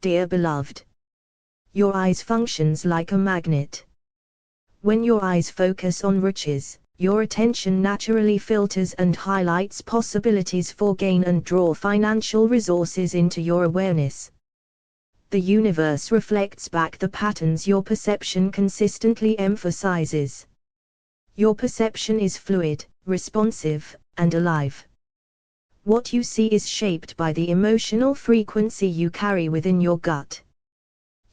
Dear beloved, your eyes functions like a magnet. When your eyes focus on riches, your attention naturally filters and highlights possibilities for gain and draw financial resources into your awareness. The universe reflects back the patterns your perception consistently emphasizes. Your perception is fluid, responsive, and alive. What you see is shaped by the emotional frequency you carry within your gut.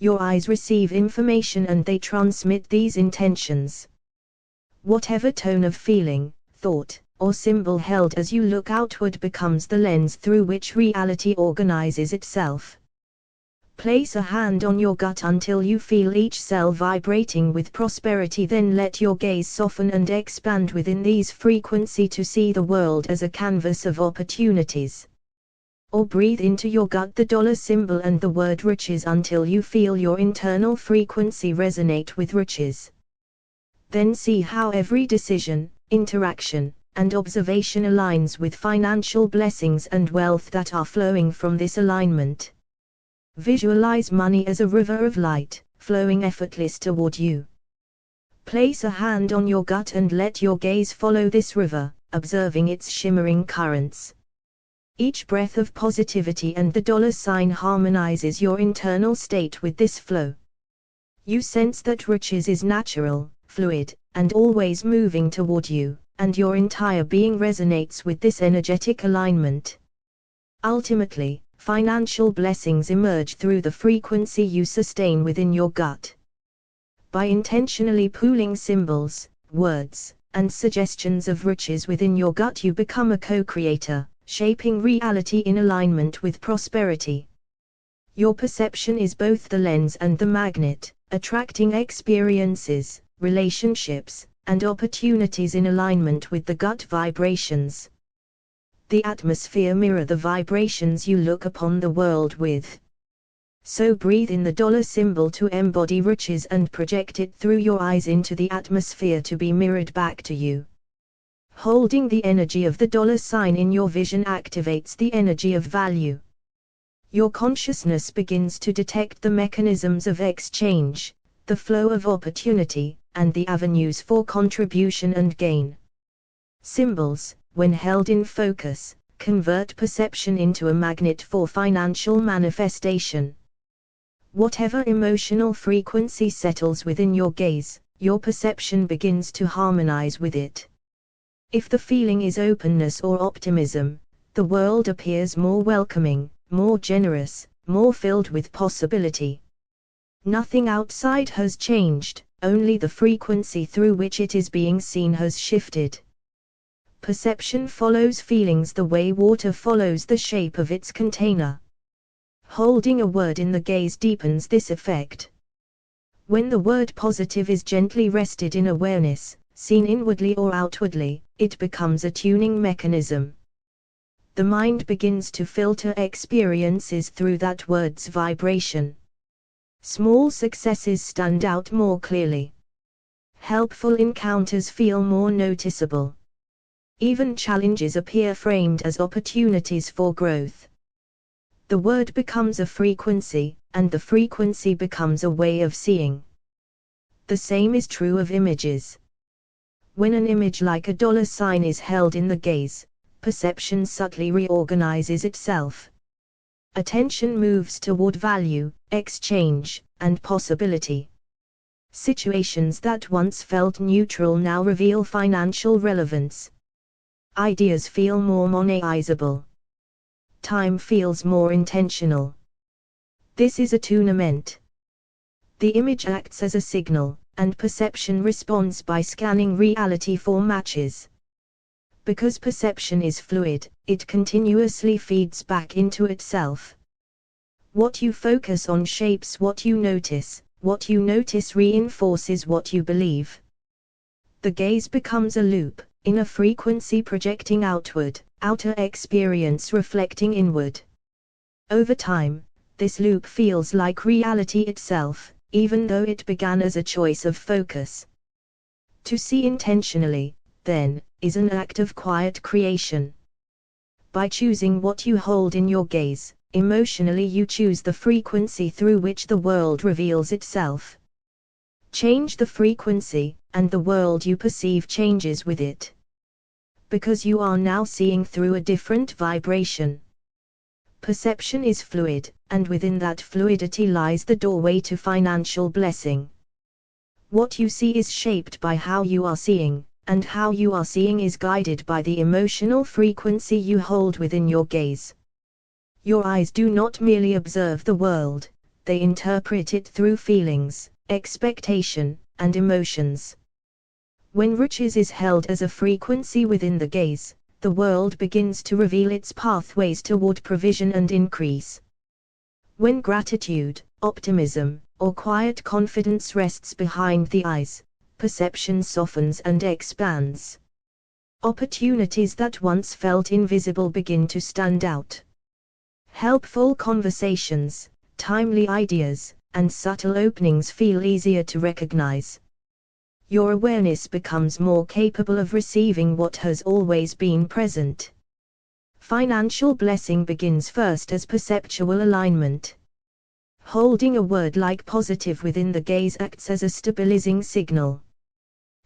Your eyes receive information and they transmit these intentions. Whatever tone of feeling, thought, or symbol held as you look outward becomes the lens through which reality organizes itself. Place a hand on your gut until you feel each cell vibrating with prosperity, then let your gaze soften and expand within these frequency to see the world as a canvas of opportunities. Or breathe into your gut the dollar symbol and the word riches until you feel your internal frequency resonate with riches. Then see how every decision, interaction, and observation aligns with financial blessings and wealth that are flowing from this alignment. Visualize money as a river of light, flowing effortless toward you. Place a hand on your gut and let your gaze follow this river, observing its shimmering currents. Each breath of positivity and the dollar sign harmonizes your internal state with this flow. You sense that riches is natural, fluid, and always moving toward you, and your entire being resonates with this energetic alignment. Ultimately, financial blessings emerge through the frequency you sustain within your gut. By intentionally pooling symbols, words, and suggestions of riches within your gut, you become a co-creator, shaping reality in alignment with prosperity. Your perception is both the lens and the magnet, attracting experiences, relationships, and opportunities in alignment with the gut vibrations. The atmosphere mirrors the vibrations you look upon the world with. So breathe in the dollar symbol to embody riches and project it through your eyes into the atmosphere to be mirrored back to you. Holding the energy of the dollar sign in your vision activates the energy of value. Your consciousness begins to detect the mechanisms of exchange, the flow of opportunity, and the avenues for contribution and gain. Symbols, when held in focus, convert perception into a magnet for financial manifestation. Whatever emotional frequency settles within your gaze, your perception begins to harmonize with it. If the feeling is openness or optimism, the world appears more welcoming, more generous, more filled with possibility. Nothing outside has changed, only the frequency through which it is being seen has shifted. Perception follows feelings the way water follows the shape of its container. Holding a word in the gaze deepens this effect. When the word positive is gently rested in awareness, seen inwardly or outwardly, it becomes a tuning mechanism. The mind begins to filter experiences through that word's vibration. Small successes stand out more clearly. Helpful encounters feel more noticeable. Even challenges appear framed as opportunities for growth. The word becomes a frequency, and the frequency becomes a way of seeing. The same is true of images. When an image like a dollar sign is held in the gaze, perception subtly reorganizes itself. Attention moves toward value, exchange, and possibility. Situations that once felt neutral now reveal financial relevance. Ideas feel more monetizable. Time feels more intentional. This is attunement. The image acts as a signal, and perception responds by scanning reality for matches. Because perception is fluid, it continuously feeds back into itself. What you focus on shapes what you notice reinforces what you believe. The gaze becomes a loop, inner frequency projecting outward, outer experience reflecting inward. Over time, this loop feels like reality itself, even though it began as a choice of focus. To see intentionally, then, is an act of quiet creation. By choosing what you hold in your gaze, emotionally you choose the frequency through which the world reveals itself. Change the frequency, and the world you perceive changes with it. Because you are now seeing through a different vibration. Perception is fluid, and within that fluidity lies the doorway to financial blessing. What you see is shaped by how you are seeing, and how you are seeing is guided by the emotional frequency you hold within your gaze. Your eyes do not merely observe the world, they interpret it through feelings, expectation, and emotions. When riches is held as a frequency within the gaze, the world begins to reveal its pathways toward provision and increase. When gratitude, optimism, or quiet confidence rests behind the eyes, perception softens and expands. Opportunities that once felt invisible begin to stand out. Helpful conversations, timely ideas, and subtle openings feel easier to recognize. Your awareness becomes more capable of receiving what has always been present. Financial blessing begins first as perceptual alignment. Holding a word like positive within the gaze acts as a stabilizing signal.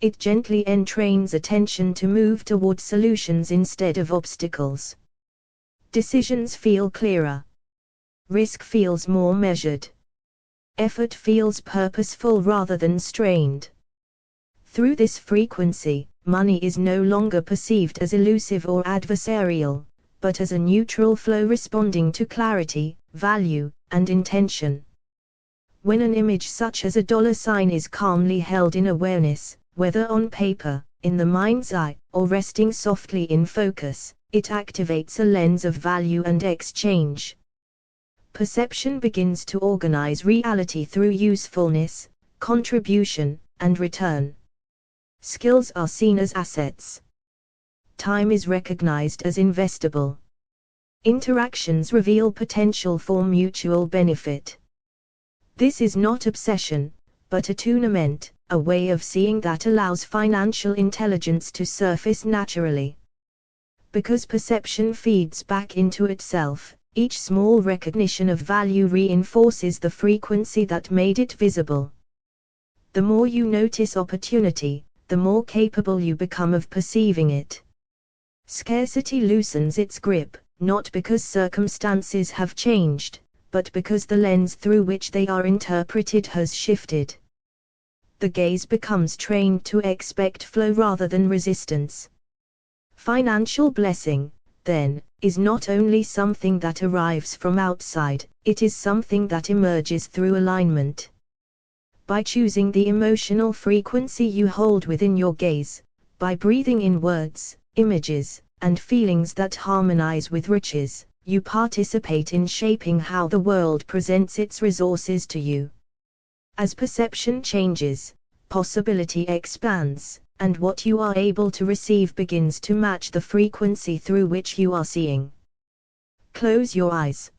It gently entrains attention to move toward solutions instead of obstacles. Decisions feel clearer. Risk feels more measured. Effort feels purposeful rather than strained. Through this frequency, money is no longer perceived as elusive or adversarial, but as a neutral flow responding to clarity, value, and intention. When an image such as a dollar sign is calmly held in awareness, whether on paper, in the mind's eye, or resting softly in focus, it activates a lens of value and exchange. Perception begins to organize reality through usefulness, contribution, and return. Skills are seen as assets. Time is recognized as investable. Interactions reveal potential for mutual benefit. This is not obsession, but attunement, a way of seeing that allows financial intelligence to surface naturally. Because perception feeds back into itself, each small recognition of value reinforces the frequency that made it visible. The more you notice opportunity, the more capable you become of perceiving it. Scarcity loosens its grip, not because circumstances have changed, but because the lens through which they are interpreted has shifted. The gaze becomes trained to expect flow rather than resistance. Financial blessing, then, is not only something that arrives from outside, it is something that emerges through alignment. By choosing the emotional frequency you hold within your gaze, by breathing in words, images, and feelings that harmonize with riches, you participate in shaping how the world presents its resources to you. As perception changes, possibility expands, and what you are able to receive begins to match the frequency through which you are seeing. Close your eyes.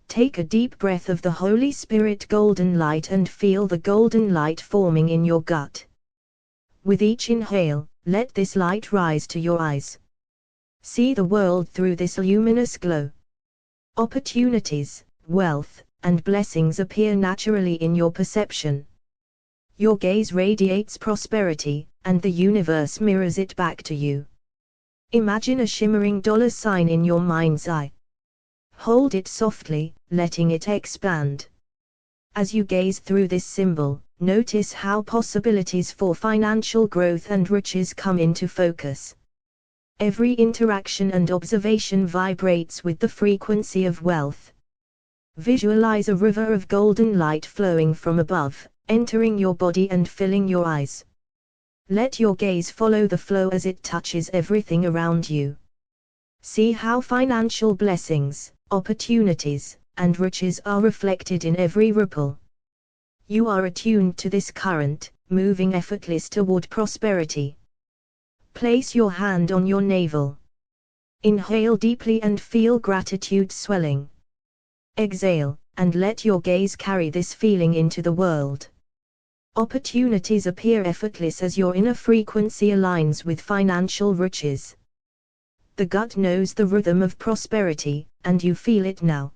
Take a deep breath of the Holy Spirit golden light and feel the golden light forming in your gut. With each inhale, let this light rise to your eyes. See the world through this luminous glow. Opportunities, wealth, and blessings appear naturally in your perception. Your gaze radiates prosperity, and the universe mirrors it back to you. Imagine a shimmering dollar sign in your mind's eye. Hold it softly, letting it expand. As you gaze through this symbol, notice how possibilities for financial growth and riches come into focus. Every interaction and observation vibrates with the frequency of wealth. Visualize a river of golden light flowing from above, entering your body and filling your eyes. Let your gaze follow the flow as it touches everything around you. See how financial blessings, opportunities, and riches are reflected in every ripple. You are attuned to this current, moving effortless toward prosperity. Place your hand on your navel. Inhale deeply and feel gratitude swelling. Exhale, and let your gaze carry this feeling into the world. Opportunities appear effortless as your inner frequency aligns with financial riches. The gut knows the rhythm of prosperity, and you feel it now.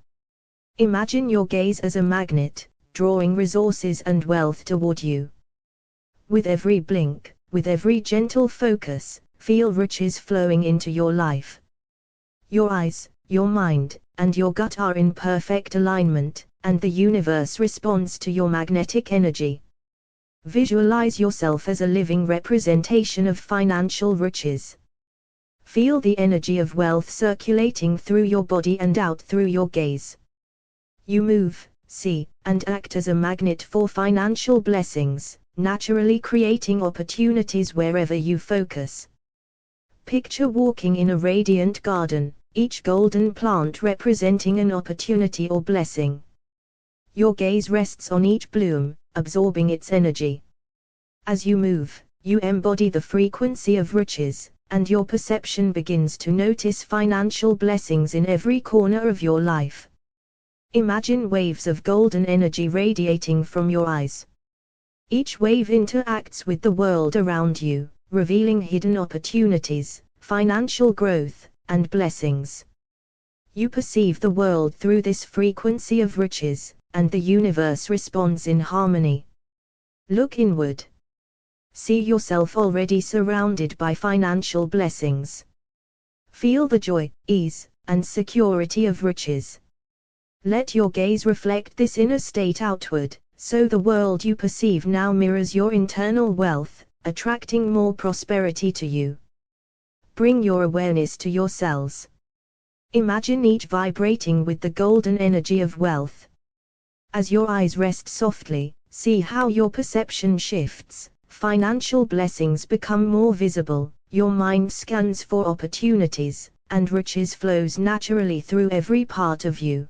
Imagine your gaze as a magnet, drawing resources and wealth toward you. With every blink, with every gentle focus, feel riches flowing into your life. Your eyes, your mind, and your gut are in perfect alignment, and the universe responds to your magnetic energy. Visualize yourself as a living representation of financial riches. Feel the energy of wealth circulating through your body and out through your gaze. You move, see, and act as a magnet for financial blessings, naturally creating opportunities wherever you focus. Picture walking in a radiant garden, each golden plant representing an opportunity or blessing. Your gaze rests on each bloom, absorbing its energy. As you move, you embody the frequency of riches, and your perception begins to notice financial blessings in every corner of your life. Imagine waves of golden energy radiating from your eyes. Each wave interacts with the world around you, revealing hidden opportunities, financial growth, and blessings. You perceive the world through this frequency of riches, and the universe responds in harmony. Look inward. See yourself already surrounded by financial blessings. Feel the joy, ease, and security of riches. Let your gaze reflect this inner state outward, so the world you perceive now mirrors your internal wealth, attracting more prosperity to you. Bring your awareness to your cells. Imagine each vibrating with the golden energy of wealth. As your eyes rest softly, see how your perception shifts. Financial blessings become more visible, your mind scans for opportunities, and riches flows naturally through every part of you.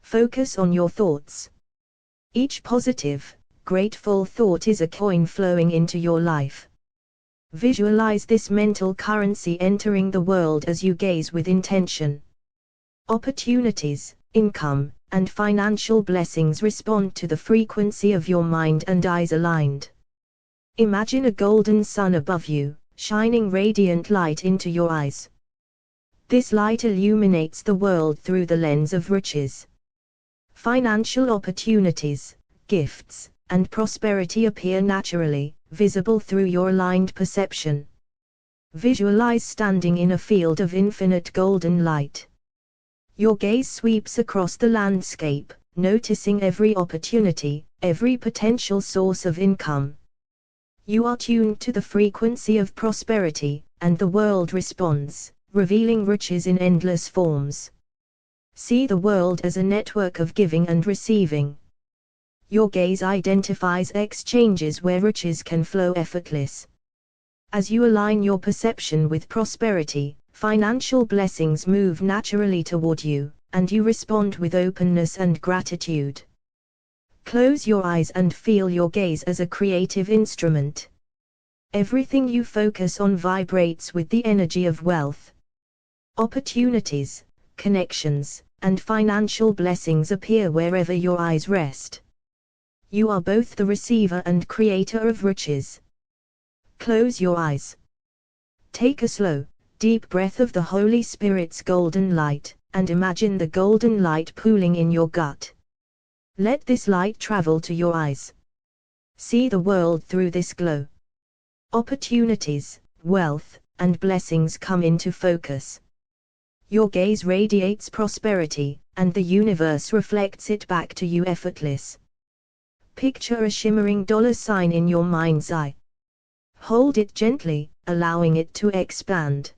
Focus on your thoughts. Each positive, grateful thought is a coin flowing into your life. Visualize this mental currency entering the world as you gaze with intention. Opportunities, income, and financial blessings respond to the frequency of your mind and eyes aligned. Imagine a golden sun above you, shining radiant light into your eyes. This light illuminates the world through the lens of riches. Financial opportunities, gifts, and prosperity appear naturally, visible through your aligned perception. Visualize standing in a field of infinite golden light. Your gaze sweeps across the landscape, noticing every opportunity, every potential source of income. You are tuned to the frequency of prosperity, and the world responds, revealing riches in endless forms. See the world as a network of giving and receiving. Your gaze identifies exchanges where riches can flow effortless. As you align your perception with prosperity, financial blessings move naturally toward you, and you respond with openness and gratitude. Close your eyes and feel your gaze as a creative instrument. Everything you focus on vibrates with the energy of wealth. Opportunities, connections, and financial blessings appear wherever your eyes rest. You are both the receiver and creator of riches. Close your eyes. Take a slow, deep breath of the Holy Spirit's golden light, and imagine the golden light pooling in your gut. Let this light travel to your eyes. See the world through this glow. Opportunities, wealth, and blessings come into focus. Your gaze radiates prosperity, and the universe reflects it back to you effortless. Picture a shimmering dollar sign in your mind's eye. Hold it gently, allowing it to expand.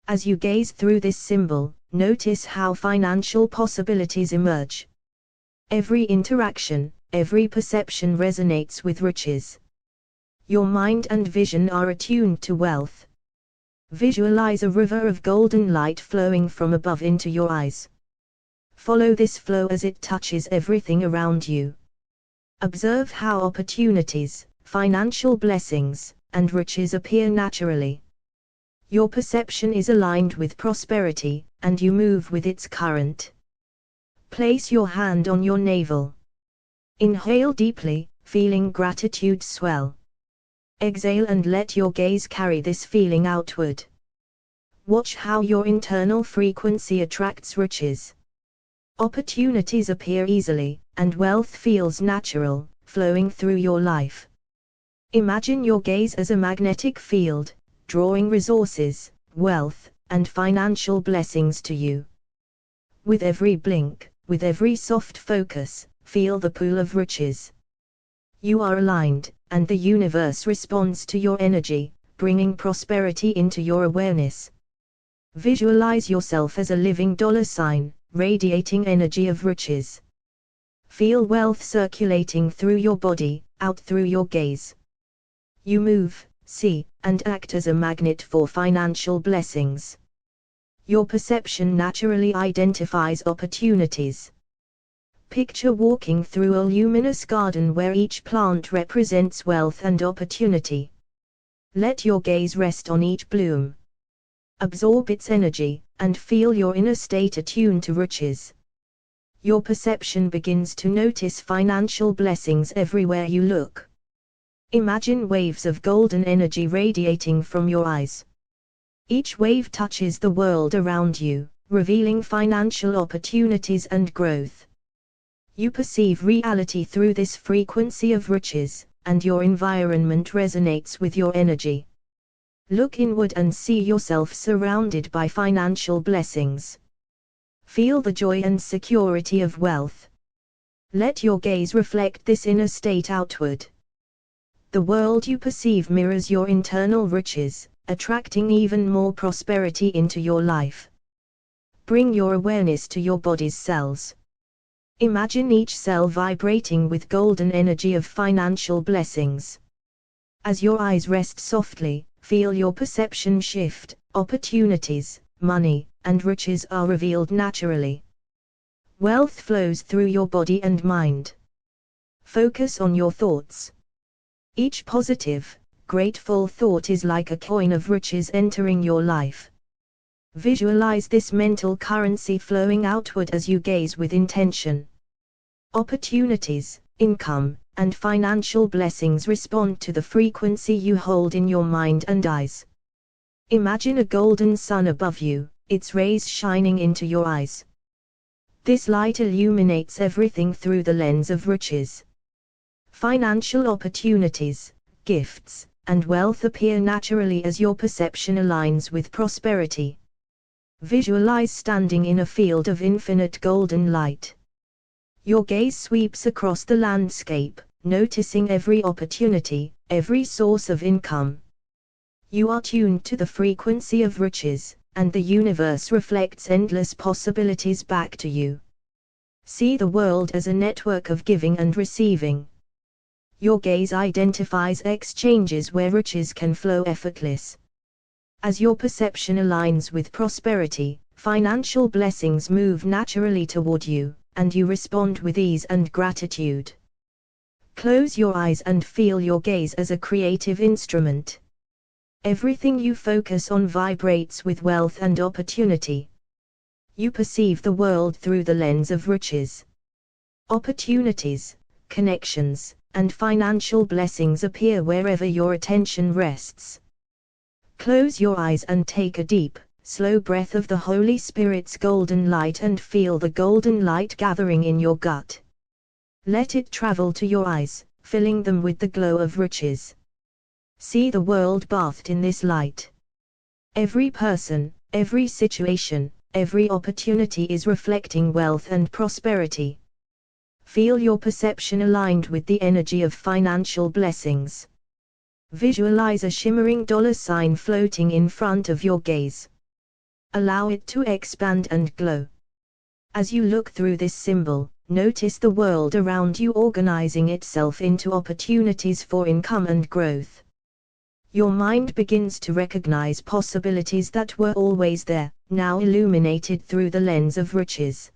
As you gaze through this symbol, notice how financial possibilities emerge. Every interaction, every perception resonates with riches. Your mind and vision are attuned to wealth. Visualize a river of golden light flowing from above into your eyes. Follow this flow as it touches everything around you. Observe how opportunities, financial blessings, and riches appear naturally. Your perception is aligned with prosperity, and you move with its current. Place your hand on your navel. Inhale deeply, feeling gratitude swell. Exhale and let your gaze carry this feeling outward. Watch how your internal frequency attracts riches. Opportunities appear easily, and wealth feels natural, flowing through your life. Imagine your gaze as a magnetic field, drawing resources, wealth, and financial blessings to you. With every blink, with every soft focus, feel the pool of riches. You are aligned, and the universe responds to your energy, bringing prosperity into your awareness. Visualize yourself as a living dollar sign, radiating energy of riches. Feel wealth circulating through your body, out through your gaze. You move, see, and act as a magnet for financial blessings. Your perception naturally identifies opportunities. Picture walking through a luminous garden where each plant represents wealth and opportunity. Let your gaze rest on each bloom. Absorb its energy, and feel your inner state attuned to riches. Your perception begins to notice financial blessings everywhere you look. Imagine waves of golden energy radiating from your eyes. Each wave touches the world around you, revealing financial opportunities and growth. You perceive reality through this frequency of riches, and your environment resonates with your energy. Look inward and see yourself surrounded by financial blessings. Feel the joy and security of wealth. Let your gaze reflect this inner state outward. The world you perceive mirrors your internal riches, attracting even more prosperity into your life. Bring your awareness to your body's cells. Imagine each cell vibrating with golden energy of financial blessings. As your eyes rest softly, feel your perception shift. Opportunities, money, and riches are revealed naturally. Wealth flows through your body and mind. Focus on your thoughts. Each positive, grateful thought is like a coin of riches entering your life. Visualize this mental currency flowing outward as you gaze with intention. Opportunities, income, and financial blessings respond to the frequency you hold in your mind and eyes. Imagine a golden sun above you, its rays shining into your eyes. This light illuminates everything through the lens of riches. Financial opportunities, gifts, and wealth appear naturally as your perception aligns with prosperity. Visualize standing in a field of infinite golden light. Your gaze sweeps across the landscape, noticing every opportunity, every source of income. You are tuned to the frequency of riches, and the universe reflects endless possibilities back to you. See the world as a network of giving and receiving. Your gaze identifies exchanges where riches can flow effortless. As your perception aligns with prosperity, financial blessings move naturally toward you, and you respond with ease and gratitude. Close your eyes and feel your gaze as a creative instrument. Everything you focus on vibrates with wealth and opportunity. You perceive the world through the lens of riches. Opportunities, connections, and financial blessings appear wherever your attention rests. Close your eyes and take a deep, slow breath of the Holy Spirit's golden light and feel the golden light gathering in your gut. Let it travel to your eyes, filling them with the glow of riches. See the world bathed in this light. Every person, every situation, every opportunity is reflecting wealth and prosperity. Feel your perception aligned with the energy of financial blessings. Visualize a shimmering dollar sign floating in front of your gaze. Allow it to expand and glow. As you look through this symbol, notice the world around you organizing itself into opportunities for income and growth. Your mind begins to recognize possibilities that were always there, now illuminated through the lens of riches.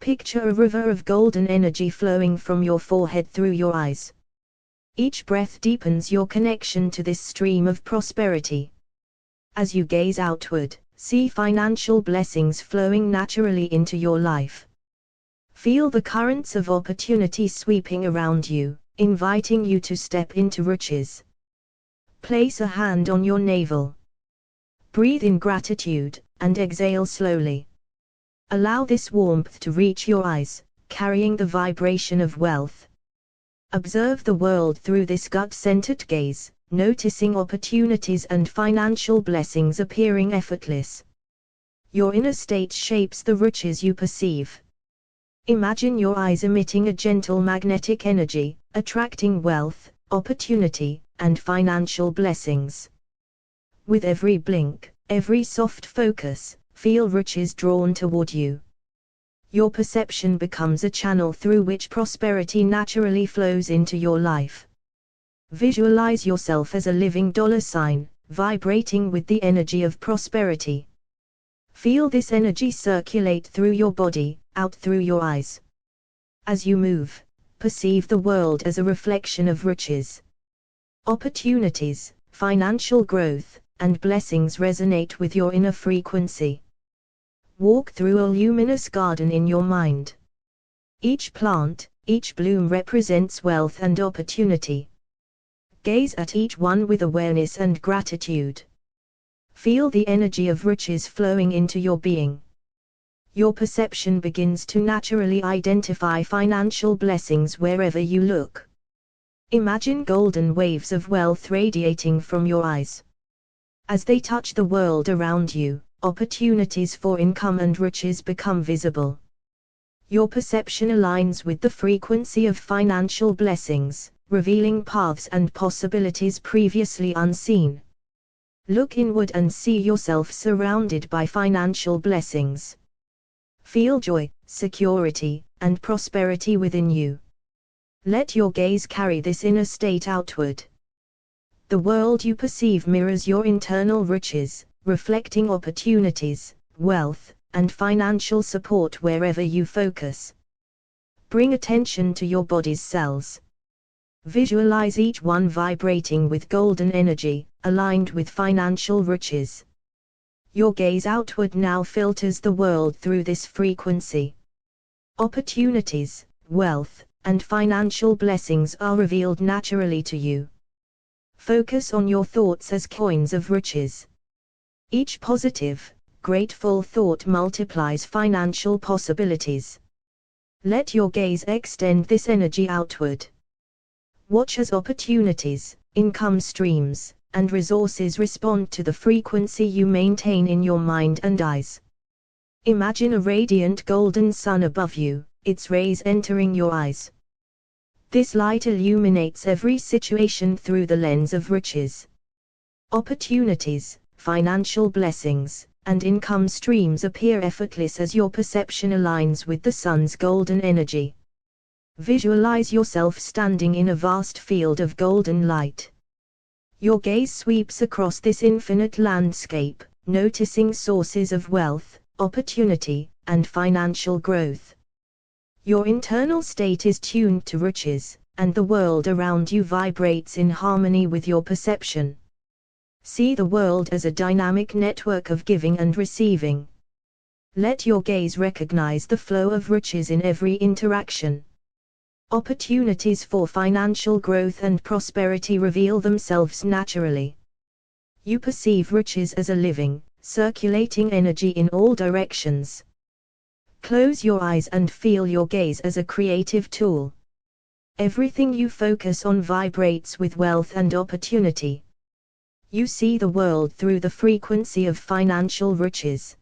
Picture a river of golden energy flowing from your forehead through your eyes. Each breath deepens your connection to this stream of prosperity. As you gaze outward, see financial blessings flowing naturally into your life. Feel the currents of opportunity sweeping around you, inviting you to step into riches. Place a hand on your navel. Breathe in gratitude, and exhale slowly. Allow this warmth to reach your eyes, carrying the vibration of wealth. Observe the world through this gut-centered gaze, noticing opportunities and financial blessings appearing effortless. Your inner state shapes the riches you perceive. Imagine your eyes emitting a gentle magnetic energy, attracting wealth, opportunity, and financial blessings. With every blink, every soft focus, feel riches drawn toward you. Your perception becomes a channel through which prosperity naturally flows into your life. Visualize yourself as a living dollar sign, vibrating with the energy of prosperity. Feel this energy circulate through your body, out through your eyes. As you move, perceive the world as a reflection of riches. Opportunities, financial growth, and blessings resonate with your inner frequency. Walk through a luminous garden in your mind. Each plant, each bloom represents wealth and opportunity. Gaze at each one with awareness and gratitude. Feel the energy of riches flowing into your being. Your perception begins to naturally identify financial blessings wherever you look. Imagine golden waves of wealth radiating from your eyes. As they touch the world around you, opportunities for income and riches become visible. Your perception aligns with the frequency of financial blessings, revealing paths and possibilities previously unseen. Look inward and see yourself surrounded by financial blessings. Feel joy, security, and prosperity within you. Let your gaze carry this inner state outward. The world you perceive mirrors your internal riches, reflecting opportunities, wealth, and financial support wherever you focus. Bring attention to your body's cells. Visualize each one vibrating with golden energy, aligned with financial riches. Your gaze outward now filters the world through this frequency. Opportunities, wealth, and financial blessings are revealed naturally to you. Focus on your thoughts as coins of riches. Each positive, grateful thought multiplies financial possibilities. Let your gaze extend this energy outward. Watch as opportunities, income streams, and resources respond to the frequency you maintain in your mind and eyes. Imagine a radiant golden sun above you, its rays entering your eyes. This light illuminates every situation through the lens of riches. Opportunities, financial blessings, and income streams appear effortless as your perception aligns with the sun's golden energy. Visualize yourself standing in a vast field of golden light. Your gaze sweeps across this infinite landscape, noticing sources of wealth, opportunity, and financial growth. Your internal state is tuned to riches, and the world around you vibrates in harmony with your perception. See the world as a dynamic network of giving and receiving. Let your gaze recognize the flow of riches in every interaction. Opportunities for financial growth and prosperity reveal themselves naturally. You perceive riches as a living, circulating energy in all directions. Close your eyes and feel your gaze as a creative tool. Everything you focus on vibrates with wealth and opportunity. You see the world through the frequency of financial riches.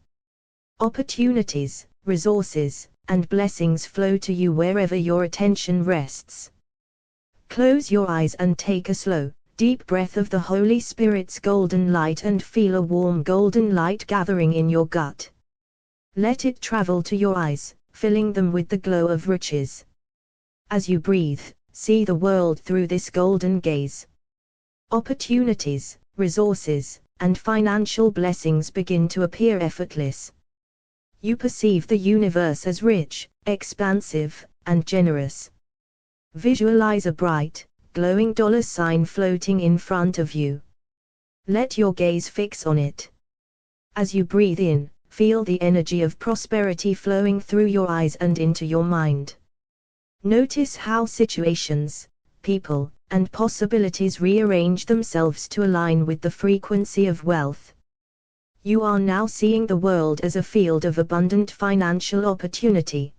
Opportunities, resources, and blessings flow to you wherever your attention rests. Close your eyes and take a slow, deep breath of the Holy Spirit's golden light and feel a warm golden light gathering in your gut. Let it travel to your eyes, filling them with the glow of riches. As you breathe, see the world through this golden gaze. Opportunities, resources, and financial blessings begin to appear effortless. You perceive the universe as rich, expansive, and generous. Visualize a bright, glowing dollar sign floating in front of you. Let your gaze fix on it. As you breathe in, feel the energy of prosperity flowing through your eyes and into your mind. Notice how situations, people, and possibilities rearrange themselves to align with the frequency of wealth. You are now seeing the world as a field of abundant financial opportunity.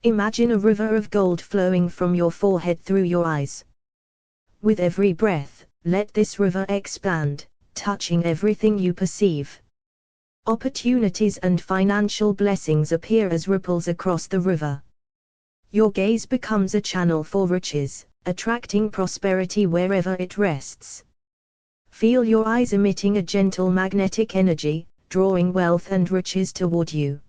Imagine a river of gold flowing from your forehead through your eyes. With every breath, let this river expand, touching everything you perceive. Opportunities and financial blessings appear as ripples across the river. Your gaze becomes a channel for riches, attracting prosperity wherever it rests. Feel your eyes emitting a gentle magnetic energy, drawing wealth and riches toward you.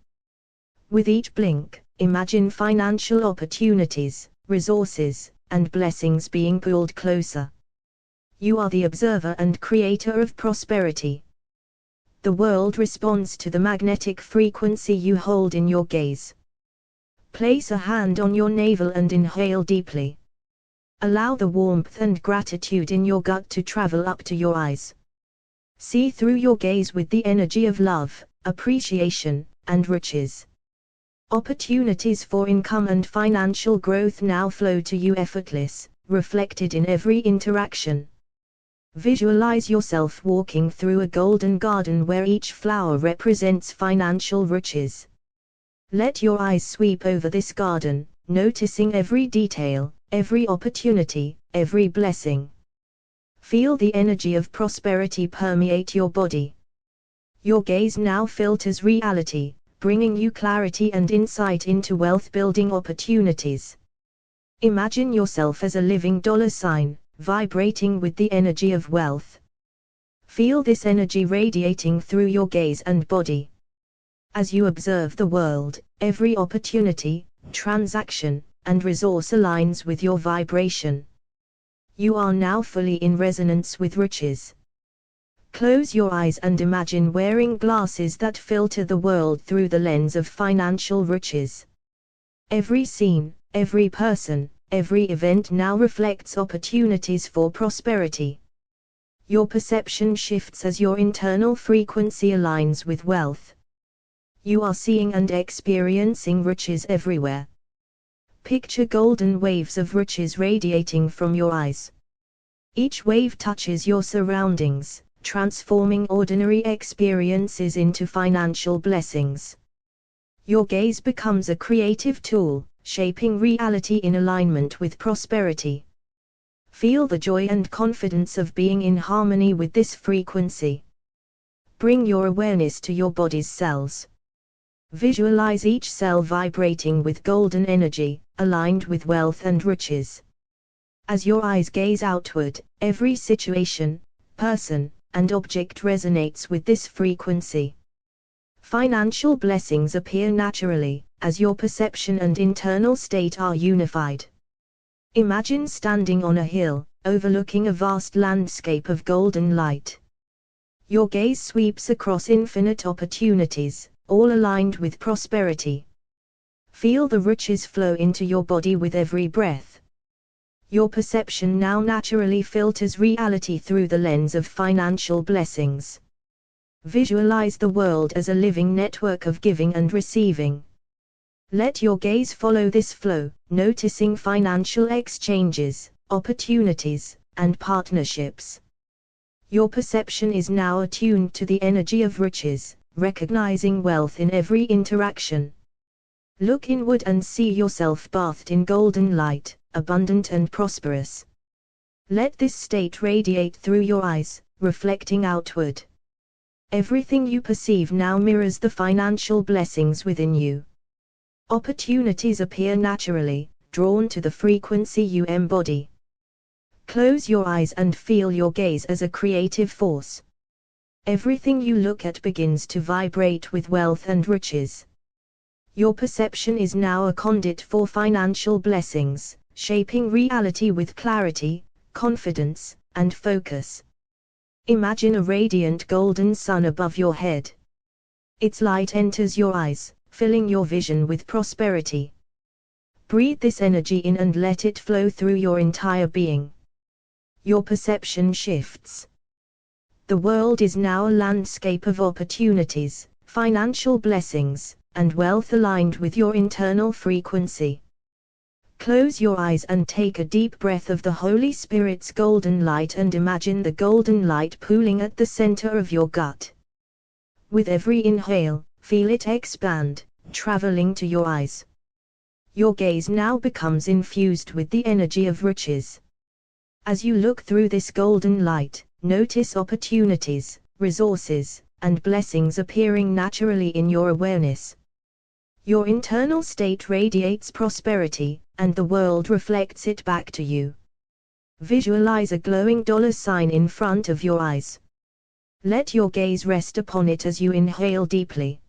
With each blink, imagine financial opportunities, resources, and blessings being pulled closer. You are the observer and creator of prosperity. The world responds to the magnetic frequency you hold in your gaze. Place a hand on your navel and inhale deeply. Allow the warmth and gratitude in your gut to travel up to your eyes. See through your gaze with the energy of love, appreciation, and riches. Opportunities for income and financial growth now flow to you effortless, reflected in every interaction. Visualize yourself walking through a golden garden where each flower represents financial riches. Let your eyes sweep over this garden, noticing every detail, every opportunity, every blessing. Feel the energy of prosperity permeate your body. Your gaze now filters reality, bringing you clarity and insight into wealth-building opportunities. Imagine yourself as a living dollar sign, vibrating with the energy of wealth. Feel this energy radiating through your gaze and body. As you observe the world, every opportunity, transaction, and resource aligns with your vibration. You are now fully in resonance with riches. Close your eyes and imagine wearing glasses that filter the world through the lens of financial riches. Every scene, every person, every event now reflects opportunities for prosperity. Your perception shifts as your internal frequency aligns with wealth. You are seeing and experiencing riches everywhere. Picture golden waves of riches radiating from your eyes. Each wave touches your surroundings, transforming ordinary experiences into financial blessings. Your gaze becomes a creative tool, shaping reality in alignment with prosperity. Feel the joy and confidence of being in harmony with this frequency. Bring your awareness to your body's cells. Visualize each cell vibrating with golden energy, aligned with wealth and riches. As your eyes gaze outward, every situation, person, and object resonates with this frequency. Financial blessings appear naturally, as your perception and internal state are unified. Imagine standing on a hill, overlooking a vast landscape of golden light. Your gaze sweeps across infinite opportunities, all aligned with prosperity. Feel the riches flow into your body with every breath. Your perception now naturally filters reality through the lens of financial blessings. Visualize the world as a living network of giving and receiving. Let your gaze follow this flow, noticing financial exchanges, opportunities, and partnerships. Your perception is now attuned to the energy of riches, recognizing wealth in every interaction. Look inward and see yourself bathed in golden light, abundant and prosperous. Let this state radiate through your eyes, reflecting outward. Everything you perceive now mirrors the financial blessings within you. Opportunities appear naturally, drawn to the frequency you embody. Close your eyes and feel your gaze as a creative force. Everything you look at begins to vibrate with wealth and riches. Your perception is now a conduit for financial blessings, shaping reality with clarity, confidence, and focus. Imagine a radiant golden sun above your head. Its light enters your eyes, filling your vision with prosperity. Breathe this energy in and let it flow through your entire being. Your perception shifts. The world is now a landscape of opportunities, financial blessings, and wealth aligned with your internal frequency. Close your eyes and take a deep breath of the Holy Spirit's golden light and imagine the golden light pooling at the center of your gut. With every inhale, feel it expand, traveling to your eyes. Your gaze now becomes infused with the energy of riches. As you look through this golden light, notice opportunities, resources, and blessings appearing naturally in your awareness. Your internal state radiates prosperity, and the world reflects it back to you. Visualize a glowing dollar sign in front of your eyes. Let your gaze rest upon it as you inhale deeply.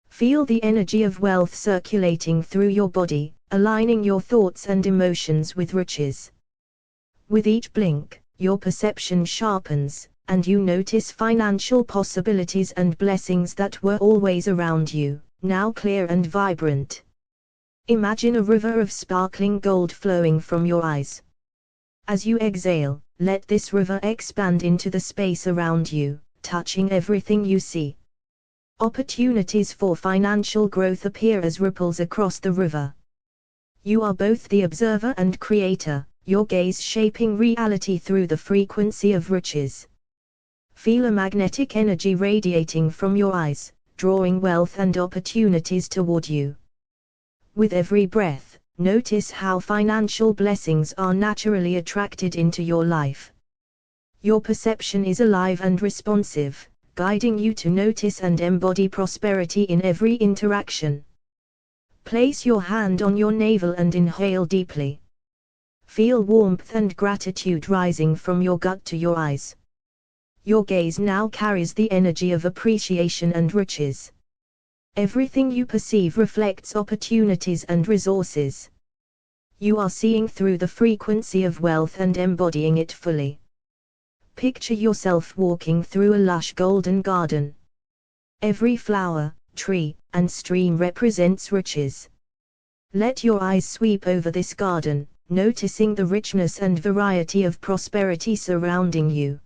Feel the energy of wealth circulating through your body, aligning your thoughts and emotions with riches. With each blink, your perception sharpens, and you notice financial possibilities and blessings that were always around you, now clear and vibrant. Imagine a river of sparkling gold flowing from your eyes. As you exhale, let this river expand into the space around you, touching everything you see. Opportunities for financial growth appear as ripples across the river. You are both the observer and creator, your gaze shaping reality through the frequency of riches. Feel a magnetic energy radiating from your eyes, drawing wealth and opportunities toward you. With every breath, notice how financial blessings are naturally attracted into your life. Your perception is alive and responsive, guiding you to notice and embody prosperity in every interaction. Place your hand on your navel and inhale deeply. Feel warmth and gratitude rising from your gut to your eyes. Your gaze now carries the energy of appreciation and riches. Everything you perceive reflects opportunities and resources. You are seeing through the frequency of wealth and embodying it fully. Picture yourself walking through a lush golden garden. Every flower, tree, and stream represents riches. Let your eyes sweep over this garden, noticing the richness and variety of prosperity surrounding you.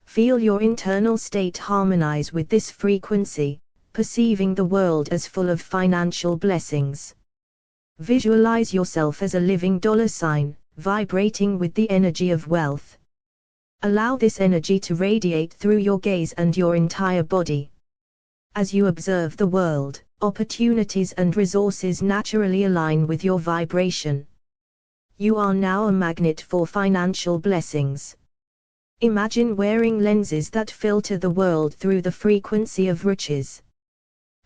Feel your internal state harmonize with this frequency, perceiving the world as full of financial blessings. Visualize yourself as a living dollar sign, vibrating with the energy of wealth. Allow this energy to radiate through your gaze and your entire body. As you observe the world, opportunities and resources naturally align with your vibration. You are now a magnet for financial blessings. Imagine wearing lenses that filter the world through the frequency of riches.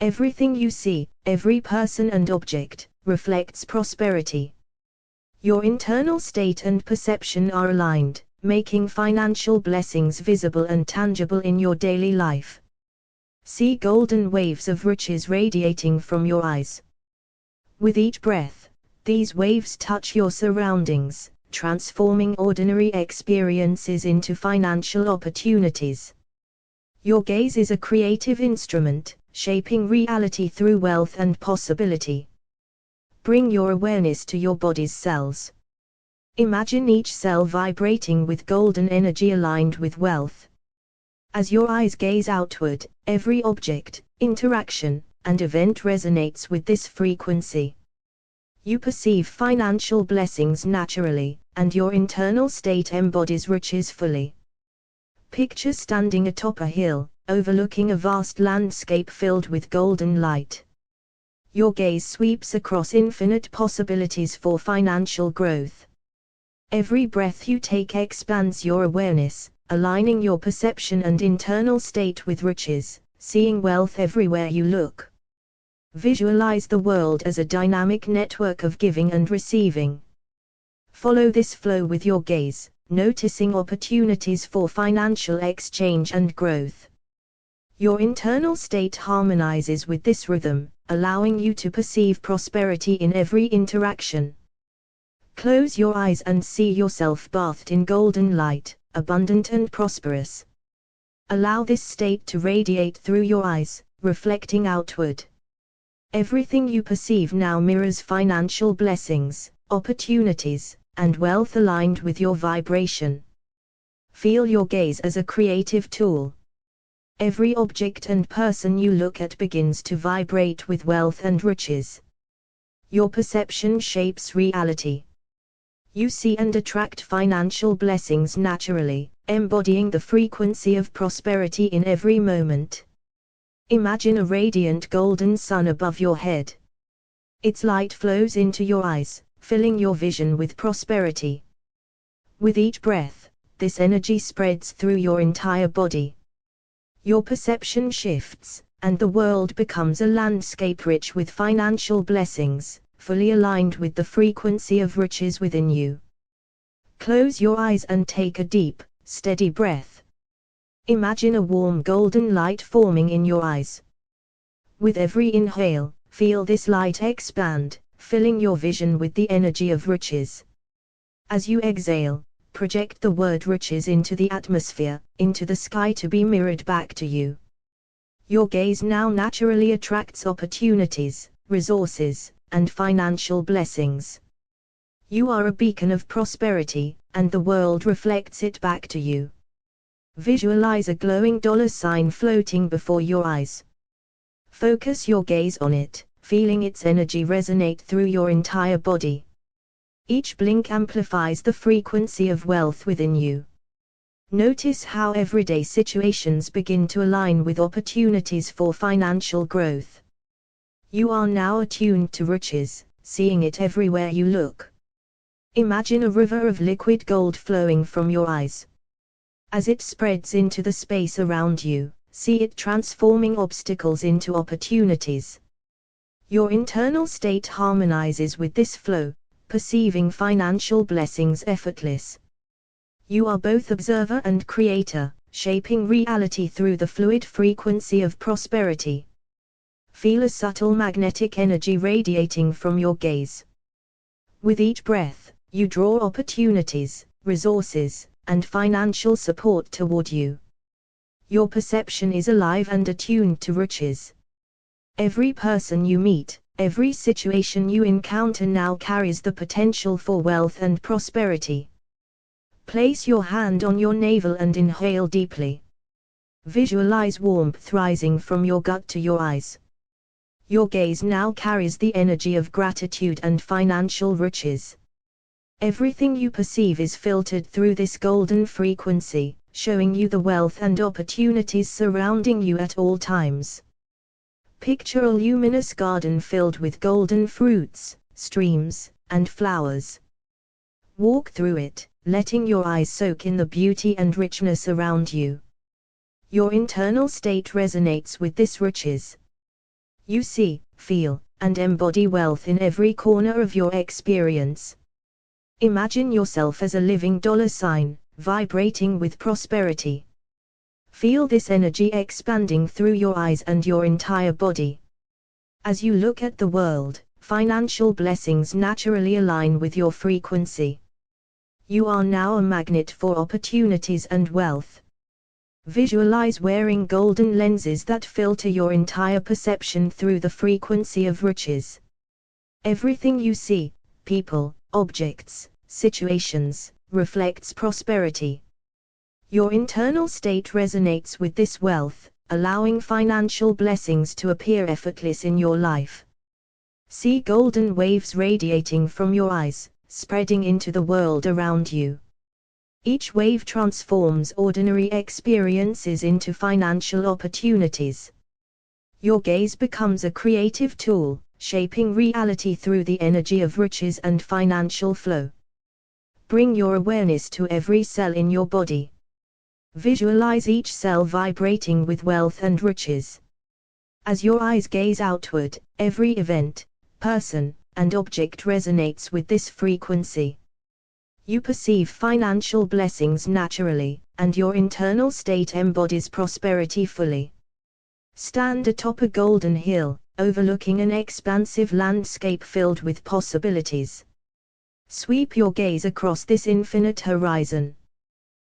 Everything you see, every person and object, reflects prosperity. Your internal state and perception are aligned, making financial blessings visible and tangible in your daily life. See golden waves of riches radiating from your eyes. With each breath, these waves touch your surroundings, transforming ordinary experiences into financial opportunities. Your gaze is a creative instrument, shaping reality through wealth and possibility. Bring your awareness to your body's cells. Imagine each cell vibrating with golden energy aligned with wealth. As your eyes gaze outward, every object, interaction, and event resonates with this frequency. You perceive financial blessings naturally, and your internal state embodies riches fully. Picture standing atop a hill, overlooking a vast landscape filled with golden light. Your gaze sweeps across infinite possibilities for financial growth. Every breath you take expands your awareness, aligning your perception and internal state with riches, seeing wealth everywhere you look. Visualize the world as a dynamic network of giving and receiving. Follow this flow with your gaze, noticing opportunities for financial exchange and growth. Your internal state harmonizes with this rhythm, allowing you to perceive prosperity in every interaction. Close your eyes and see yourself bathed in golden light, abundant and prosperous. Allow this state to radiate through your eyes, reflecting outward. Everything you perceive now mirrors financial blessings, opportunities, and wealth aligned with your vibration. Feel your gaze as a creative tool. Every object and person you look at begins to vibrate with wealth and riches. Your perception shapes reality. You see and attract financial blessings naturally, embodying the frequency of prosperity in every moment. Imagine a radiant golden sun above your head. Its light flows into your eyes, filling your vision with prosperity. With each breath, this energy spreads through your entire body. Your perception shifts, and the world becomes a landscape rich with financial blessings, fully aligned with the frequency of riches within you. Close your eyes and take a deep, steady breath. Imagine a warm golden light forming in your eyes. With every inhale, feel this light expand, filling your vision with the energy of riches. As you exhale, project the word riches into the atmosphere, into the sky to be mirrored back to you. Your gaze now naturally attracts opportunities, resources, and financial blessings. You are a beacon of prosperity, and the world reflects it back to you. Visualize a glowing dollar sign floating before your eyes. Focus your gaze on it, feeling its energy resonate through your entire body. Each blink amplifies the frequency of wealth within you. Notice how everyday situations begin to align with opportunities for financial growth. You are now attuned to riches, seeing it everywhere you look. Imagine a river of liquid gold flowing from your eyes. As it spreads into the space around you, see it transforming obstacles into opportunities. Your internal state harmonizes with this flow, perceiving financial blessings effortless. You are both observer and creator, shaping reality through the fluid frequency of prosperity. Feel a subtle magnetic energy radiating from your gaze. With each breath, you draw opportunities, resources, and financial support toward you. Your perception is alive and attuned to riches. Every person you meet, every situation you encounter now carries the potential for wealth and prosperity. Place your hand on your navel and inhale deeply. Visualize warmth rising from your gut to your eyes. Your gaze now carries the energy of gratitude and financial riches. Everything you perceive is filtered through this golden frequency, showing you the wealth and opportunities surrounding you at all times. Picture a luminous garden filled with golden fruits, streams, and flowers. Walk through it, letting your eyes soak in the beauty and richness around you. Your internal state resonates with this riches. You see, feel, and embody wealth in every corner of your experience. Imagine yourself as a living dollar sign, vibrating with prosperity. Feel this energy expanding through your eyes and your entire body. As you look at the world, financial blessings naturally align with your frequency. You are now a magnet for opportunities and wealth. Visualize wearing golden lenses that filter your entire perception through the frequency of riches. Everything you see, people, objects, situations, reflects prosperity. Your internal state resonates with this wealth, allowing financial blessings to appear effortless in your life. See golden waves radiating from your eyes, spreading into the world around you. Each wave transforms ordinary experiences into financial opportunities. Your gaze becomes a creative tool, shaping reality through the energy of riches and financial flow. Bring your awareness to every cell in your body. Visualize each cell vibrating with wealth and riches. As your eyes gaze outward, every event, person, and object resonates with this frequency. You perceive financial blessings naturally, and your internal state embodies prosperity fully. Stand atop a golden hill, overlooking an expansive landscape filled with possibilities. Sweep your gaze across this infinite horizon.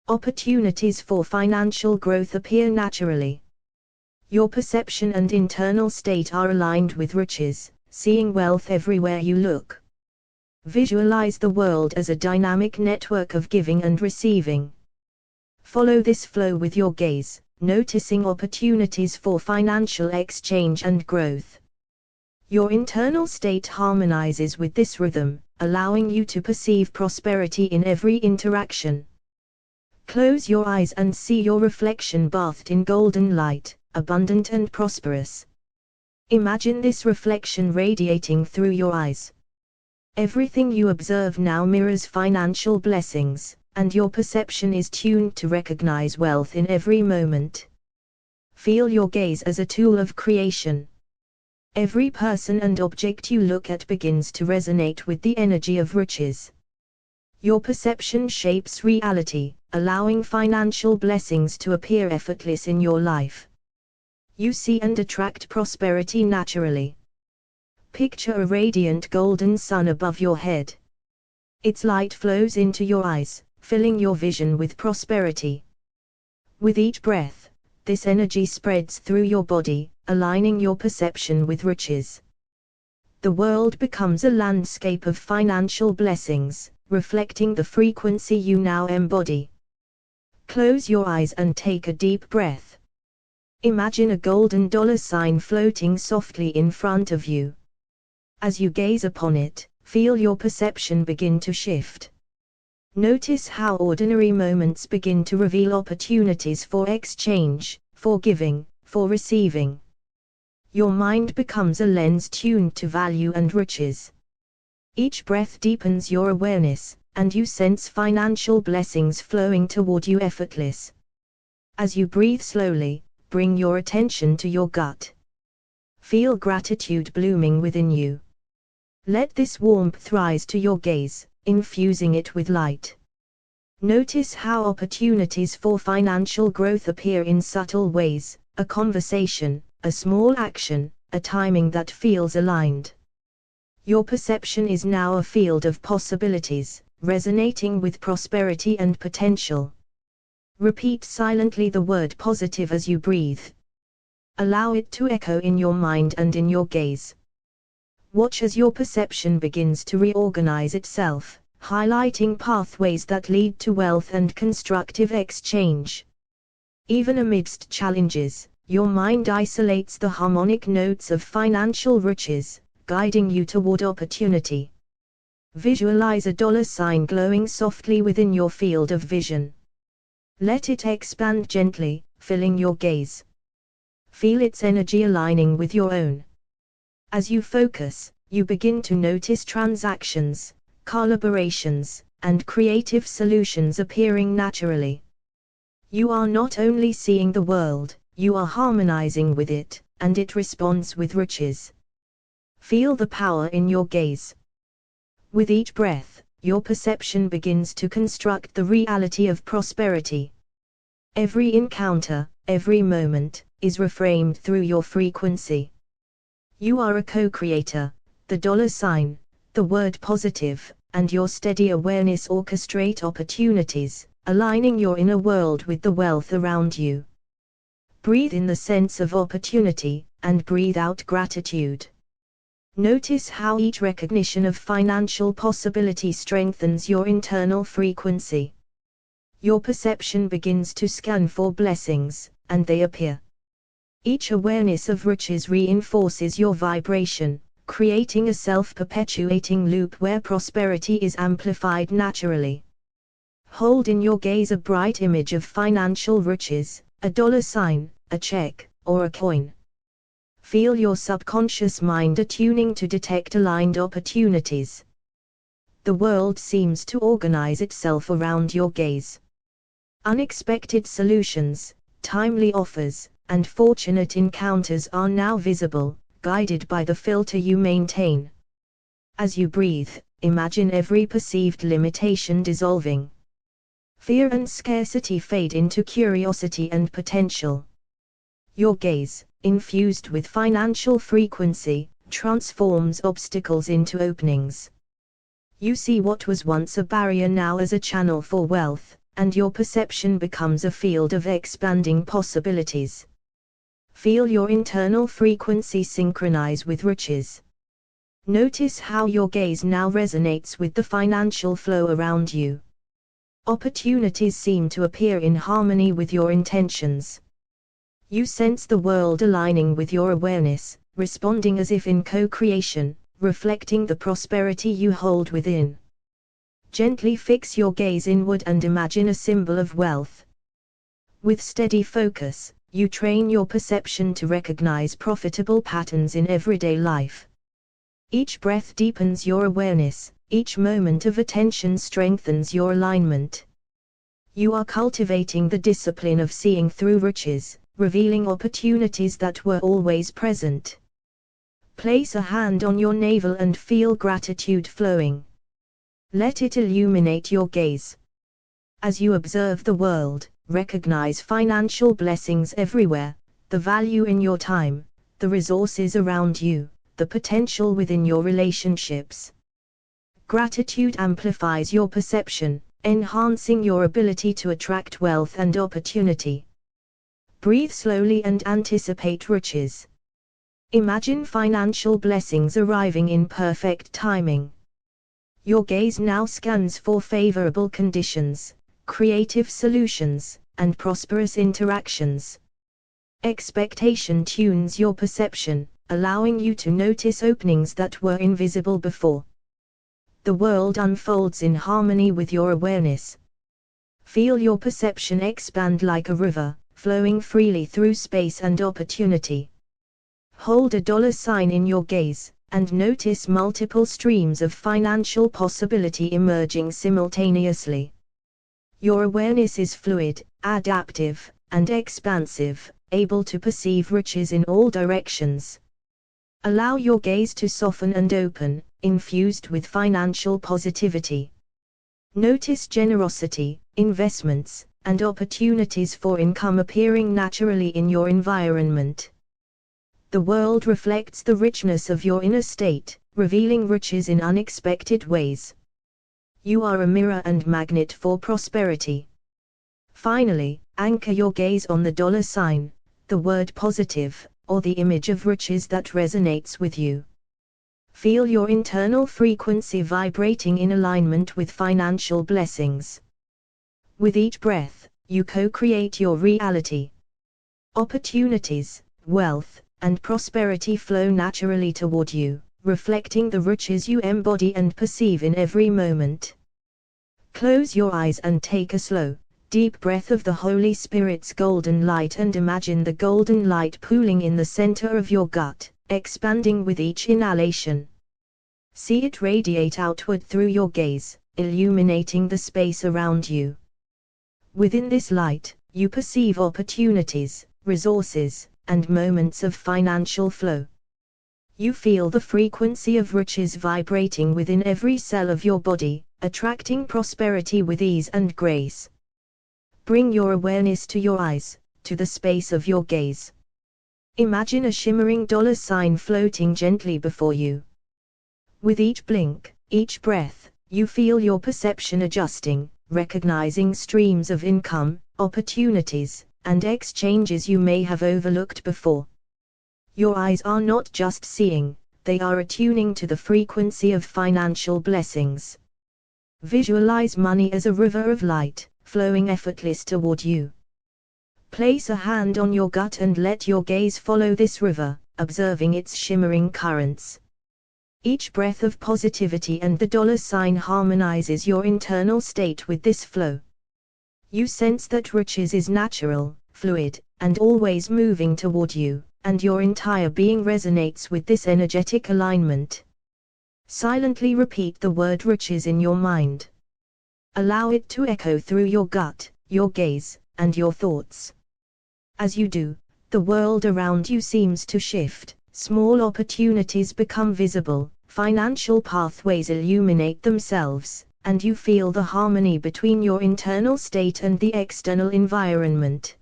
Opportunities for financial growth appear naturally. Your perception and internal state are aligned with riches, seeing wealth everywhere you look. Visualize the world as a dynamic network of giving and receiving. Follow this flow with your gaze, noticing opportunities for financial exchange and growth. Your internal state harmonizes with this rhythm, allowing you to perceive prosperity in every interaction. Close your eyes and see your reflection bathed in golden light, abundant and prosperous. Imagine this reflection radiating through your eyes. Everything you observe now mirrors financial blessings, and your perception is tuned to recognize wealth in every moment. Feel your gaze as a tool of creation. Every person and object you look at begins to resonate with the energy of riches. Your perception shapes reality, allowing financial blessings to appear effortless in your life. You see and attract prosperity naturally. Picture a radiant golden sun above your head. Its light flows into your eyes, filling your vision with prosperity. With each breath, this energy spreads through your body, aligning your perception with riches. The world becomes a landscape of financial blessings, reflecting the frequency you now embody. Close your eyes and take a deep breath. Imagine a golden dollar sign floating softly in front of you. As you gaze upon it, feel your perception begin to shift. Notice how ordinary moments begin to reveal opportunities for exchange, for giving, for receiving. Your mind becomes a lens tuned to value and riches. Each breath deepens your awareness, and you sense financial blessings flowing toward you effortless. As you breathe slowly, bring your attention to your gut. Feel gratitude blooming within you. Let this warmth rise to your gaze, infusing it with light. Notice how opportunities for financial growth appear in subtle ways, a conversation, a small action, a timing that feels aligned. Your perception is now a field of possibilities, resonating with prosperity and potential. Repeat silently the word positive as you breathe. Allow it to echo in your mind and in your gaze. Watch as your perception begins to reorganize itself, highlighting pathways that lead to wealth and constructive exchange. Even amidst challenges, your mind isolates the harmonic notes of financial riches, guiding you toward opportunity. Visualize a dollar sign glowing softly within your field of vision. Let it expand gently, filling your gaze. Feel its energy aligning with your own. As you focus, you begin to notice transactions, collaborations, and creative solutions appearing naturally. You are not only seeing the world, you are harmonizing with it, and it responds with riches. Feel the power in your gaze. With each breath, your perception begins to construct the reality of prosperity. Every encounter, every moment, is reframed through your frequency. You are a co-creator. The dollar sign, the word positive, and your steady awareness orchestrate opportunities, aligning your inner world with the wealth around you. Breathe in the sense of opportunity, and breathe out gratitude. Notice how each recognition of financial possibility strengthens your internal frequency. Your perception begins to scan for blessings, and they appear. Each awareness of riches reinforces your vibration, creating a self-perpetuating loop where prosperity is amplified naturally. Hold in your gaze a bright image of financial riches, a dollar sign, a check, or a coin. Feel your subconscious mind attuning to detect aligned opportunities. The world seems to organize itself around your gaze. Unexpected solutions, timely offers, and fortunate encounters are now visible, guided by the filter you maintain. As you breathe, imagine every perceived limitation dissolving. Fear and scarcity fade into curiosity and potential. Your gaze, infused with financial frequency, transforms obstacles into openings. You see what was once a barrier now as a channel for wealth, and your perception becomes a field of expanding possibilities. Feel your internal frequency synchronize with riches. Notice how your gaze now resonates with the financial flow around you. Opportunities seem to appear in harmony with your intentions. You sense the world aligning with your awareness, responding as if in co-creation, reflecting the prosperity you hold within. Gently fix your gaze inward and imagine a symbol of wealth. With steady focus, you train your perception to recognize profitable patterns in everyday life. Each breath deepens your awareness, each moment of attention strengthens your alignment. You are cultivating the discipline of seeing through riches, revealing opportunities that were always present. Place a hand on your navel and feel gratitude flowing. Let it illuminate your gaze. As you observe the world, recognize financial blessings everywhere, the value in your time, the resources around you, the potential within your relationships. Gratitude amplifies your perception, enhancing your ability to attract wealth and opportunity. Breathe slowly and anticipate riches. Imagine financial blessings arriving in perfect timing. Your gaze now scans for favorable conditions, creative solutions, and prosperous interactions. Expectation tunes your perception, allowing you to notice openings that were invisible before. The world unfolds in harmony with your awareness. Feel your perception expand like a river, flowing freely through space and opportunity. Hold a dollar sign in your gaze, and notice multiple streams of financial possibility emerging simultaneously. Your awareness is fluid, adaptive, and expansive, able to perceive riches in all directions. Allow your gaze to soften and open, infused with financial positivity. Notice generosity, investments, and opportunities for income appearing naturally in your environment. The world reflects the richness of your inner state, revealing riches in unexpected ways. You are a mirror and magnet for prosperity. Finally, anchor your gaze on the dollar sign, the word positive, or the image of riches that resonates with you. Feel your internal frequency vibrating in alignment with financial blessings. With each breath, you co-create your reality. Opportunities, wealth, and prosperity flow naturally toward you, reflecting the riches you embody and perceive in every moment. Close your eyes and take a slow, deep breath of the Holy Spirit's golden light and imagine the golden light pooling in the center of your gut, expanding with each inhalation. See it radiate outward through your gaze, illuminating the space around you. Within this light, you perceive opportunities, resources, and moments of financial flow. You feel the frequency of riches vibrating within every cell of your body, attracting prosperity with ease and grace. Bring your awareness to your eyes, to the space of your gaze. Imagine a shimmering dollar sign floating gently before you. With each blink, each breath, you feel your perception adjusting, recognizing streams of income, opportunities, and exchanges you may have overlooked before. Your eyes are not just seeing, they are attuning to the frequency of financial blessings. Visualize money as a river of light, flowing effortless toward you. Place a hand on your gut and let your gaze follow this river, observing its shimmering currents. Each breath of positivity and the dollar sign harmonizes your internal state with this flow. You sense that riches is natural, fluid, and always moving toward you, and your entire being resonates with this energetic alignment. Silently repeat the word riches in your mind. Allow it to echo through your gut, your gaze, and your thoughts. As you do, the world around you seems to shift, small opportunities become visible, financial pathways illuminate themselves, and you feel the harmony between your internal state and the external environment.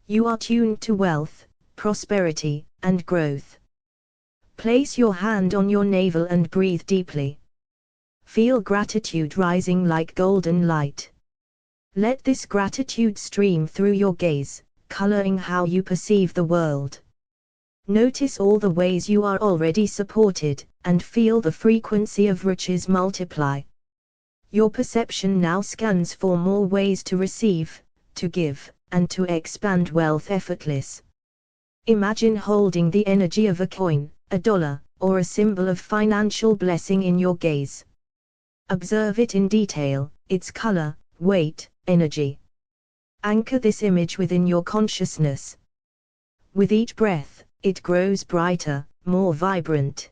You are tuned to wealth, prosperity, and growth. Place your hand on your navel and breathe deeply. Feel gratitude rising like golden light. Let this gratitude stream through your gaze, coloring how you perceive the world. Notice all the ways you are already supported, and feel the frequency of riches multiply. Your perception now scans for more ways to receive, to give, and to expand wealth effortless. Imagine holding the energy of a coin, a dollar, or a symbol of financial blessing in your gaze. Observe it in detail, its color, weight, energy. Anchor this image within your consciousness, With each breath, it grows brighter, more vibrant.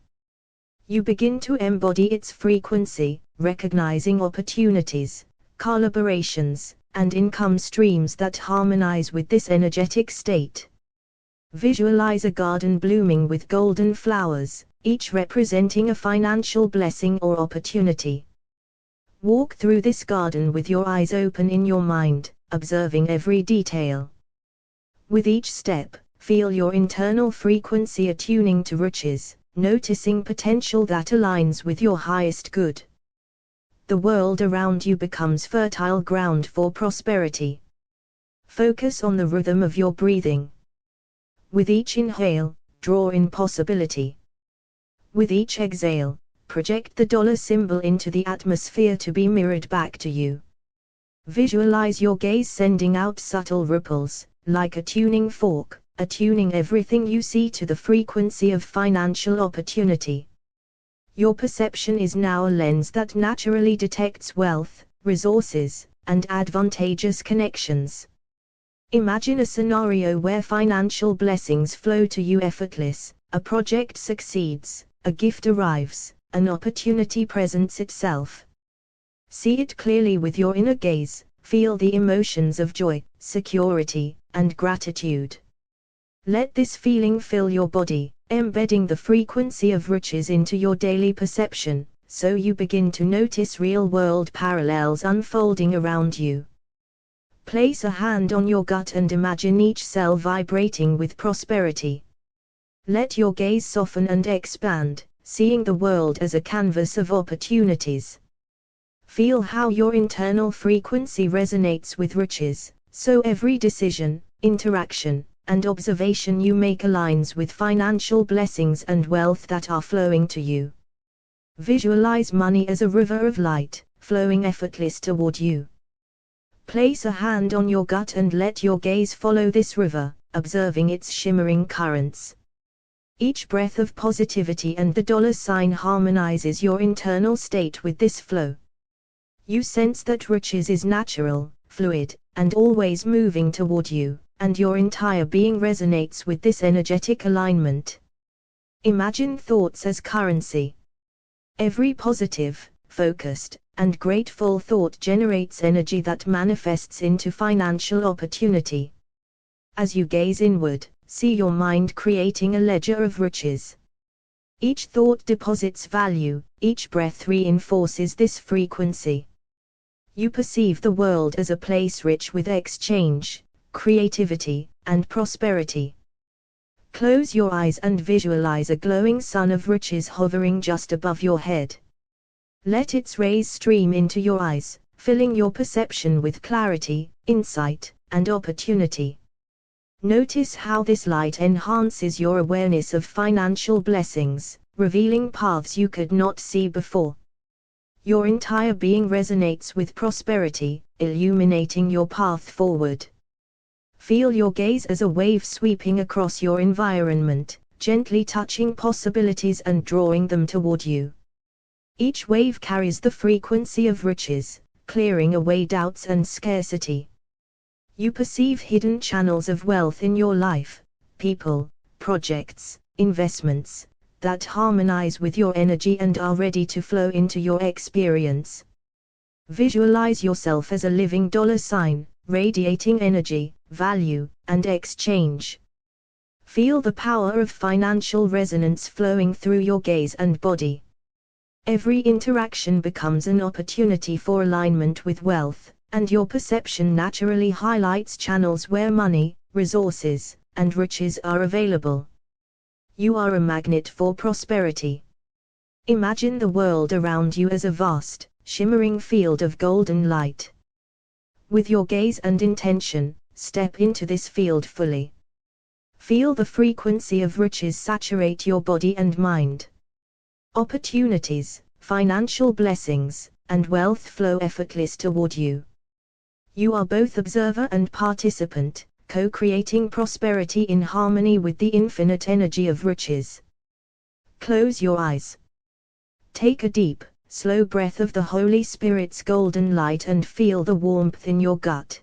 You begin to embody its frequency, recognizing opportunities, collaborations, and income streams that harmonize with this energetic state. Visualize a garden blooming with golden flowers, each representing a financial blessing or opportunity. Walk through this garden with your eyes open in your mind, observing every detail. With each step, feel your internal frequency attuning to riches, noticing potential that aligns with your highest good. The world around you becomes fertile ground for prosperity. Focus on the rhythm of your breathing. With each inhale, draw in possibility. With each exhale, project the dollar symbol into the atmosphere to be mirrored back to you. Visualize your gaze sending out subtle ripples, like a tuning fork, attuning everything you see to the frequency of financial opportunity. Your perception is now a lens that naturally detects wealth, resources, and advantageous connections. Imagine a scenario where financial blessings flow to you effortless, a project succeeds, a gift arrives, an opportunity presents itself. See it clearly with your inner gaze, feel the emotions of joy, security, and gratitude. Let this feeling fill your body, embedding the frequency of riches into your daily perception, so you begin to notice real-world parallels unfolding around you. Place a hand on your gut and imagine each cell vibrating with prosperity. Let your gaze soften and expand, seeing the world as a canvas of opportunities. Feel how your internal frequency resonates with riches, so every decision, interaction, and observation you make aligns with financial blessings and wealth that are flowing to you. Visualize money as a river of light, flowing effortless toward you. Place a hand on your gut and let your gaze follow this river, observing its shimmering currents. Each breath of positivity and the dollar sign harmonizes your internal state with this flow. You sense that riches is natural, fluid, and always moving toward you, and your entire being resonates with this energetic alignment. Imagine thoughts as currency. Every positive, focused, and grateful thought generates energy that manifests into financial opportunity. As you gaze inward, see your mind creating a ledger of riches. Each thought deposits value, each breath reinforces this frequency. You perceive the world as a place rich with exchange, creativity, and prosperity. Close your eyes and visualize a glowing sun of riches hovering just above your head. Let its rays stream into your eyes, filling your perception with clarity, insight, and opportunity. Notice how this light enhances your awareness of financial blessings, revealing paths you could not see before. Your entire being resonates with prosperity, illuminating your path forward. Feel your gaze as a wave sweeping across your environment, gently touching possibilities and drawing them toward you. Each wave carries the frequency of riches, clearing away doubts and scarcity. You perceive hidden channels of wealth in your life, people, projects, investments, that harmonize with your energy and are ready to flow into your experience. Visualize yourself as a living dollar sign, radiating energy, value, and exchange. Feel the power of financial resonance flowing through your gaze and body. Every interaction becomes an opportunity for alignment with wealth, and your perception naturally highlights channels where money, resources, and riches are available. You are a magnet for prosperity. Imagine the world around you as a vast, shimmering field of golden light. With your gaze and intention, step into this field fully. Feel the frequency of riches saturate your body and mind. Opportunities, financial blessings, and wealth flow effortless toward you. You are both observer and participant, co-creating prosperity in harmony with the infinite energy of riches. Close your eyes. Take a deep, slow breath of the Holy Spirit's golden light and feel the warmth in your gut.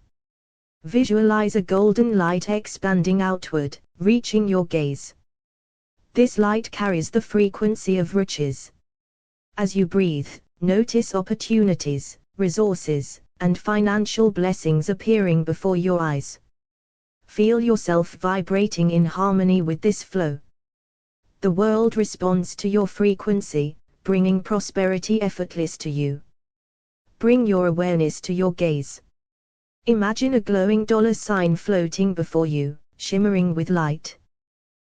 Visualize a golden light expanding outward, reaching your gaze. This light carries the frequency of riches. As you breathe, notice opportunities, resources, and financial blessings appearing before your eyes. Feel yourself vibrating in harmony with this flow. The world responds to your frequency, bringing prosperity effortless to you. Bring your awareness to your gaze. Imagine a glowing dollar sign floating before you, shimmering with light.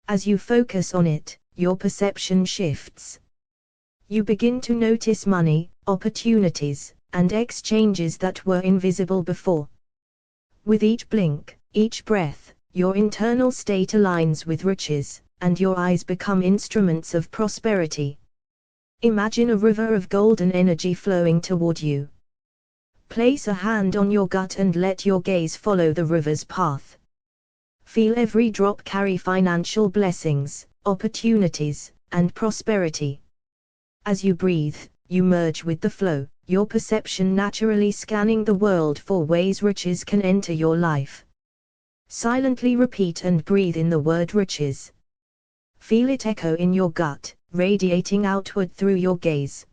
As you focus on it, your perception shifts. You begin to notice money, opportunities, and exchanges that were invisible before. With each blink, each breath, your internal state aligns with riches, and your eyes become instruments of prosperity. Imagine a river of golden energy flowing toward you. Place a hand on your gut and let your gaze follow the river's path. Feel every drop carry financial blessings, opportunities, and prosperity. As you breathe, you merge with the flow, your perception naturally scanning the world for ways riches can enter your life. Silently repeat and breathe in the word riches. Feel it echo in your gut, radiating outward through your gaze.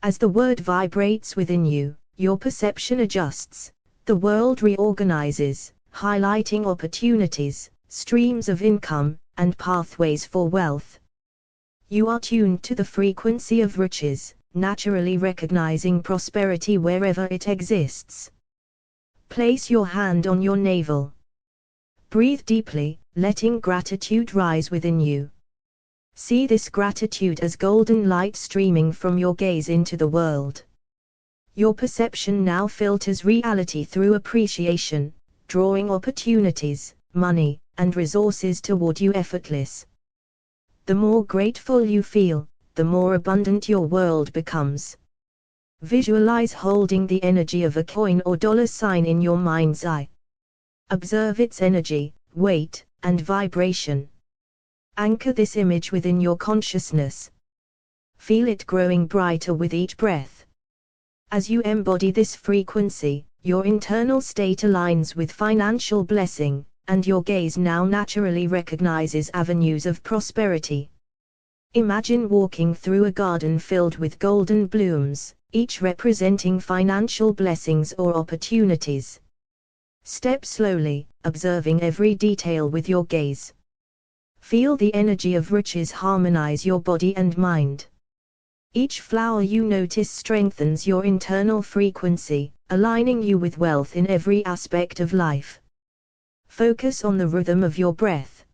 As the word vibrates within you, your perception adjusts, the world reorganizes, highlighting opportunities, streams of income, and pathways for wealth. You are tuned to the frequency of riches, naturally recognizing prosperity wherever it exists. Place your hand on your navel. Breathe deeply, letting gratitude rise within you. See this gratitude as golden light streaming from your gaze into the world. Your perception now filters reality through appreciation, drawing opportunities, money, and resources toward you effortless. The more grateful you feel, the more abundant your world becomes. Visualize holding the energy of a coin or dollar sign in your mind's eye. Observe its energy, weight, and vibration. Anchor this image within your consciousness. Feel it growing brighter with each breath. As you embody this frequency, your internal state aligns with financial blessing, and your gaze now naturally recognizes avenues of prosperity. Imagine walking through a garden filled with golden blooms, each representing financial blessings or opportunities. Step slowly, observing every detail with your gaze. Feel the energy of riches harmonize your body and mind. Each flower you notice strengthens your internal frequency, aligning you with wealth in every aspect of life. Focus on the rhythm of your breath.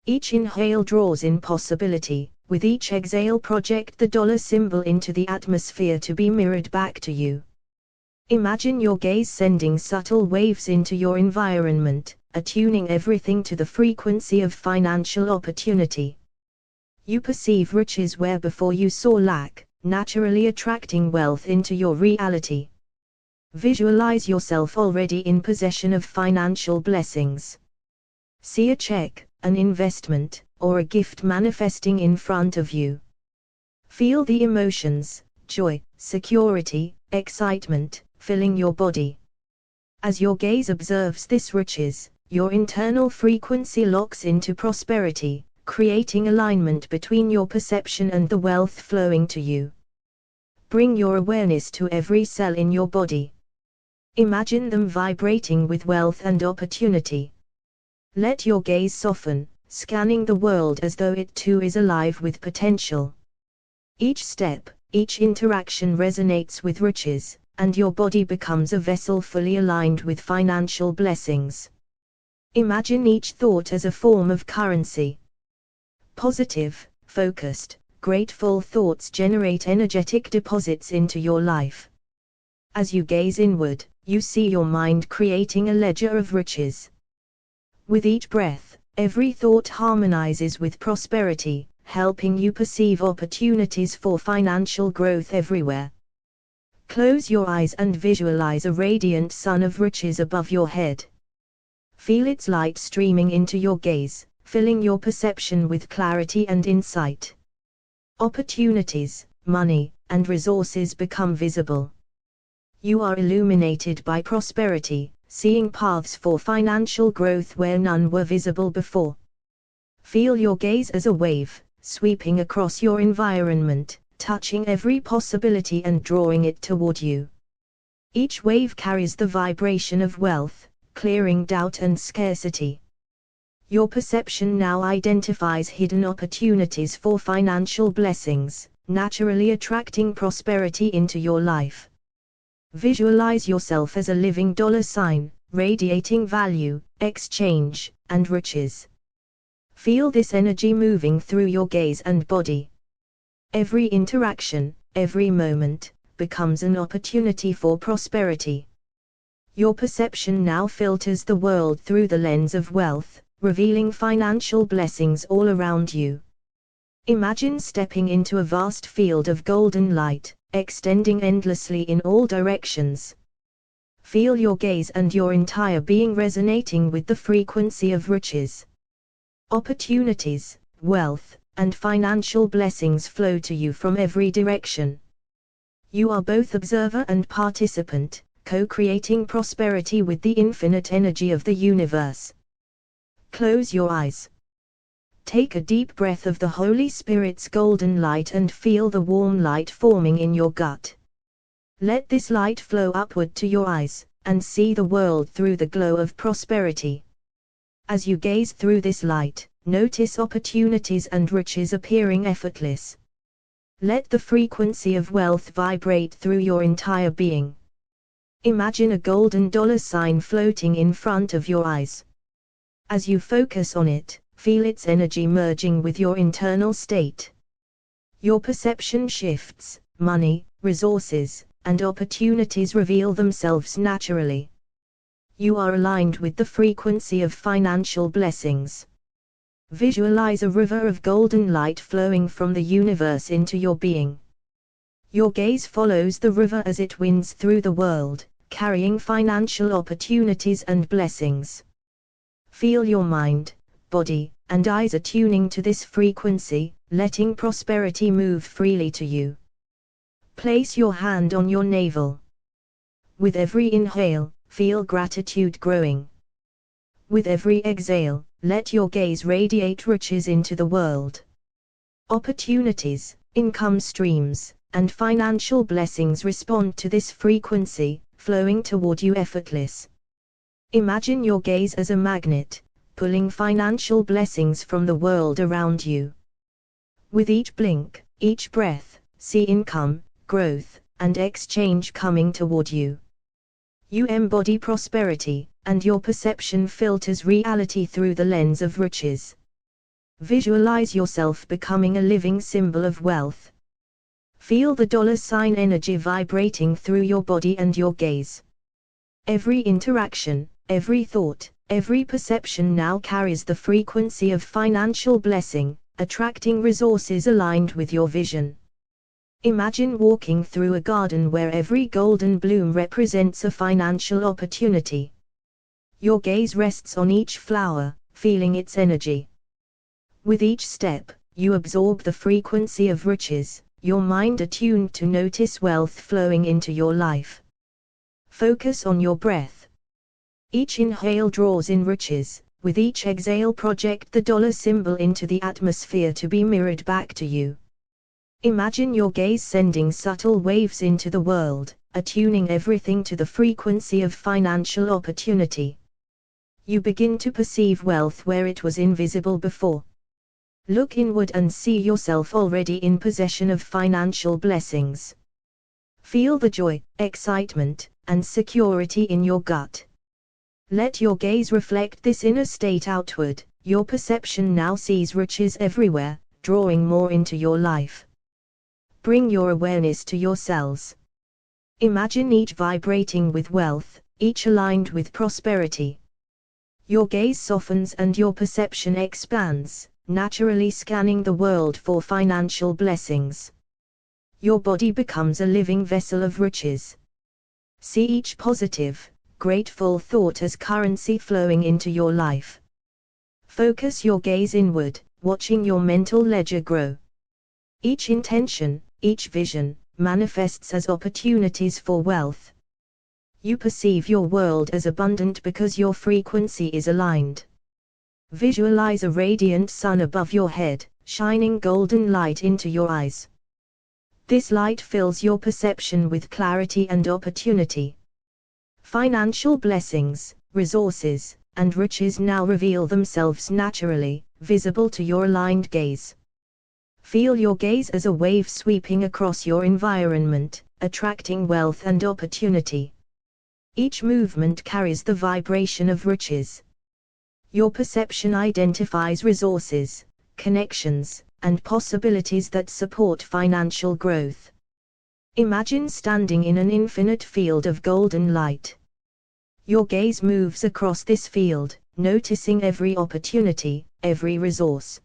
Each inhale draws in possibility, with each exhale project the dollar symbol into the atmosphere to be mirrored back to you. Imagine your gaze sending subtle waves into your environment, attuning everything to the frequency of financial opportunity. You perceive riches where before you saw lack, naturally attracting wealth into your reality. Visualize yourself already in possession of financial blessings. See a check, an investment, or a gift manifesting in front of you. Feel the emotions, joy, security, excitement, filling your body. As your gaze observes this riches, your internal frequency locks into prosperity, creating alignment between your perception and the wealth flowing to you. Bring your awareness to every cell in your body. Imagine them vibrating with wealth and opportunity. Let your gaze soften, scanning the world as though it too is alive with potential. Each step, each interaction resonates with riches, and your body becomes a vessel fully aligned with financial blessings. Imagine each thought as a form of currency. Positive, focused, grateful thoughts generate energetic deposits into your life. As you gaze inward, you see your mind creating a ledger of riches. With each breath, every thought harmonizes with prosperity, helping you perceive opportunities for financial growth everywhere. Close your eyes and visualize a radiant sun of riches above your head. Feel its light streaming into your gaze, filling your perception with clarity and insight. Opportunities, money, and resources become visible. You are illuminated by prosperity, seeing paths for financial growth where none were visible before. Feel your gaze as a wave, sweeping across your environment, touching every possibility and drawing it toward you. Each wave carries the vibration of wealth, clearing doubt and scarcity. Your perception now identifies hidden opportunities for financial blessings, naturally attracting prosperity into your life. Visualize yourself as a living dollar sign, radiating value, exchange, and riches. Feel this energy moving through your gaze and body. Every interaction, every moment, becomes an opportunity for prosperity. Your perception now filters the world through the lens of wealth, revealing financial blessings all around you. Imagine stepping into a vast field of golden light, extending endlessly in all directions. Feel your gaze and your entire being resonating with the frequency of riches. Opportunities, wealth, and financial blessings flow to you from every direction. You are both observer and participant, co-creating prosperity with the infinite energy of the universe. Close your eyes. Take a deep breath of the Holy Spirit's golden light and feel the warm light forming in your gut. Let this light flow upward to your eyes, and see the world through the glow of prosperity. As you gaze through this light, notice opportunities and riches appearing effortless. Let the frequency of wealth vibrate through your entire being. Imagine a golden dollar sign floating in front of your eyes. As you focus on it, feel its energy merging with your internal state. Your perception shifts, money, resources, and opportunities reveal themselves naturally. You are aligned with the frequency of financial blessings. Visualize a river of golden light flowing from the universe into your being. Your gaze follows the river as it winds through the world, carrying financial opportunities and blessings. Feel your mind, body, and eyes attuning to this frequency, letting prosperity move freely to you. Place your hand on your navel. With every inhale, feel gratitude growing. With every exhale, let your gaze radiate riches into the world. Opportunities, income streams, and financial blessings respond to this frequency, flowing toward you effortless. Imagine your gaze as a magnet, pulling financial blessings from the world around you. With each blink, each breath, see income, growth, and exchange coming toward you. You embody prosperity, and your perception filters reality through the lens of riches. Visualize yourself becoming a living symbol of wealth. Feel the dollar sign energy vibrating through your body and your gaze. Every interaction, every thought, every perception now carries the frequency of financial blessing, attracting resources aligned with your vision. Imagine walking through a garden where every golden bloom represents a financial opportunity. Your gaze rests on each flower, feeling its energy. With each step, you absorb the frequency of riches, your mind attuned to notice wealth flowing into your life. Focus on your breath. Each inhale draws in riches, with each exhale project the dollar symbol into the atmosphere to be mirrored back to you. Imagine your gaze sending subtle waves into the world, attuning everything to the frequency of financial opportunity. You begin to perceive wealth where it was invisible before. Look inward and see yourself already in possession of financial blessings. Feel the joy, excitement, and security in your gut. Let your gaze reflect this inner state outward. Your perception now sees riches everywhere, drawing more into your life. Bring your awareness to your cells. Imagine each vibrating with wealth, each aligned with prosperity. Your gaze softens and your perception expands, naturally scanning the world for financial blessings. Your body becomes a living vessel of riches. See each positive, grateful thought as currency flowing into your life. Focus your gaze inward, watching your mental ledger grow. Each intention, each vision, manifests as opportunities for wealth. You perceive your world as abundant because your frequency is aligned. Visualize a radiant sun above your head, shining golden light into your eyes. This light fills your perception with clarity and opportunity. Financial blessings, resources, and riches now reveal themselves naturally, visible to your aligned gaze. Feel your gaze as a wave sweeping across your environment, attracting wealth and opportunity. Each movement carries the vibration of riches. Your perception identifies resources, connections, and possibilities that support financial growth. Imagine standing in an infinite field of golden light. Your gaze moves across this field, noticing every opportunity, every resource.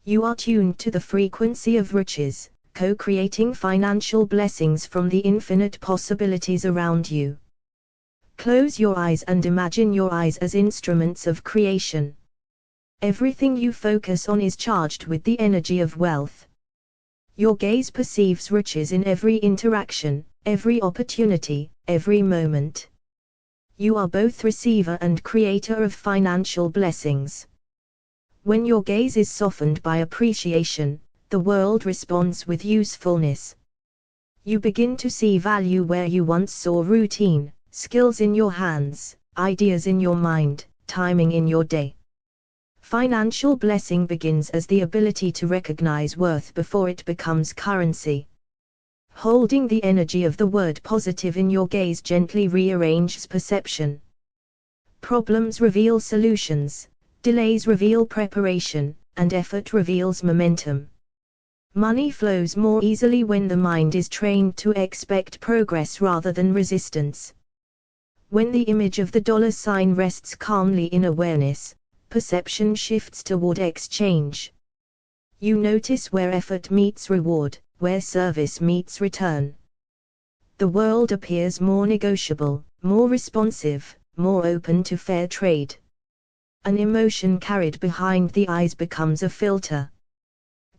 You are tuned to the frequency of riches, co-creating financial blessings from the infinite possibilities around you. Close your eyes and imagine your eyes as instruments of creation. Everything you focus on is charged with the energy of wealth. Your gaze perceives riches in every interaction, every opportunity, every moment. You are both receiver and creator of financial blessings. When your gaze is softened by appreciation, the world responds with usefulness. You begin to see value where you once saw routine. Skills in your hands, ideas in your mind, timing in your day. Financial blessing begins as the ability to recognize worth before it becomes currency. Holding the energy of the word positive in your gaze gently rearranges perception. Problems reveal solutions, delays reveal preparation, and effort reveals momentum. Money flows more easily when the mind is trained to expect progress rather than resistance. When the image of the dollar sign rests calmly in awareness, perception shifts toward exchange. You notice where effort meets reward, where service meets return. The world appears more negotiable, more responsive, more open to fair trade. An emotion carried behind the eyes becomes a filter.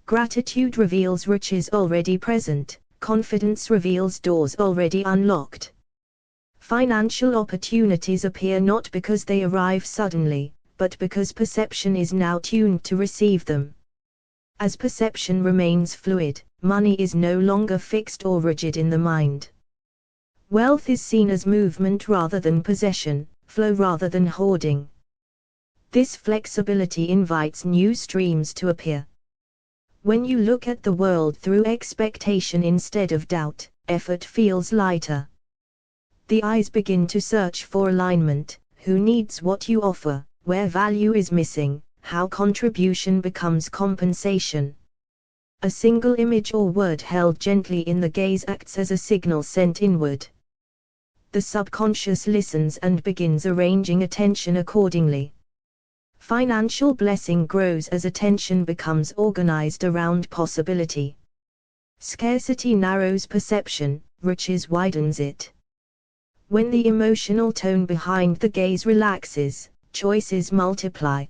Gratitude reveals riches already present, confidence reveals doors already unlocked. Financial opportunities appear not because they arrive suddenly, but because perception is now tuned to receive them. As perception remains fluid, money is no longer fixed or rigid in the mind. Wealth is seen as movement rather than possession, flow rather than hoarding. This flexibility invites new streams to appear. When you look at the world through expectation instead of doubt, effort feels lighter. The eyes begin to search for alignment, who needs what you offer, where value is missing, how contribution becomes compensation. A single image or word held gently in the gaze acts as a signal sent inward. The subconscious listens and begins arranging attention accordingly. Financial blessing grows as attention becomes organized around possibility. Scarcity narrows perception, riches widens it. When the emotional tone behind the gaze relaxes, choices multiply.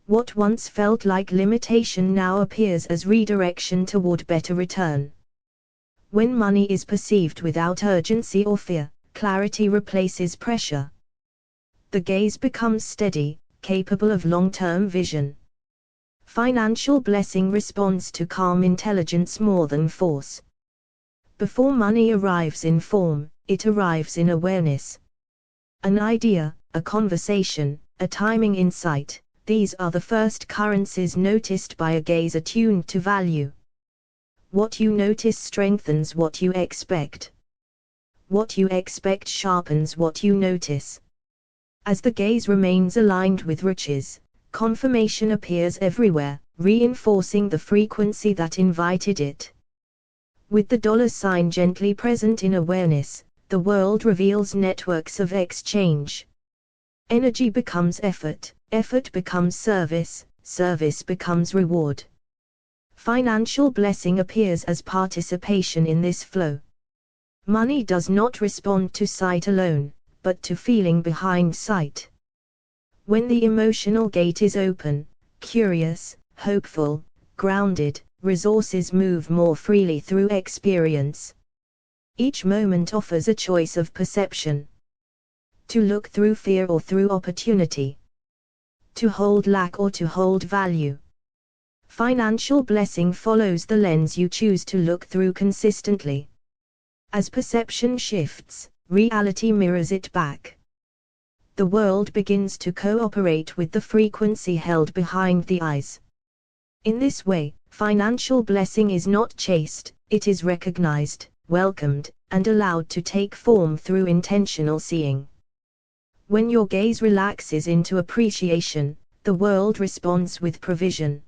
What once felt like limitation now appears as redirection toward better return. When money is perceived without urgency or fear, clarity replaces pressure. The gaze becomes steady, capable of long-term vision. Financial blessing responds to calm intelligence more than force. Before money arrives in form, it arrives in awareness. An idea, a conversation, a timing insight, these are the first currencies noticed by a gaze attuned to value. What you notice strengthens what you expect. What you expect sharpens what you notice. As the gaze remains aligned with riches, confirmation appears everywhere, reinforcing the frequency that invited it. With the dollar sign gently present in awareness, the world reveals networks of exchange. Energy becomes effort, effort becomes service, service becomes reward. Financial blessing appears as participation in this flow. Money does not respond to sight alone, but to feeling behind sight. When the emotional gate is open, curious, hopeful, grounded, resources move more freely through experience. Each moment offers a choice of perception. To look through fear or through opportunity. To hold lack or to hold value. Financial blessing follows the lens you choose to look through consistently. As perception shifts, reality mirrors it back. The world begins to cooperate with the frequency held behind the eyes. In this way, financial blessing is not chased, it is recognized, welcomed, and allowed to take form through intentional seeing. When your gaze relaxes into appreciation, the world responds with provision.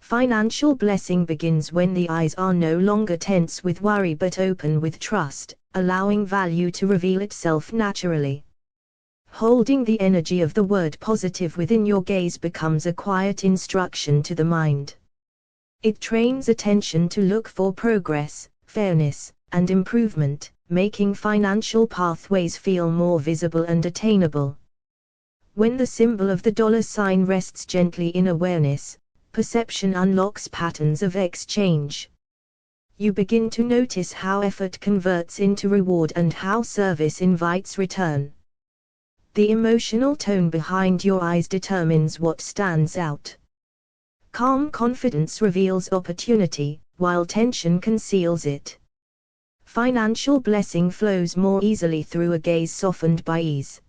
Financial blessing begins when the eyes are no longer tense with worry but open with trust, allowing value to reveal itself naturally. Holding the energy of the word positive within your gaze becomes a quiet instruction to the mind. It trains attention to look for progress, fairness, and improvement, making financial pathways feel more visible and attainable. When the symbol of the dollar sign rests gently in awareness, perception unlocks patterns of exchange. You begin to notice how effort converts into reward and how service invites return. The emotional tone behind your eyes determines what stands out. Calm confidence reveals opportunity, while tension conceals it. Financial blessing flows more easily through a gaze softened by ease.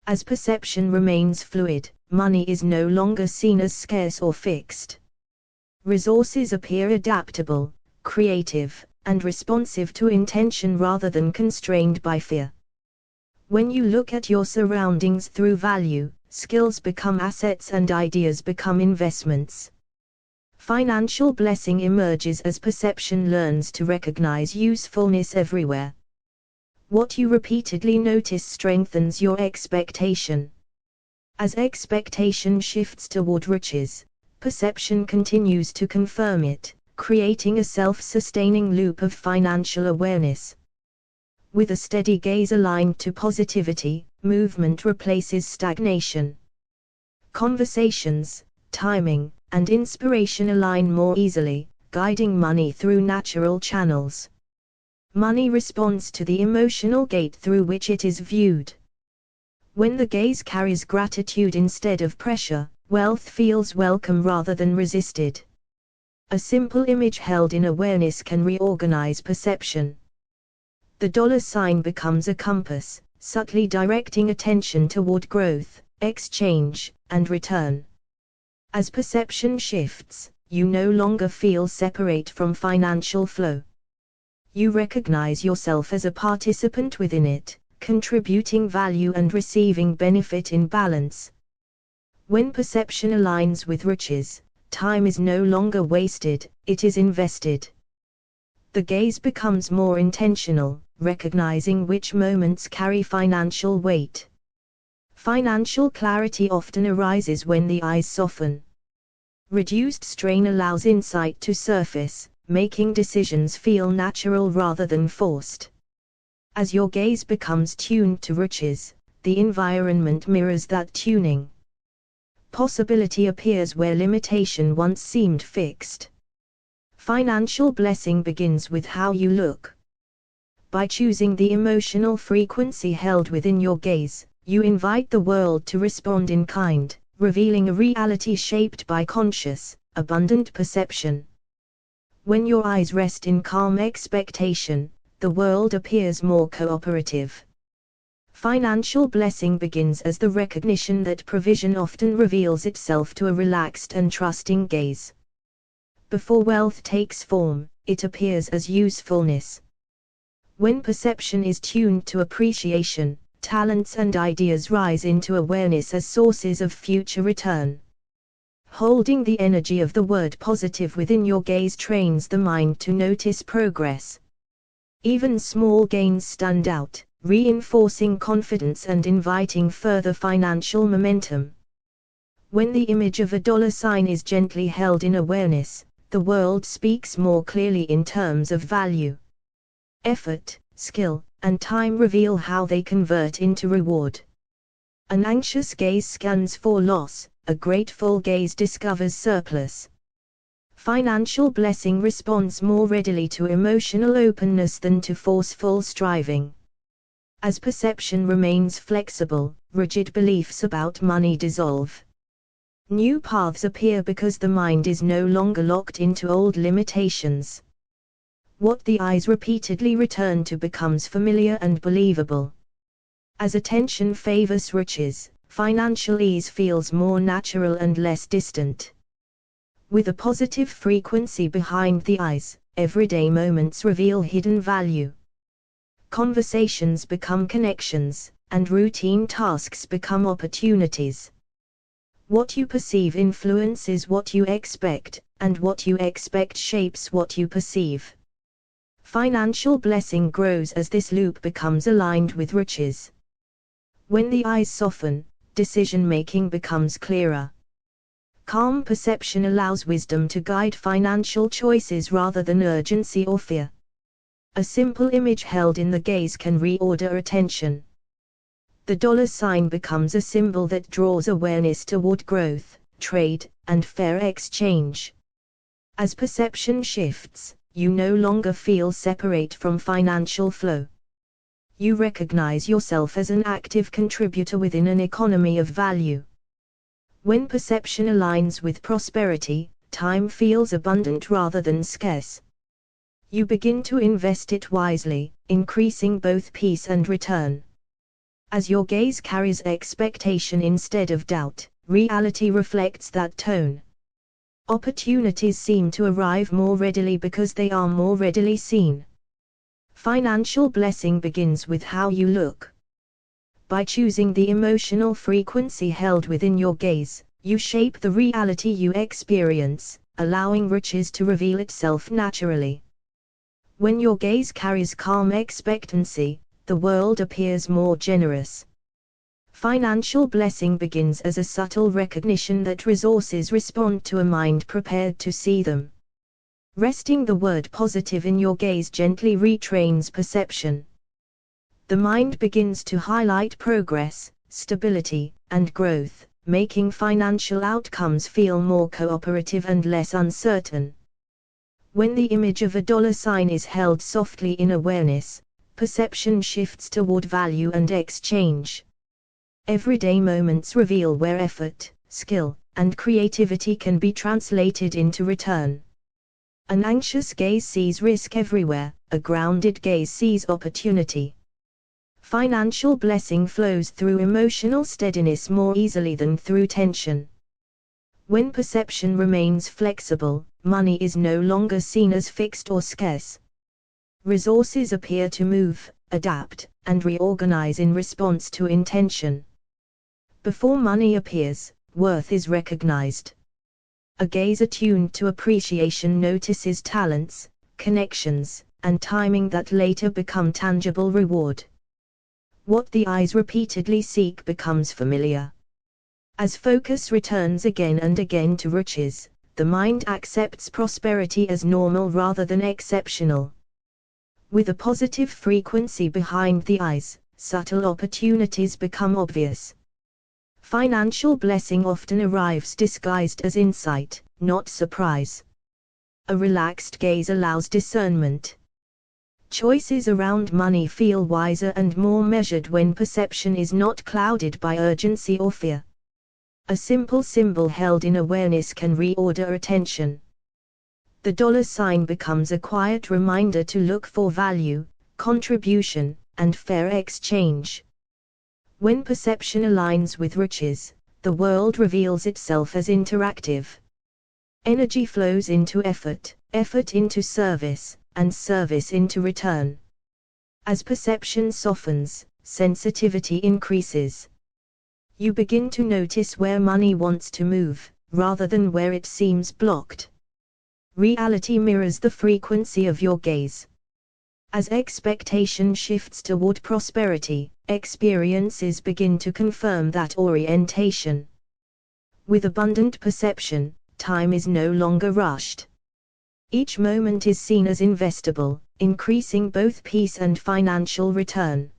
As perception remains fluid, money is no longer seen as scarce or fixed. Resources appear adaptable, creative, and responsive to intention rather than constrained by fear. When you look at your surroundings through value, skills become assets and ideas become investments. Financial blessing emerges as perception learns to recognize usefulness everywhere. What you repeatedly notice strengthens your expectation. As expectation shifts toward riches, perception continues to confirm it, creating a self-sustaining loop of financial awareness. With a steady gaze aligned to positivity, movement replaces stagnation. Conversations, timing, and inspiration align more easily, guiding money through natural channels. Money responds to the emotional gate through which it is viewed. When the gaze carries gratitude instead of pressure, wealth feels welcome rather than resisted. A simple image held in awareness can reorganize perception. The dollar sign becomes a compass, subtly directing attention toward growth, exchange, and return. As perception shifts, you no longer feel separate from financial flow. You recognize yourself as a participant within it, contributing value and receiving benefit in balance. When perception aligns with riches, time is no longer wasted, it is invested. The gaze becomes more intentional, recognizing which moments carry financial weight. Financial clarity often arises when the eyes soften. Reduced strain allows insight to surface, making decisions feel natural rather than forced. As your gaze becomes tuned to riches, the environment mirrors that tuning. Possibility appears where limitation once seemed fixed. Financial blessing begins with how you look. By choosing the emotional frequency held within your gaze, you invite the world to respond in kind, revealing a reality shaped by conscious, abundant perception. When your eyes rest in calm expectation, the world appears more cooperative. Financial blessing begins as the recognition that provision often reveals itself to a relaxed and trusting gaze. Before wealth takes form, it appears as usefulness. When perception is tuned to appreciation, talents and ideas rise into awareness as sources of future return. Holding the energy of the word positive within your gaze trains the mind to notice progress. Even small gains stand out, reinforcing confidence and inviting further financial momentum. When the image of a dollar sign is gently held in awareness, the world speaks more clearly in terms of value. Effort, skill, and time reveal how they convert into reward. An anxious gaze scans for loss, a grateful gaze discovers surplus. Financial blessing responds more readily to emotional openness than to forceful striving. As perception remains flexible, rigid beliefs about money dissolve. New paths appear because the mind is no longer locked into old limitations. What the eyes repeatedly return to becomes familiar and believable. As attention favors riches, financial ease feels more natural and less distant. With a positive frequency behind the eyes, everyday moments reveal hidden value. Conversations become connections, and routine tasks become opportunities. What you perceive influences what you expect, and what you expect shapes what you perceive. Financial blessing grows as this loop becomes aligned with riches. When the eyes soften, decision-making becomes clearer. Calm perception allows wisdom to guide financial choices rather than urgency or fear. A simple image held in the gaze can reorder attention. The dollar sign becomes a symbol that draws awareness toward growth, trade, and fair exchange. As perception shifts, you no longer feel separate from financial flow. You recognize yourself as an active contributor within an economy of value. When perception aligns with prosperity, time feels abundant rather than scarce. You begin to invest it wisely, increasing both peace and return. As your gaze carries expectation instead of doubt, reality reflects that tone. Opportunities seem to arrive more readily because they are more readily seen. Financial blessing begins with how you look. By choosing the emotional frequency held within your gaze, you shape the reality you experience, allowing riches to reveal itself naturally. When your gaze carries calm expectancy, the world appears more generous. Financial blessing begins as a subtle recognition that resources respond to a mind prepared to see them. Resting the word positive in your gaze gently retrains perception. The mind begins to highlight progress, stability, and growth, making financial outcomes feel more cooperative and less uncertain. When the image of a dollar sign is held softly in awareness, perception shifts toward value and exchange. Everyday moments reveal where effort, skill, and creativity can be translated into return. An anxious gaze sees risk everywhere, a grounded gaze sees opportunity. Financial blessing flows through emotional steadiness more easily than through tension. When perception remains flexible, money is no longer seen as fixed or scarce. Resources appear to move, adapt, and reorganize in response to intention. Before money appears, worth is recognized. A gaze attuned to appreciation notices talents, connections, and timing that later become tangible reward. What the eyes repeatedly seek becomes familiar. As focus returns again and again to riches, the mind accepts prosperity as normal rather than exceptional. With a positive frequency behind the eyes, subtle opportunities become obvious. Financial blessing often arrives disguised as insight, not surprise. A relaxed gaze allows discernment. Choices around money feel wiser and more measured when perception is not clouded by urgency or fear. A simple symbol held in awareness can reorder attention. The dollar sign becomes a quiet reminder to look for value, contribution, and fair exchange. When perception aligns with riches, the world reveals itself as interactive. Energy flows into effort, effort into service, and service into return. As perception softens, sensitivity increases. You begin to notice where money wants to move, rather than where it seems blocked. Reality mirrors the frequency of your gaze. As expectation shifts toward prosperity, experiences begin to confirm that orientation. With abundant perception, time is no longer rushed. Each moment is seen as investable, increasing both peace and financial return.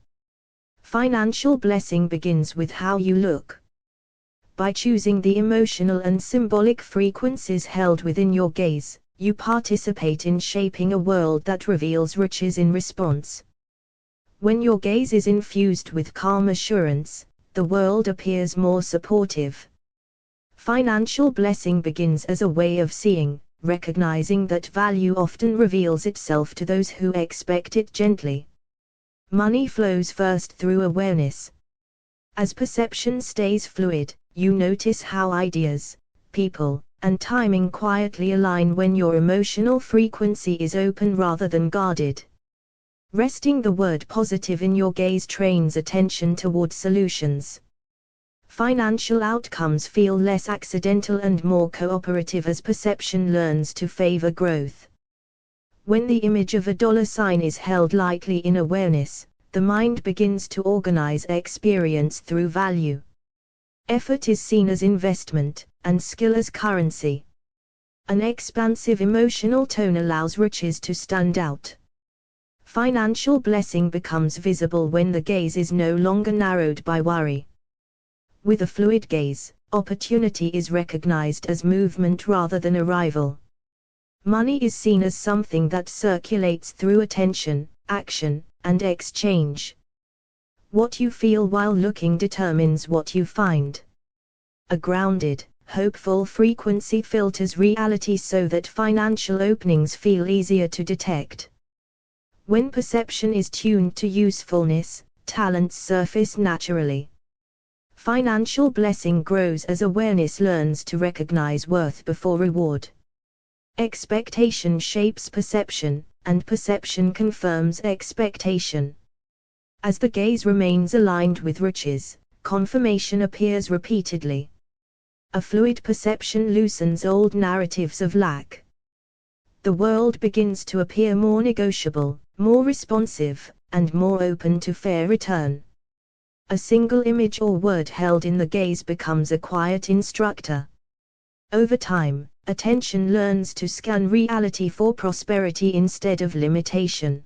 Financial blessing begins with how you look. By choosing the emotional and symbolic frequencies held within your gaze, you participate in shaping a world that reveals riches in response. When your gaze is infused with calm assurance, the world appears more supportive. Financial blessing begins as a way of seeing, recognizing that value often reveals itself to those who expect it gently. Money flows first through awareness. As perception stays fluid, you notice how ideas, people, and timing quietly align when your emotional frequency is open rather than guarded. Resting the word positive in your gaze trains attention toward solutions. Financial outcomes feel less accidental and more cooperative as perception learns to favor growth. When the image of a dollar sign is held lightly in awareness, the mind begins to organize experience through value. Effort is seen as investment, and skill as currency. An expansive emotional tone allows riches to stand out. Financial blessing becomes visible when the gaze is no longer narrowed by worry. With a fluid gaze, opportunity is recognized as movement rather than arrival. Money is seen as something that circulates through attention, action, and exchange. What you feel while looking determines what you find. A grounded, hopeful frequency filters reality so that financial openings feel easier to detect. When perception is tuned to usefulness, talents surface naturally. Financial blessing grows as awareness learns to recognize worth before reward. Expectation shapes perception, and perception confirms expectation. As the gaze remains aligned with riches, confirmation appears repeatedly. A fluid perception loosens old narratives of lack. The world begins to appear more negotiable, more responsive, and more open to fair return. A single image or word held in the gaze becomes a quiet instructor. Over time, attention learns to scan reality for prosperity instead of limitation.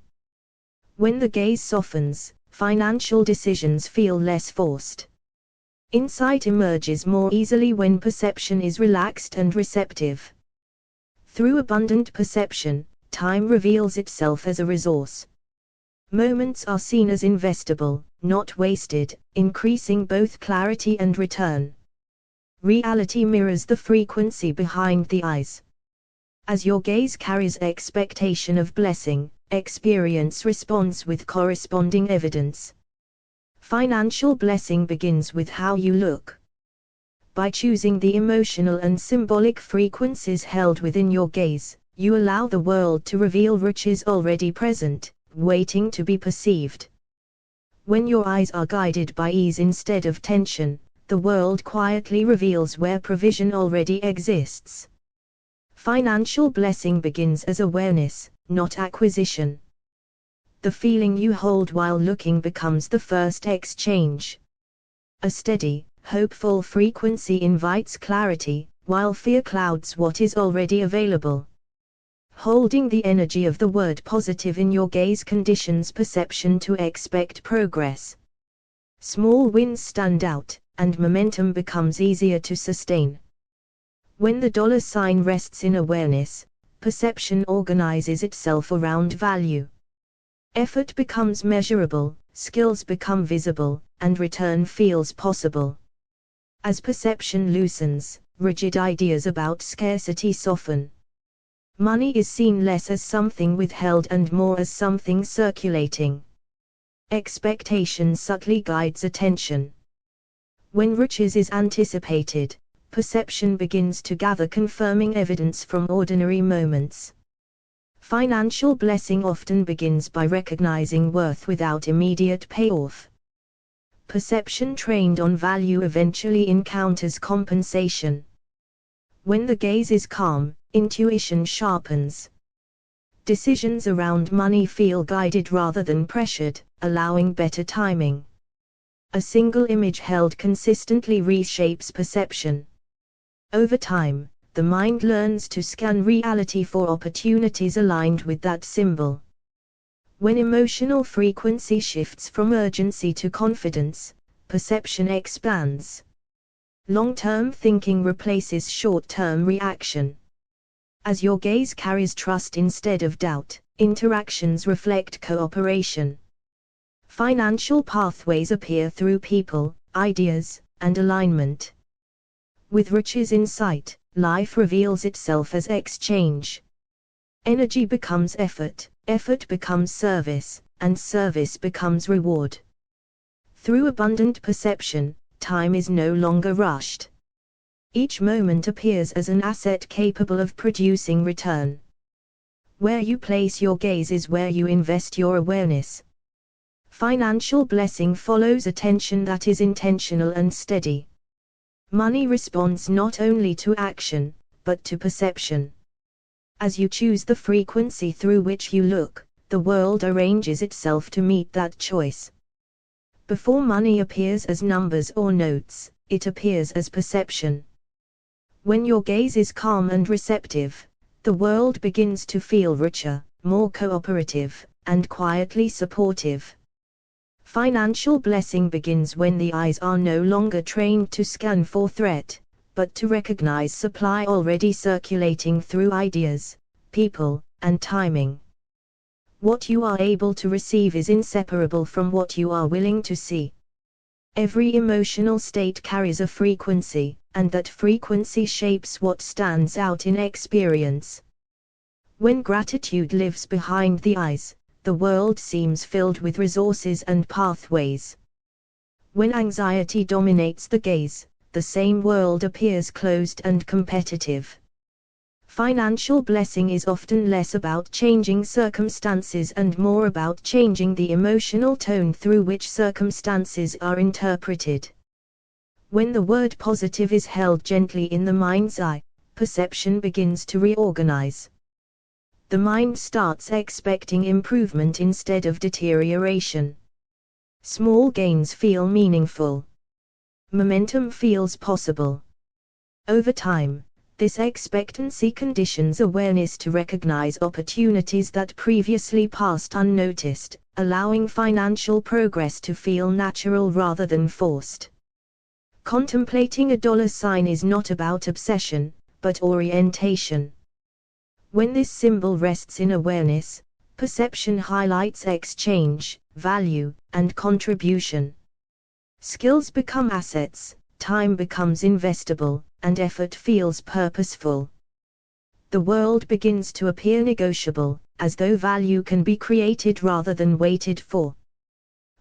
When the gaze softens, financial decisions feel less forced. Insight emerges more easily when perception is relaxed and receptive. Through abundant perception, time reveals itself as a resource. Moments are seen as investable, not wasted, increasing both clarity and return. Reality mirrors the frequency behind the eyes. As your gaze carries expectation of blessing, experience responds with corresponding evidence. Financial blessing begins with how you look. By choosing the emotional and symbolic frequencies held within your gaze, you allow the world to reveal riches already present, waiting to be perceived. When your eyes are guided by ease instead of tension, the world quietly reveals where provision already exists. Financial blessing begins as awareness, not acquisition. The feeling you hold while looking becomes the first exchange. A steady, hopeful frequency invites clarity, while fear clouds what is already available. Holding the energy of the word positive in your gaze conditions perception to expect progress. Small wins stand out, and momentum becomes easier to sustain. When the dollar sign rests in awareness, perception organizes itself around value. Effort becomes measurable, skills become visible, and return feels possible. As perception loosens, rigid ideas about scarcity soften. Money is seen less as something withheld and more as something circulating. Expectation subtly guides attention. When riches is anticipated, perception begins to gather confirming evidence from ordinary moments. Financial blessing often begins by recognizing worth without immediate payoff. Perception trained on value eventually encounters compensation. When the gaze is calm, intuition sharpens. Decisions around money feel guided rather than pressured, allowing better timing. A single image held consistently reshapes perception. Over time, the mind learns to scan reality for opportunities aligned with that symbol. When emotional frequency shifts from urgency to confidence, perception expands. Long-term thinking replaces short-term reaction. As your gaze carries trust instead of doubt, interactions reflect cooperation. Financial pathways appear through people, ideas, and alignment. With riches in sight, life reveals itself as exchange. Energy becomes effort, effort becomes service, and service becomes reward. Through abundant perception, time is no longer rushed. Each moment appears as an asset capable of producing return. Where you place your gaze is where you invest your awareness. Financial blessing follows attention that is intentional and steady. Money responds not only to action, but to perception. As you choose the frequency through which you look, the world arranges itself to meet that choice. Before money appears as numbers or notes, it appears as perception. When your gaze is calm and receptive, the world begins to feel richer, more cooperative, and quietly supportive. Financial blessing begins when the eyes are no longer trained to scan for threat, but to recognize supply already circulating through ideas, people, and timing. What you are able to receive is inseparable from what you are willing to see. Every emotional state carries a frequency, and that frequency shapes what stands out in experience. When gratitude lives behind the eyes, the world seems filled with resources and pathways. When anxiety dominates the gaze, the same world appears closed and competitive. Financial blessing is often less about changing circumstances and more about changing the emotional tone through which circumstances are interpreted. When the word positive is held gently in the mind's eye, perception begins to reorganize. The mind starts expecting improvement instead of deterioration. Small gains feel meaningful. Momentum feels possible. Over time, this expectancy conditions awareness to recognize opportunities that previously passed unnoticed, allowing financial progress to feel natural rather than forced. Contemplating a dollar sign is not about obsession, but orientation. When this symbol rests in awareness, perception highlights exchange, value, and contribution. Skills become assets, time becomes investable, and effort feels purposeful. The world begins to appear negotiable, as though value can be created rather than waited for.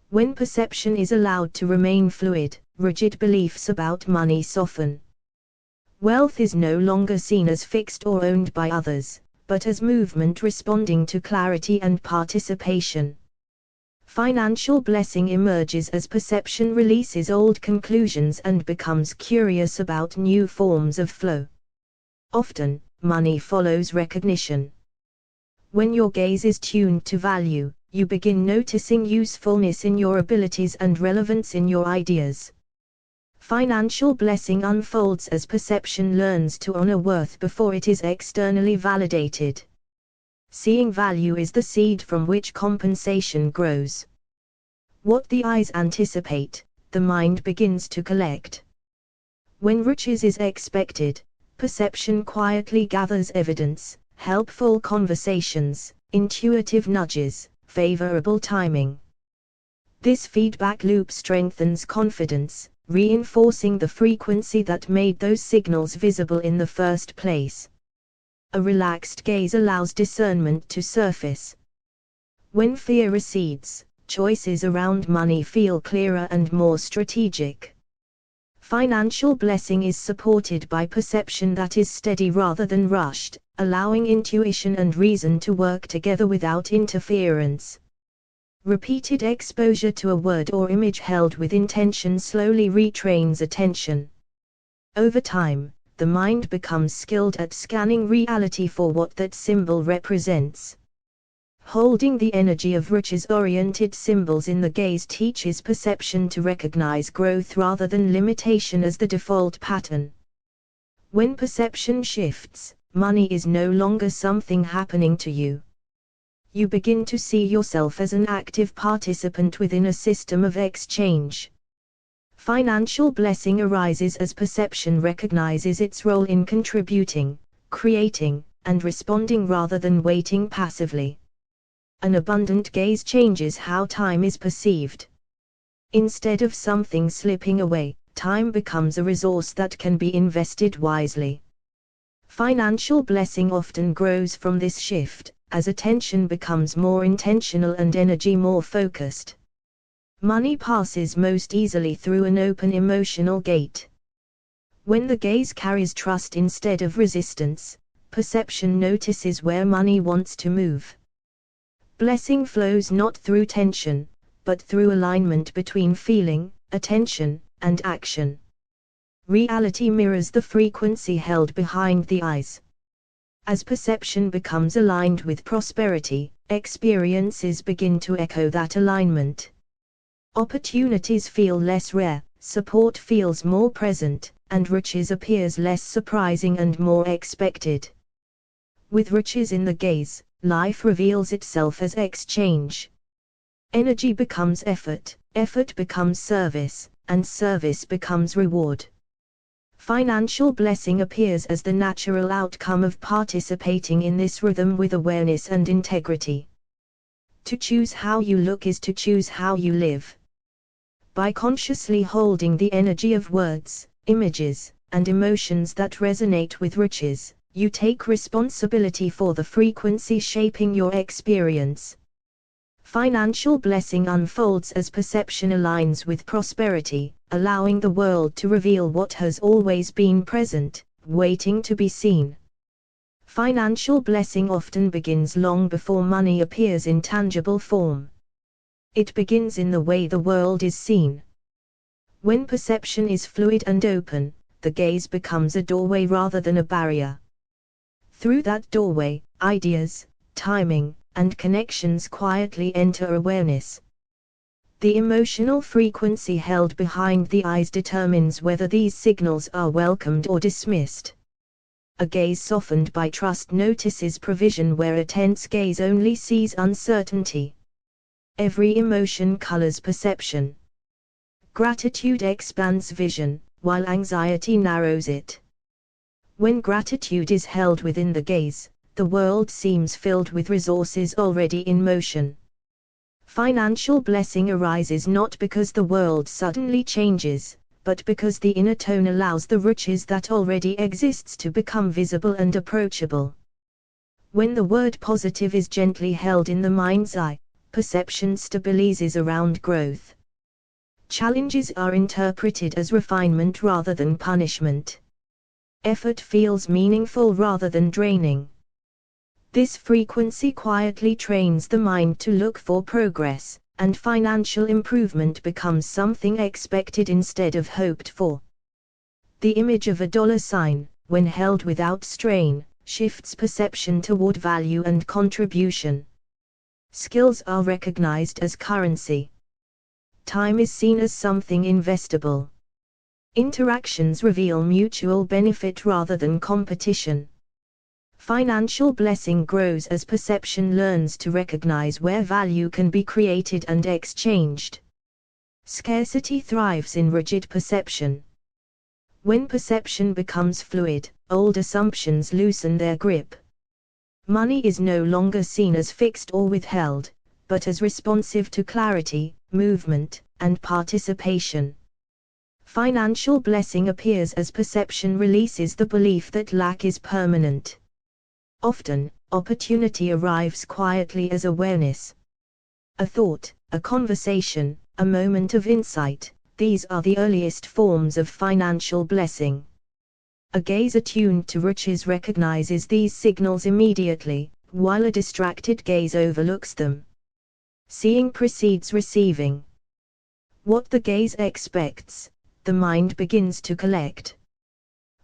When perception is allowed to remain fluid, rigid beliefs about money soften. Wealth is no longer seen as fixed or owned by others, but as movement responding to clarity and participation. Financial blessing emerges as perception releases old conclusions and becomes curious about new forms of flow. Often, money follows recognition. When your gaze is tuned to value, you begin noticing usefulness in your abilities and relevance in your ideas. Financial blessing unfolds as perception learns to honor worth before it is externally validated. Seeing value is the seed from which compensation grows. What the eyes anticipate, the mind begins to collect. When riches is expected, perception quietly gathers evidence, helpful conversations, intuitive nudges, favorable timing. This feedback loop strengthens confidence, reinforcing the frequency that made those signals visible in the first place. A relaxed gaze allows discernment to surface. When fear recedes, choices around money feel clearer and more strategic. Financial blessing is supported by perception that is steady rather than rushed, allowing intuition and reason to work together without interference. Repeated exposure to a word or image held with intention slowly retrains attention. Over time, the mind becomes skilled at scanning reality for what that symbol represents. Holding the energy of riches-oriented symbols in the gaze teaches perception to recognize growth rather than limitation as the default pattern. When perception shifts, money is no longer something happening to you. You begin to see yourself as an active participant within a system of exchange. Financial blessing arises as perception recognizes its role in contributing, creating, and responding rather than waiting passively. An abundant gaze changes how time is perceived. Instead of something slipping away, time becomes a resource that can be invested wisely. Financial blessing often grows from this shift, as attention becomes more intentional and energy more focused. Money passes most easily through an open emotional gate. When the gaze carries trust instead of resistance, perception notices where money wants to move. Blessing flows not through tension, but through alignment between feeling, attention, and action. Reality mirrors the frequency held behind the eyes. As perception becomes aligned with prosperity, experiences begin to echo that alignment. Opportunities feel less rare, support feels more present, and riches appears less surprising and more expected. With riches in the gaze, life reveals itself as exchange. Energy becomes effort, effort becomes service, and service becomes reward. Financial blessing appears as the natural outcome of participating in this rhythm with awareness and integrity. To choose how you look is to choose how you live. By consciously holding the energy of words, images, and emotions that resonate with riches, you take responsibility for the frequency shaping your experience. Financial blessing unfolds as perception aligns with prosperity, allowing the world to reveal what has always been present, waiting to be seen. Financial blessing often begins long before money appears in tangible form. It begins in the way the world is seen. When perception is fluid and open, the gaze becomes a doorway rather than a barrier. Through that doorway, ideas, timing, and connections quietly enter awareness. The emotional frequency held behind the eyes determines whether these signals are welcomed or dismissed. A gaze softened by trust notices provision where a tense gaze only sees uncertainty. Every emotion colors perception. Gratitude expands vision, while anxiety narrows it. When gratitude is held within the gaze, the world seems filled with resources already in motion. Financial blessing arises not because the world suddenly changes, but because the inner tone allows the riches that already exists to become visible and approachable. When the word positive is gently held in the mind's eye, perception stabilizes around growth. Challenges are interpreted as refinement rather than punishment. Effort feels meaningful rather than draining. This frequency quietly trains the mind to look for progress, and financial improvement becomes something expected instead of hoped for. The image of a dollar sign, when held without strain, shifts perception toward value and contribution. Skills are recognized as currency. Time is seen as something investable. Interactions reveal mutual benefit rather than competition. Financial blessing grows as perception learns to recognize where value can be created and exchanged. Scarcity thrives in rigid perception. When perception becomes fluid, old assumptions loosen their grip. Money is no longer seen as fixed or withheld, but as responsive to clarity, movement, and participation. Financial blessing appears as perception releases the belief that lack is permanent. Often, opportunity arrives quietly as awareness. A thought, a conversation, a moment of insight, these are the earliest forms of financial blessing. A gaze attuned to riches recognizes these signals immediately, while a distracted gaze overlooks them. Seeing precedes receiving. What the gaze expects, the mind begins to collect.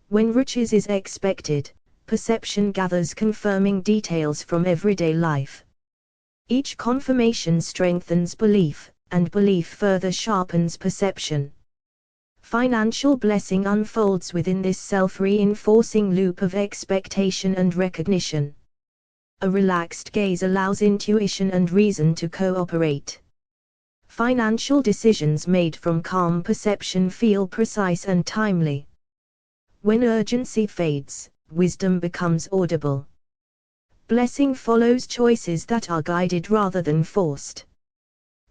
When riches is expected, perception gathers confirming details from everyday life. Each confirmation strengthens belief, and belief further sharpens perception. Financial blessing unfolds within this self-reinforcing loop of expectation and recognition. A relaxed gaze allows intuition and reason to cooperate. Financial decisions made from calm perception feel precise and timely. When urgency fades, wisdom becomes audible. Blessing follows choices that are guided rather than forced.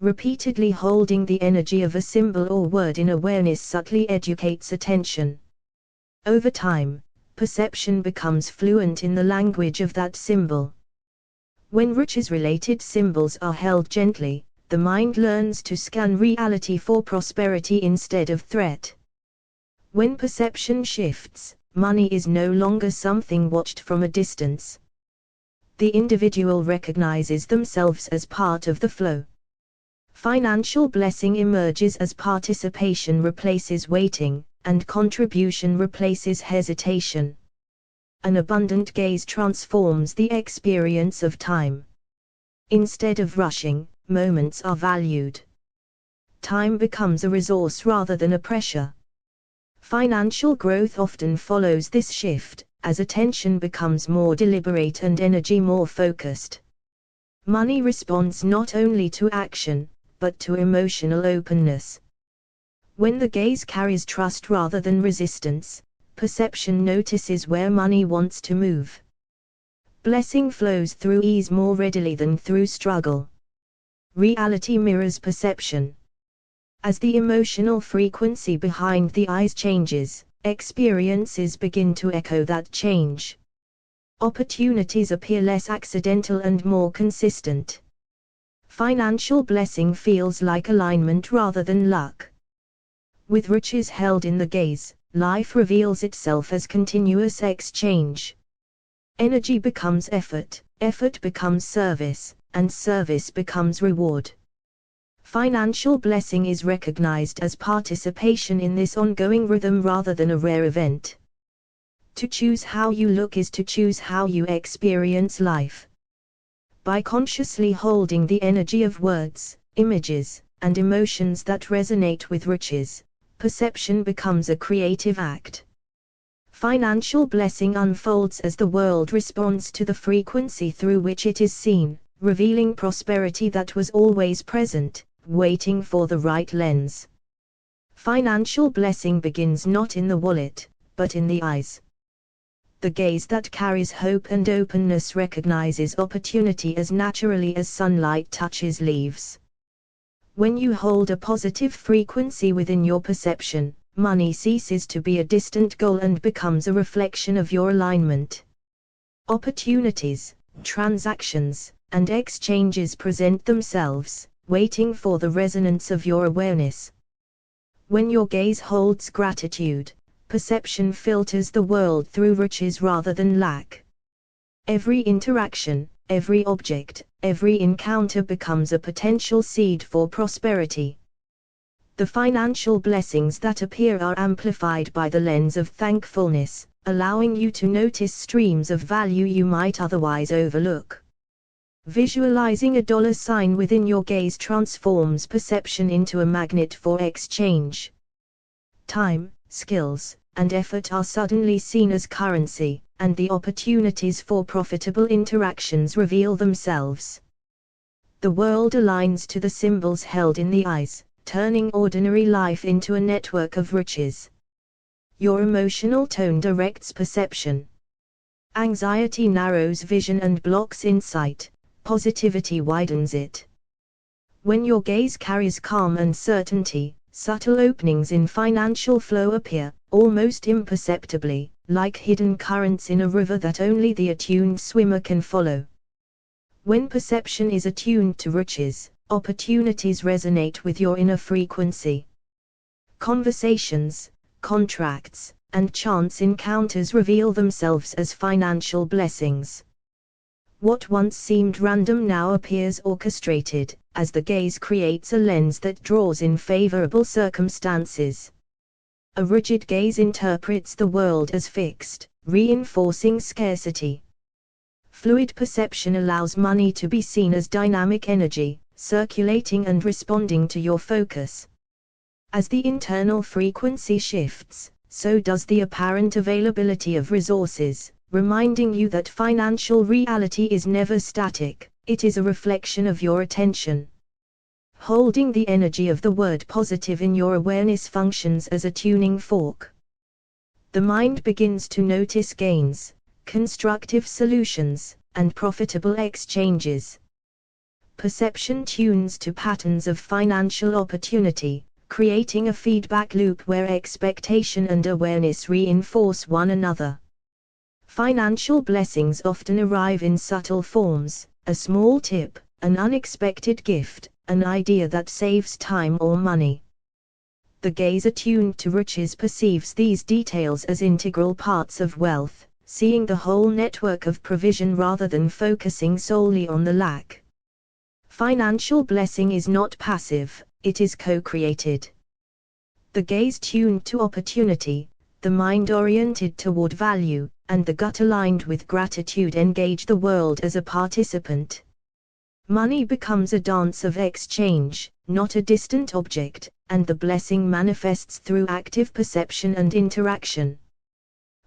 Repeatedly holding the energy of a symbol or word in awareness subtly educates attention. Over time, perception becomes fluent in the language of that symbol. When riches-related symbols are held gently, the mind learns to scan reality for prosperity instead of threat. When perception shifts, money is no longer something watched from a distance. The individual recognizes themselves as part of the flow. Financial blessing emerges as participation replaces waiting, and contribution replaces hesitation. An abundant gaze transforms the experience of time. Instead of rushing, moments are valued. Time becomes a resource rather than a pressure. Financial growth often follows this shift, as attention becomes more deliberate and energy more focused. Money responds not only to action, but to emotional openness. When the gaze carries trust rather than resistance, perception notices where money wants to move. Blessing flows through ease more readily than through struggle. Reality mirrors perception. As the emotional frequency behind the eyes changes, experiences begin to echo that change. Opportunities appear less accidental and more consistent. Financial blessing feels like alignment rather than luck. With riches held in the gaze, life reveals itself as continuous exchange. Energy becomes effort, effort becomes service, and service becomes reward. Financial blessing is recognized as participation in this ongoing rhythm rather than a rare event. To choose how you look is to choose how you experience life. By consciously holding the energy of words, images, and emotions that resonate with riches, perception becomes a creative act. Financial blessing unfolds as the world responds to the frequency through which it is seen, revealing prosperity that was always present, waiting for the right lens. Financial blessing begins not in the wallet, but in the eyes. The gaze that carries hope and openness recognizes opportunity as naturally as sunlight touches leaves. When you hold a positive frequency within your perception, money ceases to be a distant goal and becomes a reflection of your alignment. Opportunities, transactions, and exchanges present themselves, waiting for the resonance of your awareness. When your gaze holds gratitude, perception filters the world through riches rather than lack. Every interaction, every object, every encounter becomes a potential seed for prosperity. The financial blessings that appear are amplified by the lens of thankfulness, allowing you to notice streams of value you might otherwise overlook. Visualizing a dollar sign within your gaze transforms perception into a magnet for exchange. Time, skills, and effort are suddenly seen as currency, and the opportunities for profitable interactions reveal themselves. The world aligns to the symbols held in the eyes, turning ordinary life into a network of riches. Your emotional tone directs perception. Anxiety narrows vision and blocks insight, positivity widens it. When your gaze carries calm and certainty, subtle openings in financial flow appear, almost imperceptibly, like hidden currents in a river that only the attuned swimmer can follow. When perception is attuned to riches, opportunities resonate with your inner frequency. Conversations, contracts, and chance encounters reveal themselves as financial blessings. What once seemed random now appears orchestrated, as the gaze creates a lens that draws in favorable circumstances. A rigid gaze interprets the world as fixed, reinforcing scarcity. Fluid perception allows money to be seen as dynamic energy, circulating and responding to your focus. As the internal frequency shifts, so does the apparent availability of resources, reminding you that financial reality is never static, it is a reflection of your attention. Holding the energy of the word positive in your awareness functions as a tuning fork. The mind begins to notice gains, constructive solutions, and profitable exchanges. Perception tunes to patterns of financial opportunity, creating a feedback loop where expectation and awareness reinforce one another. Financial blessings often arrive in subtle forms: a small tip, an unexpected gift, an idea that saves time or money. The gaze attuned to riches perceives these details as integral parts of wealth, seeing the whole network of provision rather than focusing solely on the lack. Financial blessing is not passive, it is co-created. The gaze tuned to opportunity, the mind oriented toward value, and the gut aligned with gratitude engage the world as a participant. Money becomes a dance of exchange, not a distant object, and the blessing manifests through active perception and interaction.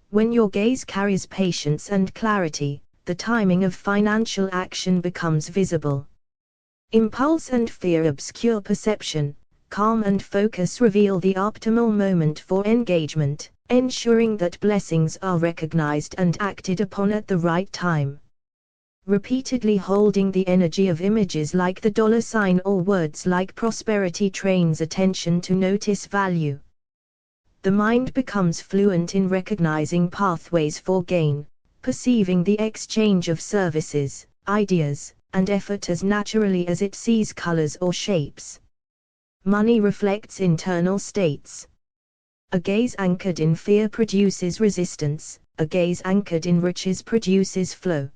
When your gaze carries patience and clarity, the timing of financial action becomes visible. Impulse and fear obscure perception, calm and focus reveal the optimal moment for engagement, ensuring that blessings are recognized and acted upon at the right time. Repeatedly holding the energy of images like the dollar sign or words like prosperity trains attention to notice value. The mind becomes fluent in recognizing pathways for gain, perceiving the exchange of services, ideas, and effort as naturally as it sees colors or shapes. Money reflects internal states. A gaze anchored in fear produces resistance, a gaze anchored in riches produces flow.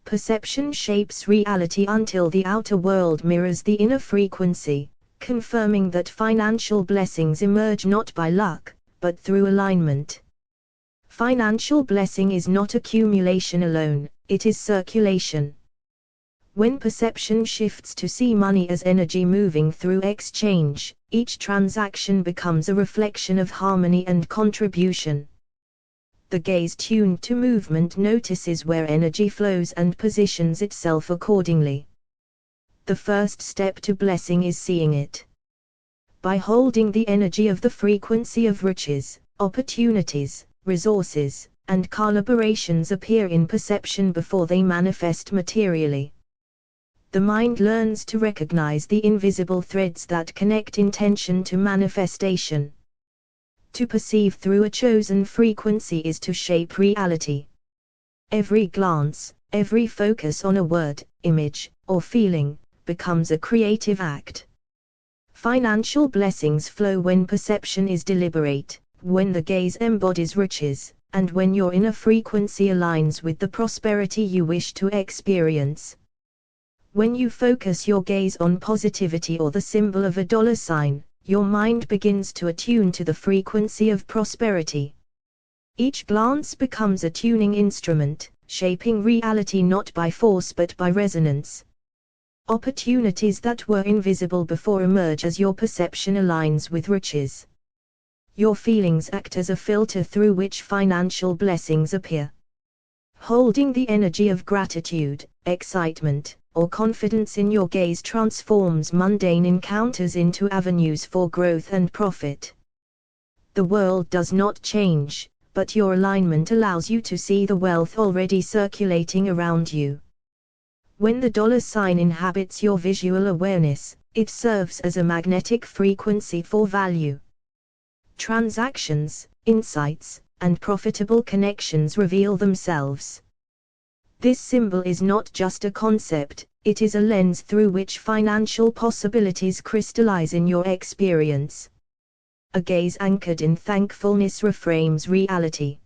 Perception shapes reality until the outer world mirrors the inner frequency, confirming that financial blessings emerge not by luck, but through alignment. Financial blessing is not accumulation alone, it is circulation. When perception shifts to see money as energy moving through exchange, each transaction becomes a reflection of harmony and contribution. The gaze tuned to movement notices where energy flows and positions itself accordingly. The first step to blessing is seeing it. By holding the energy of the frequency of riches, opportunities, resources, and collaborations appear in perception before they manifest materially. The mind learns to recognize the invisible threads that connect intention to manifestation. To perceive through a chosen frequency is to shape reality. Every glance, every focus on a word, image, or feeling, becomes a creative act. Financial blessings flow when perception is deliberate, when the gaze embodies riches, and when your inner frequency aligns with the prosperity you wish to experience. When you focus your gaze on positivity or the symbol of a dollar sign, your mind begins to attune to the frequency of prosperity. Each glance becomes a tuning instrument, shaping reality not by force but by resonance. Opportunities that were invisible before emerge as your perception aligns with riches. Your feelings act as a filter through which financial blessings appear. Holding the energy of gratitude, excitement, or confidence in your gaze transforms mundane encounters into avenues for growth and profit. The world does not change, but your alignment allows you to see the wealth already circulating around you. When the dollar sign inhabits your visual awareness, it serves as a magnetic frequency for value. Transactions, insights, and profitable connections reveal themselves. This symbol is not just a concept, it is a lens through which financial possibilities crystallize in your experience. A gaze anchored in thankfulness reframes reality.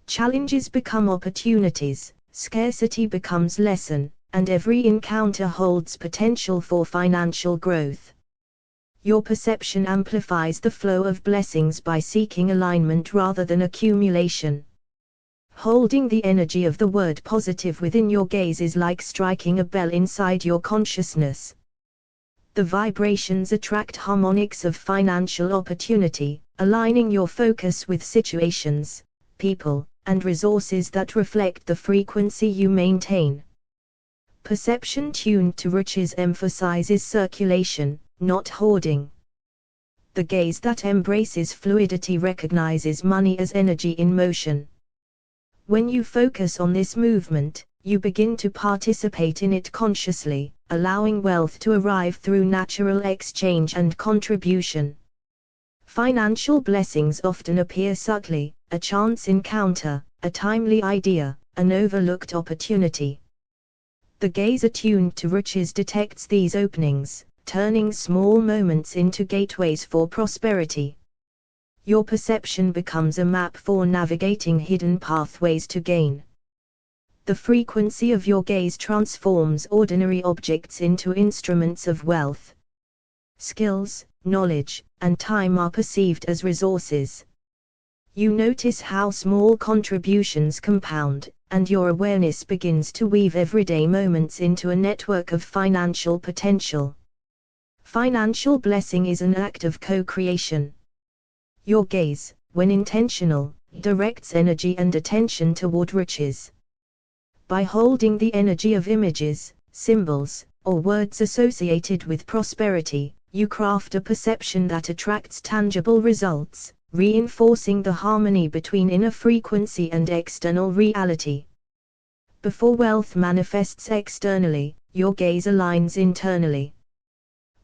Challenges become opportunities, scarcity becomes lesson, and every encounter holds potential for financial growth. Your perception amplifies the flow of blessings by seeking alignment rather than accumulation. Holding the energy of the word positive within your gaze is like striking a bell inside your consciousness. The vibrations attract harmonics of financial opportunity, aligning your focus with situations, people, and resources that reflect the frequency you maintain. Perception tuned to riches emphasizes circulation, not hoarding. The gaze that embraces fluidity recognizes money as energy in motion. When you focus on this movement, you begin to participate in it consciously, allowing wealth to arrive through natural exchange and contribution. Financial blessings often appear subtly: a chance encounter, a timely idea, an overlooked opportunity. The gaze attuned to riches detects these openings, turning small moments into gateways for prosperity. Your perception becomes a map for navigating hidden pathways to gain. The frequency of your gaze transforms ordinary objects into instruments of wealth. Skills, knowledge, and time are perceived as resources. You notice how small contributions compound, and your awareness begins to weave everyday moments into a network of financial potential. Financial blessing is an act of co-creation. Your gaze, when intentional, directs energy and attention toward riches. By holding the energy of images, symbols, or words associated with prosperity, you craft a perception that attracts tangible results, reinforcing the harmony between inner frequency and external reality. Before wealth manifests externally, your gaze aligns internally.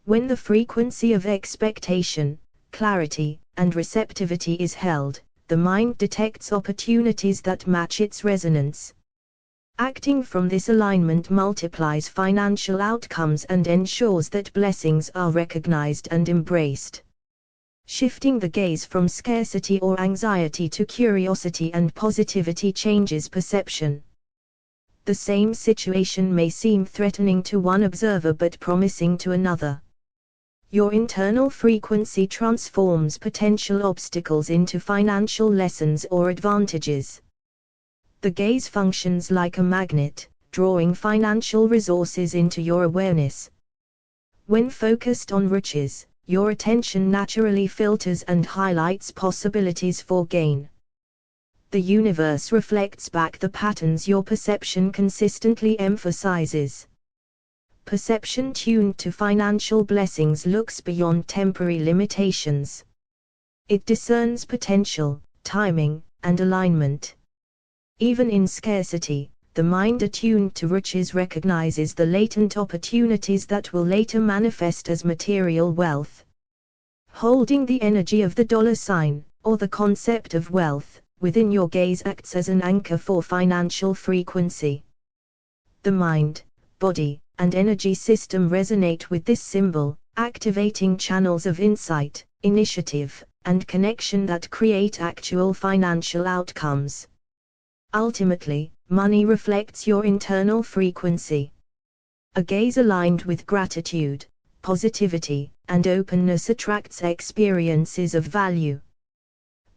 When the frequency of expectation, clarity, and receptivity is held, the mind detects opportunities that match its resonance. Acting from this alignment multiplies financial outcomes and ensures that blessings are recognized and embraced. Shifting the gaze from scarcity or anxiety to curiosity and positivity changes perception. The same situation may seem threatening to one observer but promising to another. Your internal frequency transforms potential obstacles into financial lessons or advantages. The gaze functions like a magnet, drawing financial resources into your awareness. When focused on riches, your attention naturally filters and highlights possibilities for gain. The universe reflects back the patterns your perception consistently emphasizes. Perception tuned to financial blessings looks beyond temporary limitations. It discerns potential, timing, and alignment. Even in scarcity, the mind attuned to riches recognizes the latent opportunities that will later manifest as material wealth. Holding the energy of the dollar sign, or the concept of wealth, within your gaze acts as an anchor for financial frequency. The mind, body, and energy system resonate with this symbol, activating channels of insight, initiative, and connection that create actual financial outcomes. Ultimately, money reflects your internal frequency. A gaze aligned with gratitude, positivity, and openness attracts experiences of value.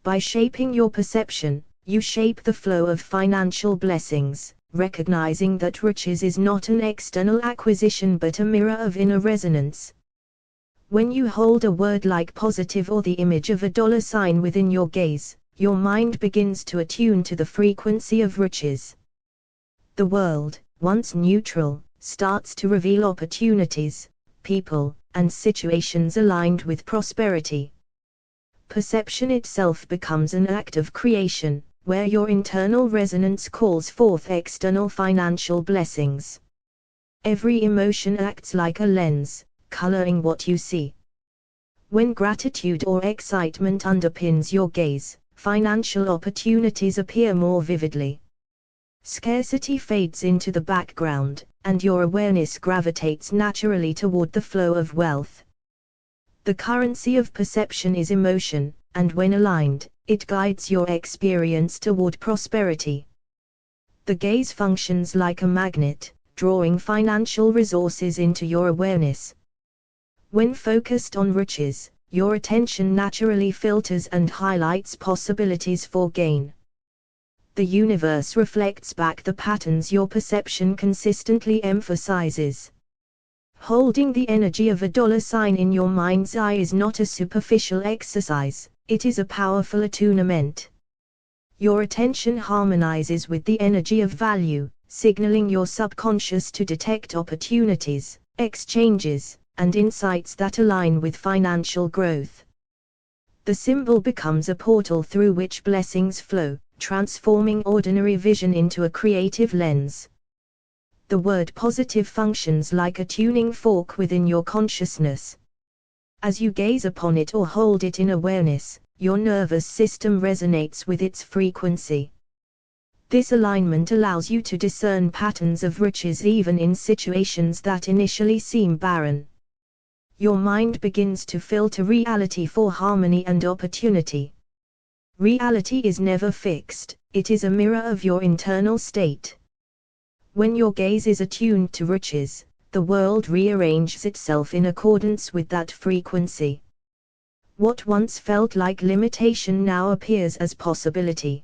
By shaping your perception, you shape the flow of financial blessings, recognizing that riches is not an external acquisition but a mirror of inner resonance. When you hold a word like positive or the image of a dollar sign within your gaze, your mind begins to attune to the frequency of riches. The world, once neutral, starts to reveal opportunities, people, and situations aligned with prosperity. Perception itself becomes an act of creation, where your internal resonance calls forth external financial blessings. Every emotion acts like a lens, coloring what you see. When gratitude or excitement underpins your gaze, financial opportunities appear more vividly. Scarcity fades into the background, and your awareness gravitates naturally toward the flow of wealth. The currency of perception is emotion, and when aligned, it guides your experience toward prosperity. The gaze functions like a magnet, drawing financial resources into your awareness. When focused on riches, your attention naturally filters and highlights possibilities for gain. The universe reflects back the patterns your perception consistently emphasizes. Holding the energy of a dollar sign in your mind's eye is not a superficial exercise, it is a powerful attunement. Your attention harmonizes with the energy of value, signaling your subconscious to detect opportunities, exchanges, and insights that align with financial growth. The symbol becomes a portal through which blessings flow, transforming ordinary vision into a creative lens. The word positive functions like a tuning fork within your consciousness. As you gaze upon it or hold it in awareness, your nervous system resonates with its frequency. This alignment allows you to discern patterns of riches even in situations that initially seem barren. Your mind begins to filter reality for harmony and opportunity. Reality is never fixed, it is a mirror of your internal state. When your gaze is attuned to riches, the world rearranges itself in accordance with that frequency. What once felt like limitation now appears as possibility.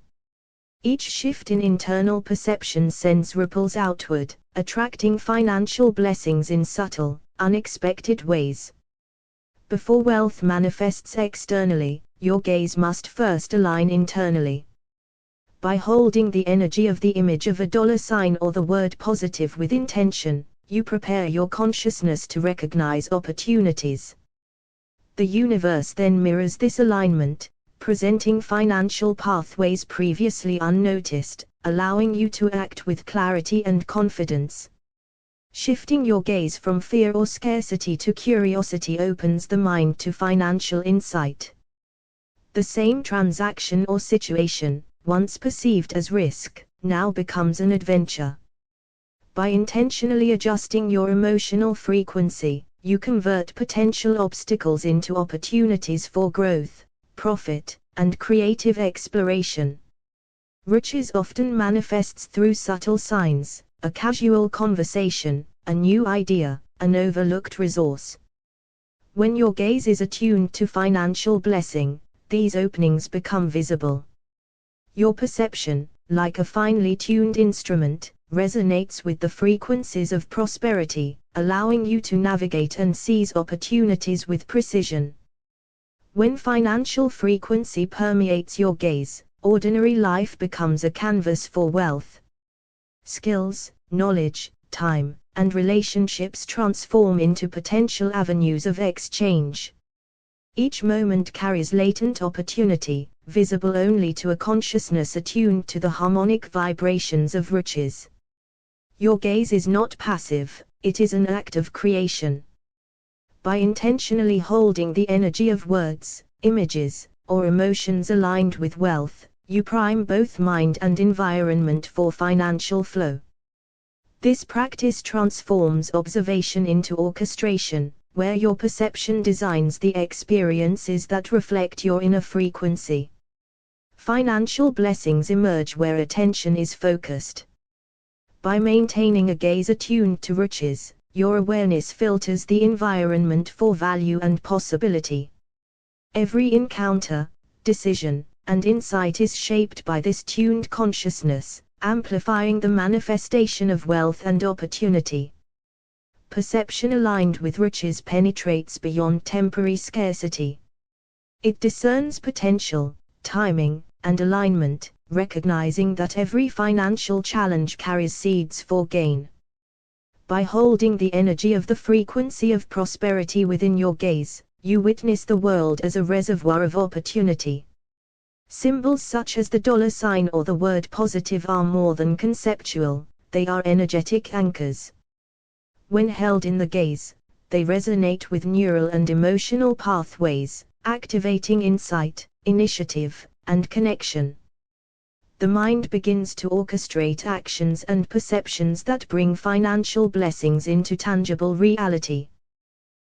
Each shift in internal perception sends ripples outward, attracting financial blessings in subtle, unexpected ways. Before wealth manifests externally, your gaze must first align internally. By holding the energy of the image of a $sign or the word positive with intention, you prepare your consciousness to recognize opportunities. The universe then mirrors this alignment, presenting financial pathways previously unnoticed, allowing you to act with clarity and confidence. Shifting your gaze from fear or scarcity to curiosity opens the mind to financial insight. The same transaction or situation, once perceived as risk, now becomes an adventure. By intentionally adjusting your emotional frequency, you convert potential obstacles into opportunities for growth, profit, and creative exploration. Riches often manifests through subtle signs, a casual conversation, a new idea, an overlooked resource. When your gaze is attuned to financial blessing, these openings become visible. Your perception, like a finely tuned instrument, resonates with the frequencies of prosperity, allowing you to navigate and seize opportunities with precision. When financial frequency permeates your gaze, ordinary life becomes a canvas for wealth. Skills, knowledge, time, and relationships transform into potential avenues of exchange. Each moment carries latent opportunity, visible only to a consciousness attuned to the harmonic vibrations of riches. Your gaze is not passive, it is an act of creation. By intentionally holding the energy of words, images, or emotions aligned with wealth, you prime both mind and environment for financial flow. This practice transforms observation into orchestration, where your perception designs the experiences that reflect your inner frequency. Financial blessings emerge where attention is focused. By maintaining a gaze attuned to riches, your awareness filters the environment for value and possibility. Every encounter, decision, and insight is shaped by this tuned consciousness, amplifying the manifestation of wealth and opportunity. Perception aligned with riches penetrates beyond temporary scarcity. It discerns potential, timing, and alignment, recognizing that every financial challenge carries seeds for gain. By holding the energy of the frequency of prosperity within your gaze, you witness the world as a reservoir of opportunity. Symbols such as the $sign or the word positive are more than conceptual, they are energetic anchors. When held in the gaze, they resonate with neural and emotional pathways, activating insight, initiative, and connection. The mind begins to orchestrate actions and perceptions that bring financial blessings into tangible reality.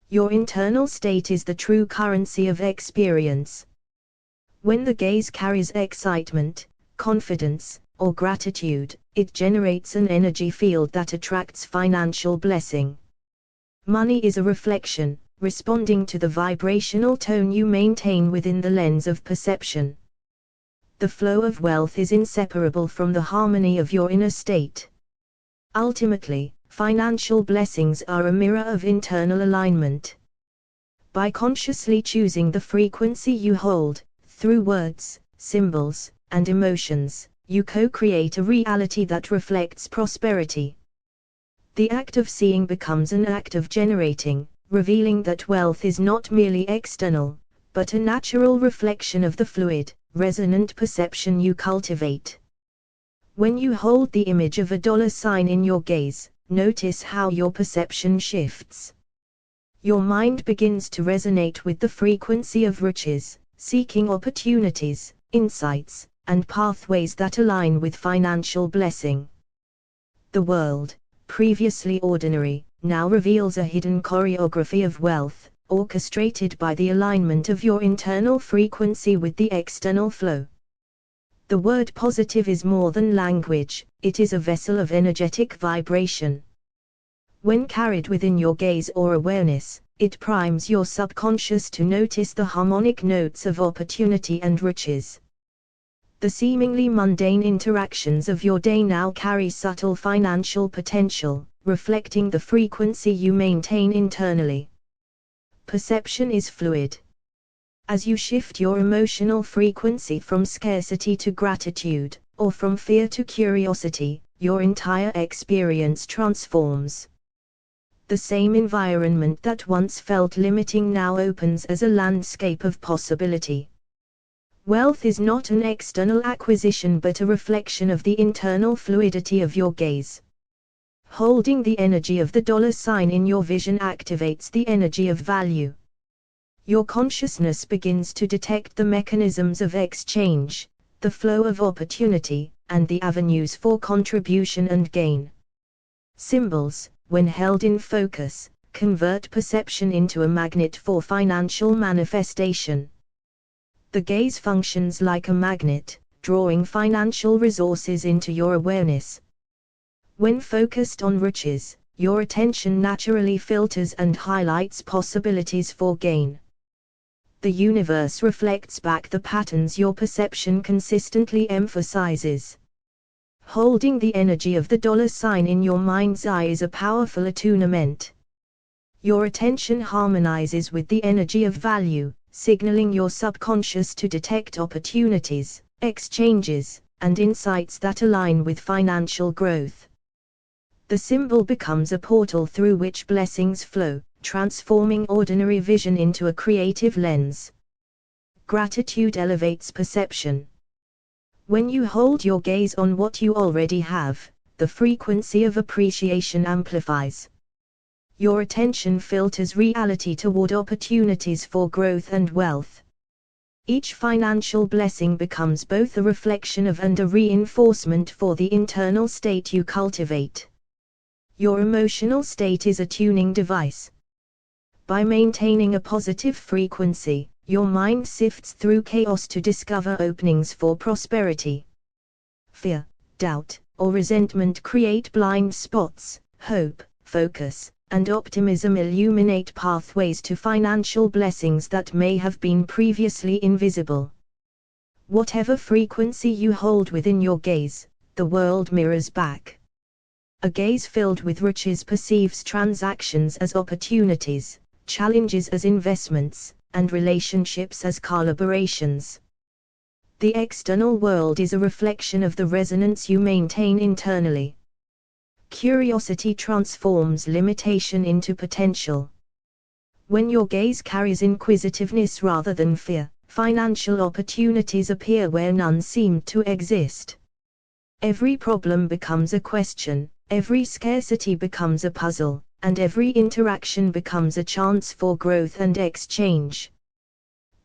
Your internal state is the true currency of experience. When the gaze carries excitement, confidence, or gratitude, it generates an energy field that attracts financial blessing. Money is a reflection, responding to the vibrational tone you maintain within the lens of perception. The flow of wealth is inseparable from the harmony of your inner state. Ultimately, financial blessings are a mirror of internal alignment. By consciously choosing the frequency you hold, through words, symbols, and emotions, you co-create a reality that reflects prosperity. The act of seeing becomes an act of generating, revealing that wealth is not merely external, but a natural reflection of the fluid, resonant perception you cultivate. When you hold the image of a dollar sign in your gaze, notice how your perception shifts. Your mind begins to resonate with the frequency of riches, seeking opportunities, insights, and pathways that align with financial blessing. The world, previously ordinary, now reveals a hidden choreography of wealth, orchestrated by the alignment of your internal frequency with the external flow. The word positive is more than language, it is a vessel of energetic vibration. When carried within your gaze or awareness, it primes your subconscious to notice the harmonic notes of opportunity and riches. The seemingly mundane interactions of your day now carry subtle financial potential, reflecting the frequency you maintain internally. Perception is fluid. As you shift your emotional frequency from scarcity to gratitude, or from fear to curiosity, your entire experience transforms. The same environment that once felt limiting now opens as a landscape of possibility. Wealth is not an external acquisition but a reflection of the internal fluidity of your gaze. Holding the energy of the dollar sign in your vision activates the energy of value. Your consciousness begins to detect the mechanisms of exchange, the flow of opportunity, and the avenues for contribution and gain. Symbols, when held in focus, convert perception into a magnet for financial manifestation. The gaze functions like a magnet, drawing financial resources into your awareness. When focused on riches, your attention naturally filters and highlights possibilities for gain. The universe reflects back the patterns your perception consistently emphasizes. Holding the energy of the dollar sign in your mind's eye is a powerful attunement. Your attention harmonizes with the energy of value, signaling your subconscious to detect opportunities, exchanges, and insights that align with financial growth. The symbol becomes a portal through which blessings flow, transforming ordinary vision into a creative lens. Gratitude elevates perception. When you hold your gaze on what you already have, the frequency of appreciation amplifies. Your attention filters reality toward opportunities for growth and wealth. Each financial blessing becomes both a reflection of and a reinforcement for the internal state you cultivate. Your emotional state is a tuning device. By maintaining a positive frequency, your mind sifts through chaos to discover openings for prosperity. Fear, doubt, or resentment create blind spots. Hope, focus, and optimism illuminate pathways to financial blessings that may have been previously invisible. Whatever frequency you hold within your gaze, the world mirrors back. A gaze filled with riches perceives transactions as opportunities, challenges as investments, and relationships as collaborations. The external world is a reflection of the resonance you maintain internally. Curiosity transforms limitation into potential. When your gaze carries inquisitiveness rather than fear, financial opportunities appear where none seemed to exist. Every problem becomes a question, every scarcity becomes a puzzle, and every interaction becomes a chance for growth and exchange.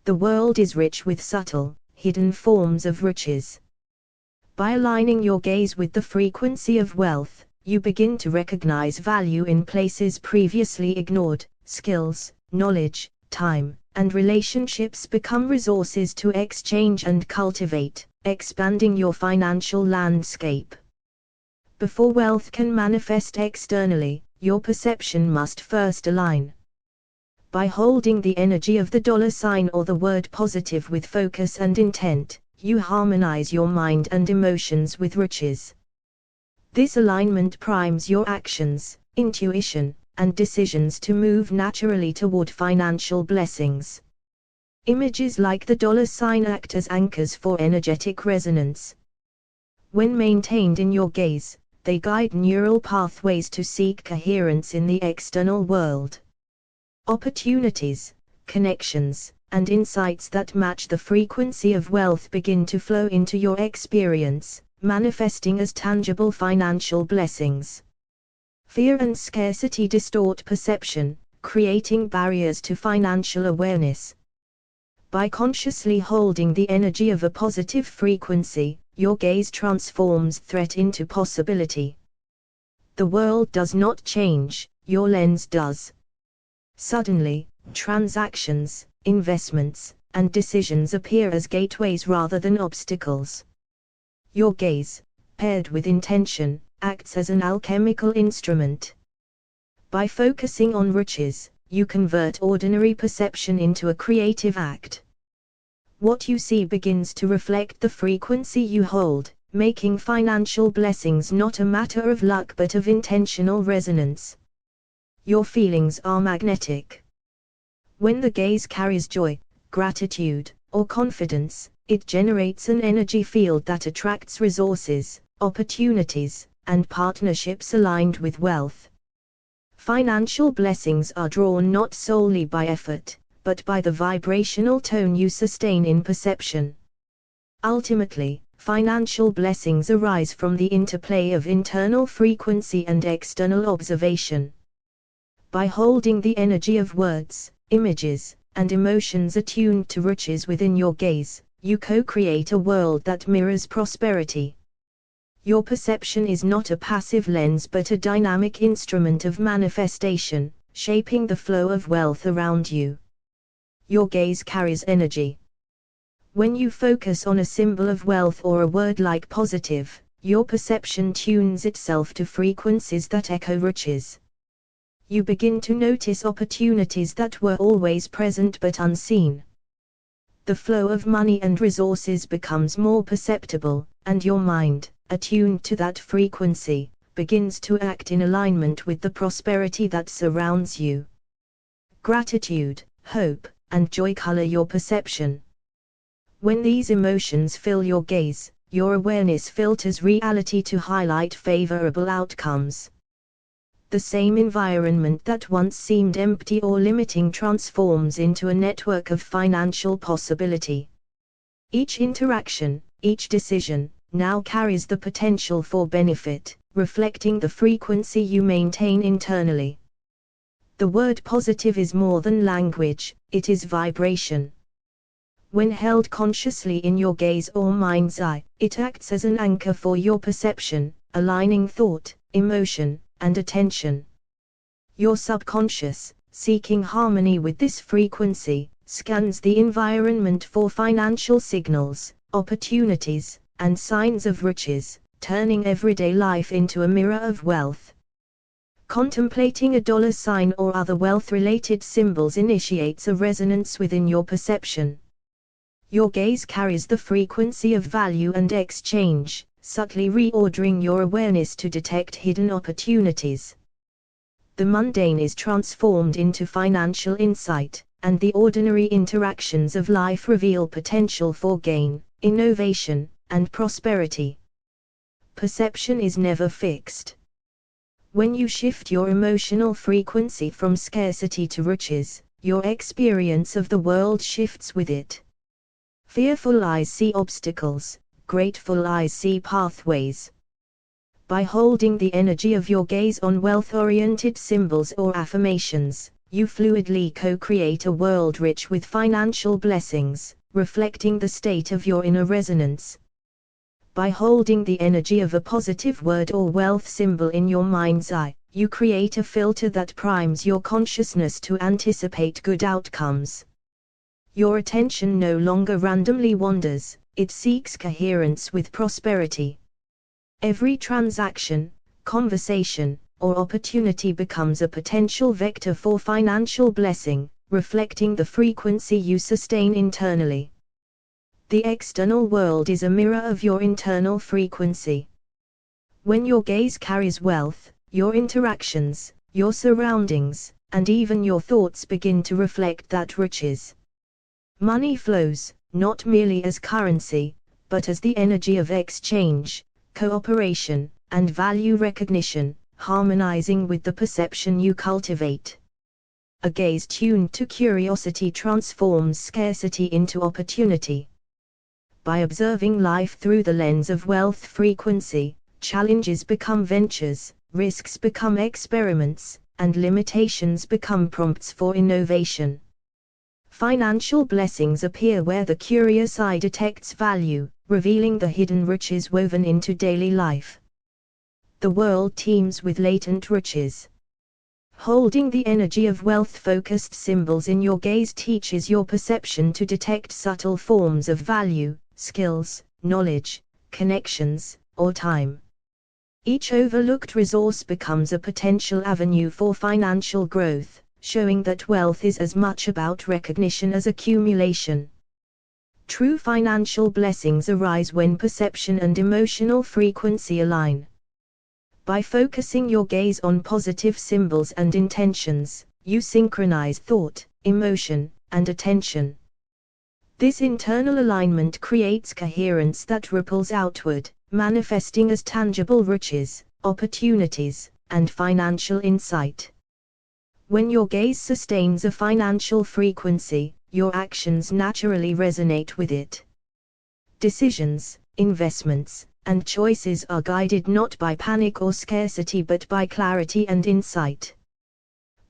The world is rich with subtle, hidden forms of riches. By aligning your gaze with the frequency of wealth, you begin to recognize value in places previously ignored. Skills, knowledge, time, and relationships become resources to exchange and cultivate, expanding your financial landscape. Before wealth can manifest externally, your perception must first align. By holding the energy of the dollar sign or the word positive with focus and intent, you harmonize your mind and emotions with riches. This alignment primes your actions, intuition, and decisions to move naturally toward financial blessings. Images like the dollar sign act as anchors for energetic resonance. When maintained in your gaze, they guide neural pathways to seek coherence in the external world. Opportunities, connections, and insights that match the frequency of wealth begin to flow into your experience, manifesting as tangible financial blessings. Fear and scarcity distort perception, creating barriers to financial awareness. By consciously holding the energy of a positive frequency, your gaze transforms threat into possibility. The world does not change, your lens does. Suddenly, transactions, investments, and decisions appear as gateways rather than obstacles. Your gaze, paired with intention, acts as an alchemical instrument. By focusing on riches, you convert ordinary perception into a creative act. What you see begins to reflect the frequency you hold, making financial blessings not a matter of luck but of intentional resonance. Your feelings are magnetic. When the gaze carries joy, gratitude, or confidence, it generates an energy field that attracts resources, opportunities, and partnerships aligned with wealth. Financial blessings are drawn not solely by effort, but by the vibrational tone you sustain in perception. Ultimately, financial blessings arise from the interplay of internal frequency and external observation. By holding the energy of words, images, and emotions attuned to riches within your gaze, you co-create a world that mirrors prosperity. Your perception is not a passive lens but a dynamic instrument of manifestation, shaping the flow of wealth around you. Your gaze carries energy. When you focus on a symbol of wealth or a word like positive, your perception tunes itself to frequencies that echo riches. You begin to notice opportunities that were always present but unseen. The flow of money and resources becomes more perceptible, and your mind, attuned to that frequency, begins to act in alignment with the prosperity that surrounds you. Gratitude, hope, and joy color your perception. When these emotions fill your gaze, your awareness filters reality to highlight favorable outcomes. The same environment that once seemed empty or limiting transforms into a network of financial possibility. Each interaction, each decision, now carries the potential for benefit, reflecting the frequency you maintain internally. The word positive is more than language, it is vibration. When held consciously in your gaze or mind's eye, it acts as an anchor for your perception, aligning thought, emotion, and attention. Your subconscious, seeking harmony with this frequency, scans the environment for financial signals, opportunities, and signs of riches, turning everyday life into a mirror of wealth. Contemplating a dollar sign or other wealth-related symbols initiates a resonance within your perception. Your gaze carries the frequency of value and exchange, subtly reordering your awareness to detect hidden opportunities. The mundane is transformed into financial insight, and the ordinary interactions of life reveal potential for gain, innovation, and prosperity. Perception is never fixed. When you shift your emotional frequency from scarcity to riches, your experience of the world shifts with it. Fearful eyes see obstacles, grateful eyes see pathways. By holding the energy of your gaze on wealth-oriented symbols or affirmations, you fluidly co-create a world rich with financial blessings, reflecting the state of your inner resonance. By holding the energy of a positive word or wealth symbol in your mind's eye, you create a filter that primes your consciousness to anticipate good outcomes. Your attention no longer randomly wanders, it seeks coherence with prosperity. Every transaction, conversation, or opportunity becomes a potential vector for financial blessing, reflecting the frequency you sustain internally. The external world is a mirror of your internal frequency. When your gaze carries wealth, your interactions, your surroundings, and even your thoughts begin to reflect that riches. Money flows, not merely as currency, but as the energy of exchange, cooperation, and value recognition, harmonizing with the perception you cultivate. A gaze tuned to curiosity transforms scarcity into opportunity. By observing life through the lens of wealth frequency, challenges become ventures, risks become experiments, and limitations become prompts for innovation. Financial blessings appear where the curious eye detects value, revealing the hidden riches woven into daily life. The world teems with latent riches. Holding the energy of wealth-focused symbols in your gaze teaches your perception to detect subtle forms of value, skills, knowledge, connections, or time. Each overlooked resource becomes a potential avenue for financial growth, showing that wealth is as much about recognition as accumulation. True financial blessings arise when perception and emotional frequency align. By focusing your gaze on positive symbols and intentions, you synchronize thought, emotion, and attention. This internal alignment creates coherence that ripples outward, manifesting as tangible riches, opportunities, and financial insight. When your gaze sustains a financial frequency, your actions naturally resonate with it. Decisions, investments, and choices are guided not by panic or scarcity but by clarity and insight.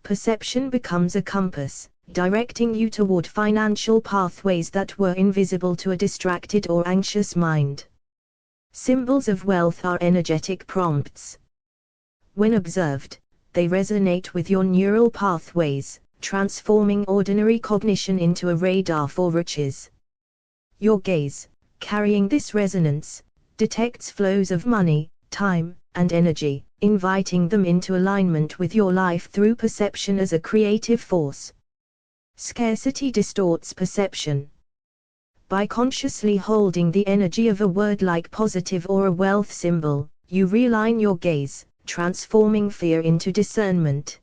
Perception becomes a compass, directing you toward financial pathways that were invisible to a distracted or anxious mind. Symbols of wealth are energetic prompts. When observed, they resonate with your neural pathways, transforming ordinary cognition into a radar for riches. Your gaze, carrying this resonance, detects flows of money, time, and energy, inviting them into alignment with your life through perception as a creative force. Scarcity distorts perception. By consciously holding the energy of a word like positive or a wealth symbol, you realign your gaze, transforming fear into discernment.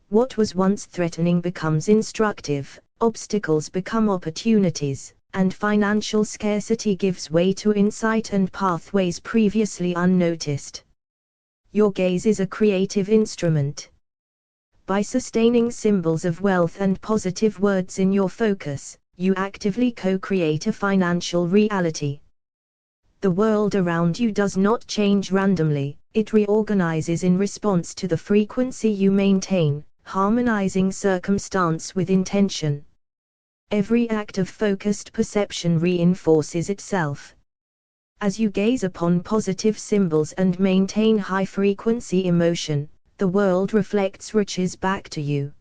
What was once threatening becomes instructive, obstacles become opportunities, and financial scarcity gives way to insight and pathways previously unnoticed. Your gaze is a creative instrument. By sustaining symbols of wealth and positive words in your focus, you actively co-create a financial reality. The world around you does not change randomly, it reorganizes in response to the frequency you maintain, harmonizing circumstance with intention. Every act of focused perception reinforces itself. As you gaze upon positive symbols and maintain high-frequency emotion, the world reflects riches back to you.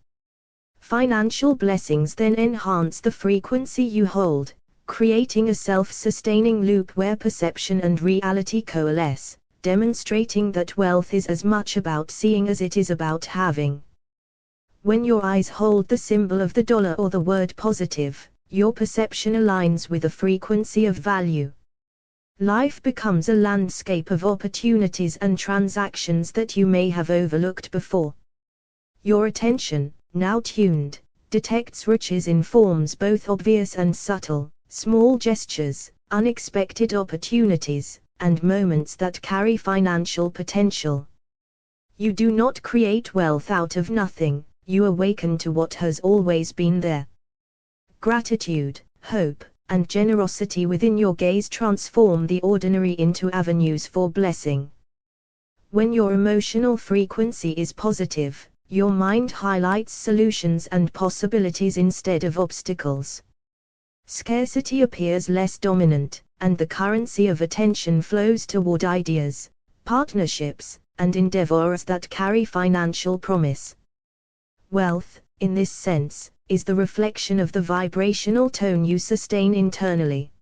Financial blessings then enhance the frequency you hold, creating a self-sustaining loop where perception and reality coalesce, demonstrating that wealth is as much about seeing as it is about having. When your eyes hold the symbol of the dollar or the word positive, your perception aligns with the frequency of value. Life becomes a landscape of opportunities and transactions that you may have overlooked before. Your attention, now tuned, detects riches in forms both obvious and subtle, small gestures, unexpected opportunities, and moments that carry financial potential. You do not create wealth out of nothing. You awaken to what has always been there. Gratitude, hope, and generosity within your gaze transform the ordinary into avenues for blessing. When your emotional frequency is positive, your mind highlights solutions and possibilities instead of obstacles. Scarcity appears less dominant, and the currency of attention flows toward ideas, partnerships, and endeavors that carry financial promise. Wealth, in this sense, is the reflection of the vibrational tone you sustain internally.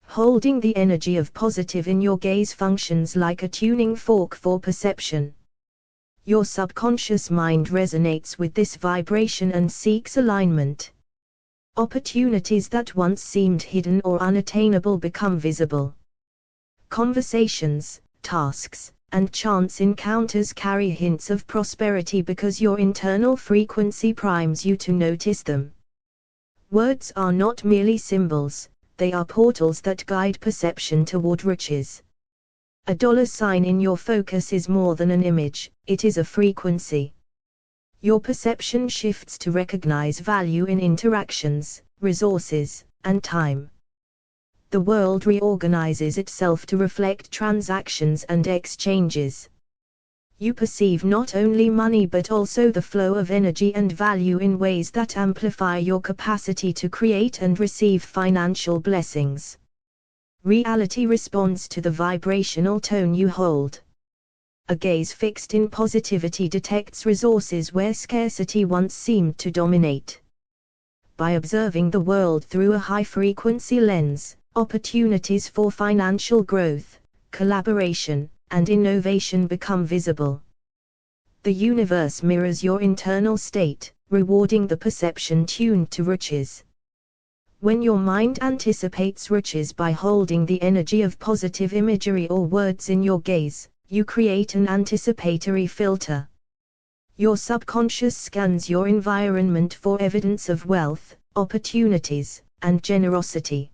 Holding the energy of positive in your gaze functions like a tuning fork for perception. Your subconscious mind resonates with this vibration and seeks alignment. Opportunities that once seemed hidden or unattainable become visible. Conversations, tasks, and chance encounters carry hints of prosperity because your internal frequency primes you to notice them. Words are not merely symbols, they are portals that guide perception toward riches. A $sign in your focus is more than an image, it is a frequency. Your perception shifts to recognize value in interactions, resources, and time. The world reorganizes itself to reflect transactions and exchanges. You perceive not only money but also the flow of energy and value in ways that amplify your capacity to create and receive financial blessings. Reality responds to the vibrational tone you hold. A gaze fixed in positivity detects resources where scarcity once seemed to dominate. By observing the world through a high-frequency lens, opportunities for financial growth, collaboration, and innovation become visible. The universe mirrors your internal state, rewarding the perception tuned to riches. When your mind anticipates riches by holding the energy of positive imagery or words in your gaze, you create an anticipatory filter. Your subconscious scans your environment for evidence of wealth, opportunities, and generosity.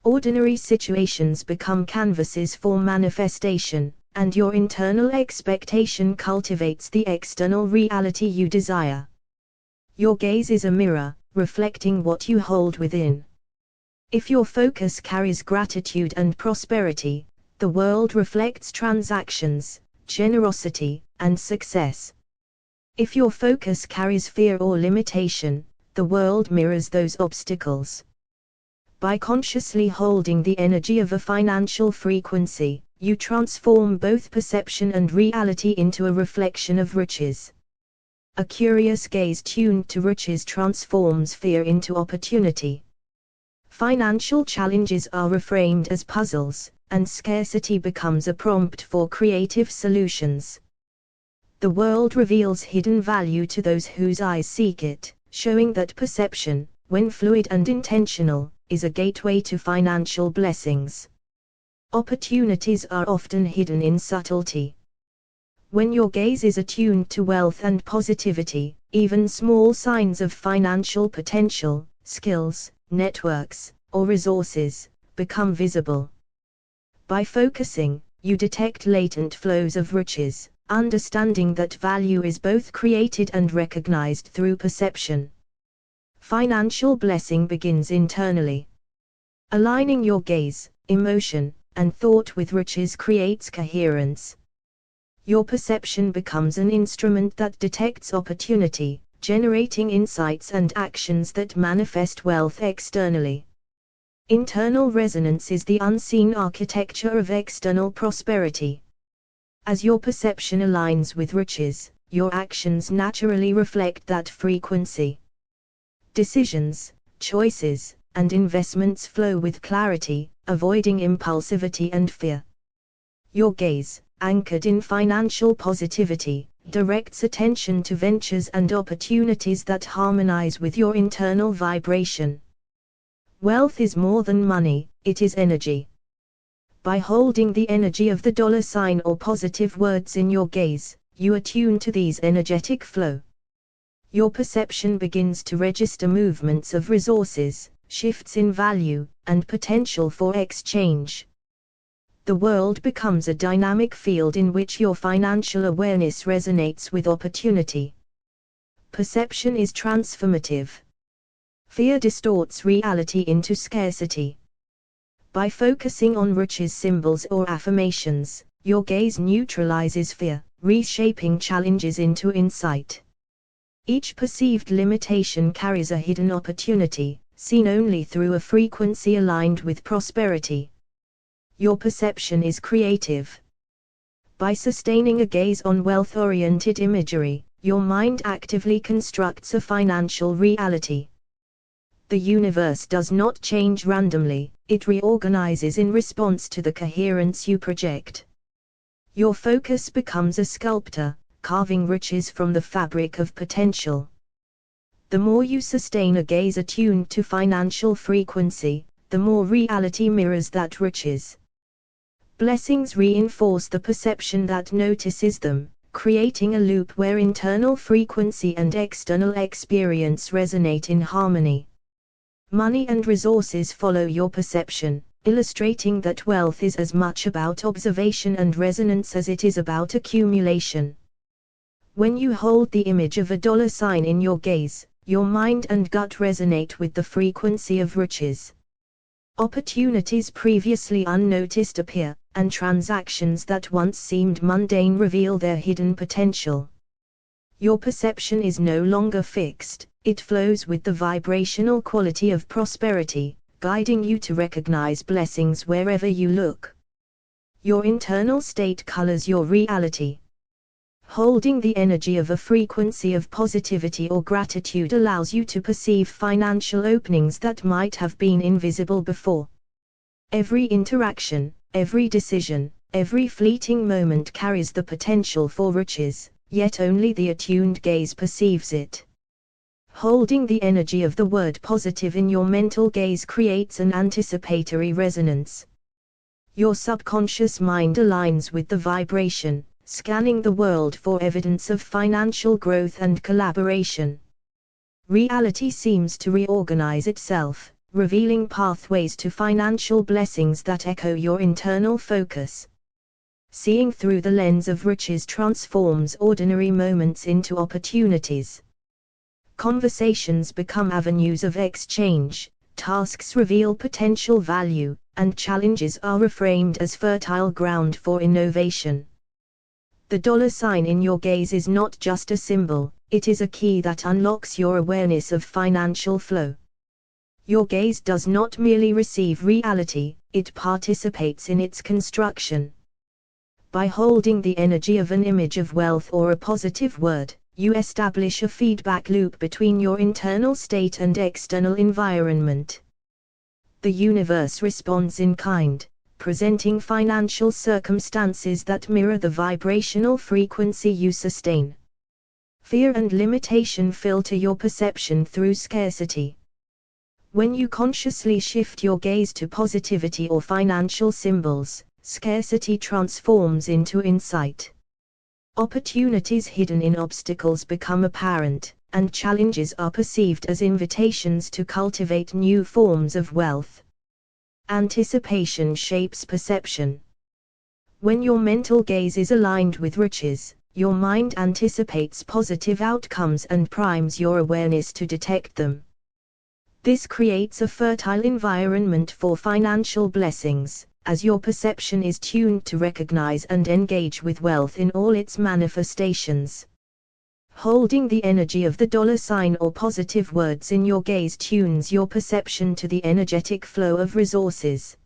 Ordinary situations become canvases for manifestation, and your internal expectation cultivates the external reality you desire. Your gaze is a mirror, reflecting what you hold within. If your focus carries gratitude and prosperity, the world reflects transactions, generosity, and success. If your focus carries fear or limitation, the world mirrors those obstacles. By consciously holding the energy of a financial frequency, you transform both perception and reality into a reflection of riches. A curious gaze tuned to riches transforms fear into opportunity. Financial challenges are reframed as puzzles, and scarcity becomes a prompt for creative solutions. The world reveals hidden value to those whose eyes seek it, showing that perception, when fluid and intentional, is a gateway to financial blessings. Opportunities are often hidden in subtlety. When your gaze is attuned to wealth and positivity, even small signs of financial potential, skills, networks, or resources, become visible. By focusing, you detect latent flows of riches, understanding that value is both created and recognized through perception. Financial blessing begins internally. Aligning your gaze, emotion, and thought with riches creates coherence. Your perception becomes an instrument that detects opportunity, generating insights and actions that manifest wealth externally. Internal resonance is the unseen architecture of external prosperity. As your perception aligns with riches, your actions naturally reflect that frequency. Decisions, choices, and investments flow with clarity, avoiding impulsivity and fear. Your gaze, anchored in financial positivity, directs attention to ventures and opportunities that harmonize with your internal vibration. Wealth is more than money, it is energy. By holding the energy of the $sign or positive words in your gaze, you attune to these energetic flow. Your perception begins to register movements of resources, shifts in value, and potential for exchange. The world becomes a dynamic field in which your financial awareness resonates with opportunity. Perception is transformative. Fear distorts reality into scarcity. By focusing on riches symbols or affirmations, your gaze neutralizes fear, reshaping challenges into insight. Each perceived limitation carries a hidden opportunity, seen only through a frequency aligned with prosperity. Your perception is creative. By sustaining a gaze on wealth-oriented imagery, your mind actively constructs a financial reality. The universe does not change randomly, it reorganizes in response to the coherence you project. Your focus becomes a sculptor, carving riches from the fabric of potential. The more you sustain a gaze attuned to financial frequency, the more reality mirrors that riches. Blessings reinforce the perception that notices them, creating a loop where internal frequency and external experience resonate in harmony. Money and resources follow your perception, illustrating that wealth is as much about observation and resonance as it is about accumulation. When you hold the image of a dollar sign in your gaze, your mind and gut resonate with the frequency of riches. Opportunities previously unnoticed appear, and transactions that once seemed mundane reveal their hidden potential. Your perception is no longer fixed, it flows with the vibrational quality of prosperity, guiding you to recognize blessings wherever you look. Your internal state colors your reality. Holding the energy of a frequency of positivity or gratitude allows you to perceive financial openings that might have been invisible before. Every interaction, every decision, every fleeting moment carries the potential for riches, yet only the attuned gaze perceives it. Holding the energy of the word positive in your mental gaze creates an anticipatory resonance. Your subconscious mind aligns with the vibration, scanning the world for evidence of financial growth and collaboration. Reality seems to reorganize itself, revealing pathways to financial blessings that echo your internal focus. Seeing through the lens of riches transforms ordinary moments into opportunities. Conversations become avenues of exchange, tasks reveal potential value, and challenges are reframed as fertile ground for innovation. The dollar sign in your gaze is not just a symbol, it is a key that unlocks your awareness of financial flow. Your gaze does not merely receive reality, it participates in its construction. By holding the energy of an image of wealth or a positive word, you establish a feedback loop between your internal state and external environment. The universe responds in kind, presenting financial circumstances that mirror the vibrational frequency you sustain. Fear and limitation filter your perception through scarcity. When you consciously shift your gaze to positivity or financial symbols, scarcity transforms into insight. Opportunities hidden in obstacles become apparent, and challenges are perceived as invitations to cultivate new forms of wealth. Anticipation shapes perception. When your mental gaze is aligned with riches, your mind anticipates positive outcomes and primes your awareness to detect them. This creates a fertile environment for financial blessings, as your perception is tuned to recognize and engage with wealth in all its manifestations. Holding the energy of the dollar sign or positive words in your gaze tunes your perception to the energetic flow of resources.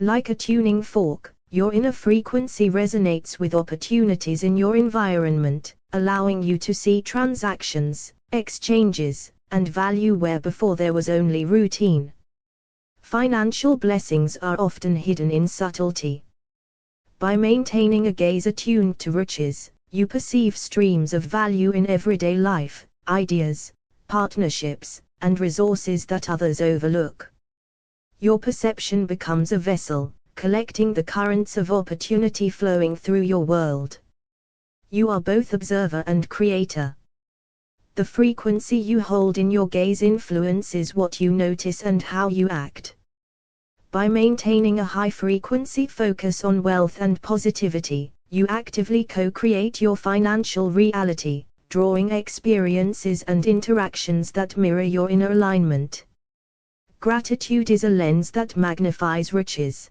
Like a tuning fork, your inner frequency resonates with opportunities in your environment, allowing you to see transactions, exchanges, and value where before there was only routine. Financial blessings are often hidden in subtlety. By maintaining a gaze attuned to riches, you perceive streams of value in everyday life, ideas, partnerships, and resources that others overlook. Your perception becomes a vessel, collecting the currents of opportunity flowing through your world. You are both observer and creator. The frequency you hold in your gaze influences what you notice and how you act. By maintaining a high-frequency focus on wealth and positivity, you actively co-create your financial reality, drawing experiences and interactions that mirror your inner alignment. Gratitude is a lens that magnifies riches.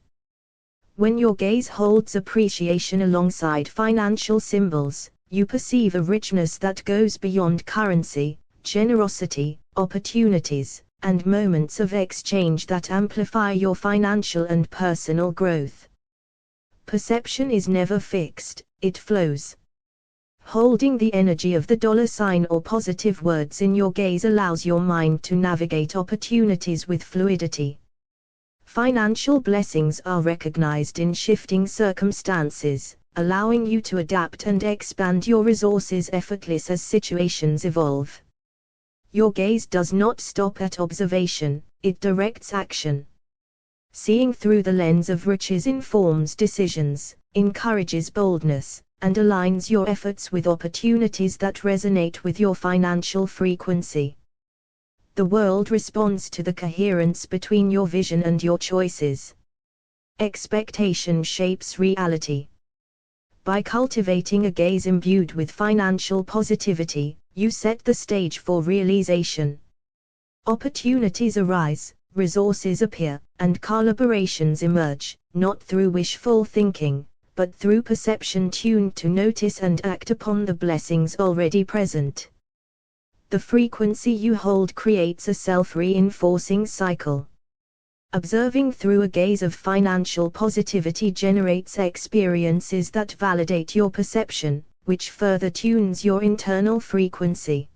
When your gaze holds appreciation alongside financial symbols, you perceive a richness that goes beyond currency, generosity, opportunities, and moments of exchange that amplify your financial and personal growth. Perception is never fixed, it flows. Holding the energy of the dollar sign or positive words in your gaze allows your mind to navigate opportunities with fluidity. Financial blessings are recognized in shifting circumstances, allowing you to adapt and expand your resources effortlessly as situations evolve. Your gaze does not stop at observation, it directs action. Seeing through the lens of riches informs decisions, encourages boldness, and aligns your efforts with opportunities that resonate with your financial frequency. The world responds to the coherence between your vision and your choices. Expectation shapes reality. By cultivating a gaze imbued with financial positivity, you set the stage for realization. Opportunities arise, resources appear, and collaborations emerge, not through wishful thinking, but through perception tuned to notice and act upon the blessings already present. The frequency you hold creates a self-reinforcing cycle. Observing through a gaze of financial positivity generates experiences that validate your perception, which further tunes your internal frequency.